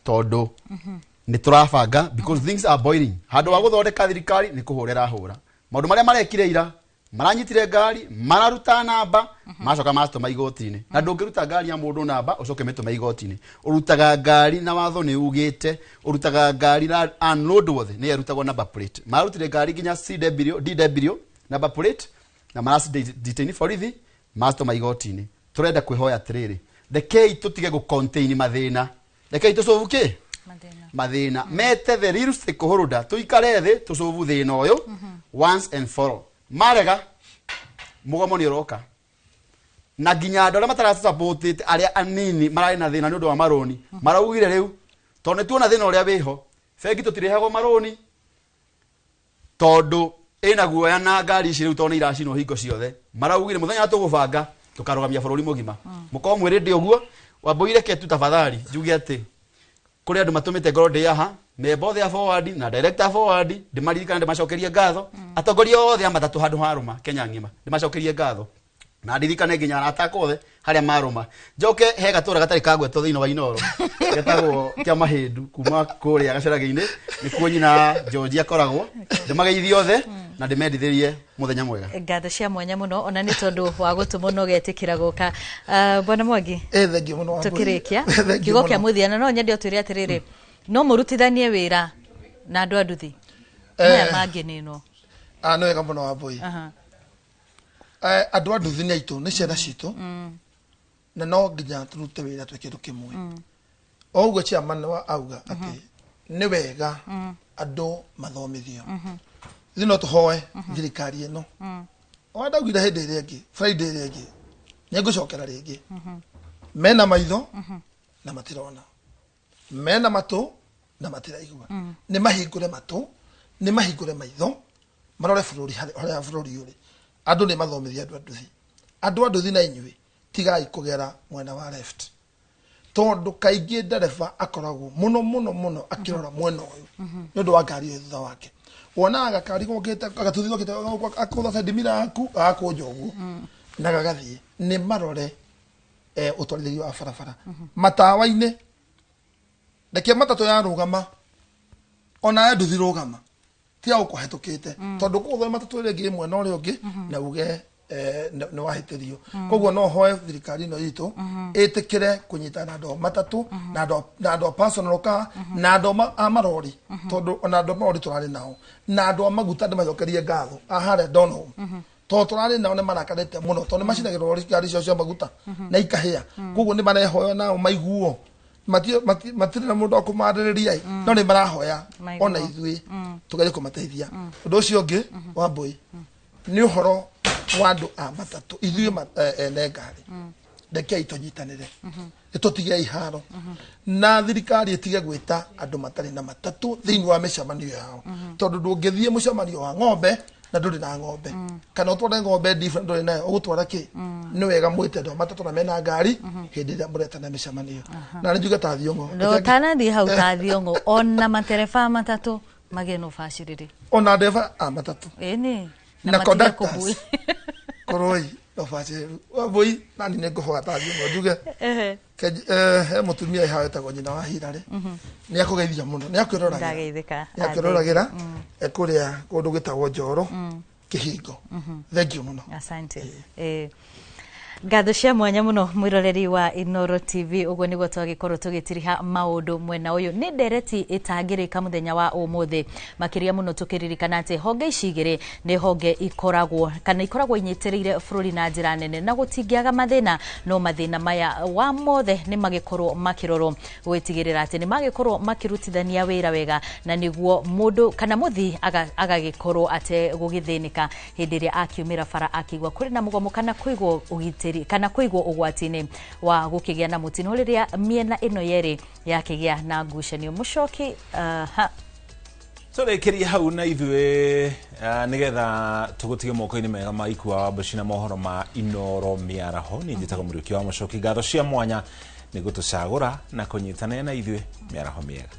tondu nĩ tũrabanga because things are boiling handũ wa gũthondeka thirikari nĩ kũhũrĩra hũra maũndũ marĩa marekire ira maranyitire ngari mararuta namba macoka mastoma igoti-inĩ na ndũngĩruta ngari ya mũndũ namba ucoke mĩtũme igoti-inĩ urutaga ngari na watho nĩ ugĩte urutaga ngari na unloadworthy nĩ yarutagwo number plate marutire ngari nginya DW number plate na marasi detain borithi mastoma igoti-inĩ turenda kwĩhoya atĩrĩrĩ rekei tutige gũ-contain mathĩna rekei tũcovu mathĩna mete the real stakeholder tuikare thĩ tũcovu thĩna ũyũ once and for all marega mugomo nĩ ũroka na nginya andũ arĩa matarasupportĩte arĩa anini mararĩ na thĩna nĩ ũndũ wa maroni maraugire rĩu tondũ nĩtuona thĩna ũrĩa wĩho bengi tũtirĩhagwo maroni tondũ ĩna guoya na ngari ici rĩu tondũ nĩ iracinwo hingo ciothe maraugire mũthenya tũgũbanga tukarũgamia bũrũri mũgima mũkorwo mwĩrĩ ndĩ ũguo Wambui reke tu tafadhali njuge atĩ kũrĩ andũ matũmĩte ngoro ndĩ haha member othe a forward na director forward ndimaririkana ndimacokerie ngatho atongoria othe amatatũ handũ harũma Kenya ng'ima ndimacokerie ngatho na ndirikane nginya arata othe harĩa marũma njoke he gatũra gatarĩ kagweto thĩinĩ wa Inoro getagwo kĩa Mahĩndu kuma kũrĩa gacaraga-inĩ nĩkuo nyina George akoragwo ndimageithie othe na ndimendithĩrie muthenya mwega ngatho cia mwanya muno ona nĩ tondũ wa gũtũmwo no getĩkĩra gũka bwana Mwangi thengio muno wa tukĩrĩkia kiugo kĩa mũthia no nyende ũtwĩre atĩrĩrĩ no mũrutithanie wĩra na andũ a nduthi maya mangĩ nĩno no wega muno wa Mbui andũ a nduthi nĩ aitũ nĩ ciana citũ na no nginya tũrute wĩra twĩ kĩndũ kĩmwe o ũguo chairman auga atĩ nĩ wega andũ mathomithio ithuĩ no tũhoe thirikari ĩno o ndaugire hĩndĩ ĩrĩa ĩngĩ Friday ĩrĩa ĩngĩ nĩngũcokera rĩngĩ mena maitho na matirona mena matũ na matiraigua nĩ mahingũre matũ nĩ mahingũre maitho marore bũrũri harĩa bũrũri ũrĩ andũ nĩ mathomithia andũ a nduthi na inyuĩ tigai kũgera mwena wa left tondũ kaingĩ ndereba akoragwo mũno akĩrora mwena ũyũ nĩ ũndũ wa ngari ĩyo thutha wake wonaga gakari gokĩte agatuthithwo kĩte akũtha side mirror aku akũnja ũguo na gagathiĩ nĩ marore ũtwarithĩria wa barabara matawa-inĩ reke matatũ yarũgama ona nduthi rũgama tia ũkũhetũkĩte tondũ kũgũthoma matatũ ĩrĩa ĩngĩ ĩmwe na ũrĩa ũngĩ na uge nĩ wahĩtĩrio koguo no hoe thirikari ĩno itũ ĩtĩkĩre kũnyita na andũ matatũ na andũ personal car na andũ a marori tondũ ona andũ a marori tũrarĩ nao na andũ a maguta ndĩmacokerie ngatho harĩa Donholm tondũ tũrarĩ nao nĩ marakarĩte mũno tondũ nĩ macinagĩrwo ngari icio cia maguta na ikahĩa koguo nĩ marehoyo nao maiguo matirĩ na mũndũ wa kũmarĩrĩria no nĩ marahoya ona ithuĩ tũgerie kũmateithia ũndũ ũcio ũngĩ wa Mbui nĩ ũhoro wa andũ a matatũ ithuĩ ene ngari rekei tũnyitanĩre tũtige iharo na thirikari ĩtige gwĩta andũ matarĩ na matatũ thĩinĩ wa mĩcemanio yao tondũ ndũngĩthiĩ mũcemanio wa ng'ombe na ndũrĩ na ng'ombe kana ũtware ng'ombe different ndũrĩ nayo ũgũtwara kĩ nĩ wega mwĩte andũ a matatũ na mena ngari hĩndĩ ĩrĩa mũretana mĩcemanio na nĩ njuge ta Thiong'o ũtanathiĩ hau ta Thiong'o ona matereba matatũ magĩe na ũbacĩrĩri ona ndereba a matatũ ĩni na conductors koroi ũbacĩrĩru Mbui nani nĩ ngũhoya ta Thiong'o njuge he mũtumia ihawetagwo nyina wa Hirarĩ nĩ akũgeithia mũno nĩ akwĩroragĩra kũrĩa kũndũ gĩtagwo Njoro Kĩhingo thengiũ mũno asante ngatho cia mwanya muno mwiroreri wa Inoro TV uguo niguo twagikorwo tugitiriha maundu mwena uyu ni ndereti itangirika muthenya wa umuthi makiria muno tukiririkana ati honge icigire ni honge ikoragwo inyitirire bururi na njira nene na gutingiaga mathina no mathina maya wa mothe ni magikorwo makirorwo gwitigirira ati ni magikorwo makirutithania wira wega na niguo mundu kana muthi agagikorwo ate gugithinika hindi ria akiumira bara akigwa kuri na mugomo kana kuigwo ugitiri kana kuigwo ugwati-inĩ wa gũkĩgĩa na mũtino rĩrĩa miena ĩno yerĩ yakĩgĩa na ngucanio mũcoki tũrĩkĩrie hau na ithuĩ nĩgetha tũgũtige moko-inĩ mega ma Ikua wa Mbuci na mohoro ma Inoro mĩaraho nĩ njĩtagwo Mũriũki wa Mũcoki ngatho cia mwanya nĩ gũtũcagũra na kũnyitanĩra na ithuĩ mĩaraho mĩega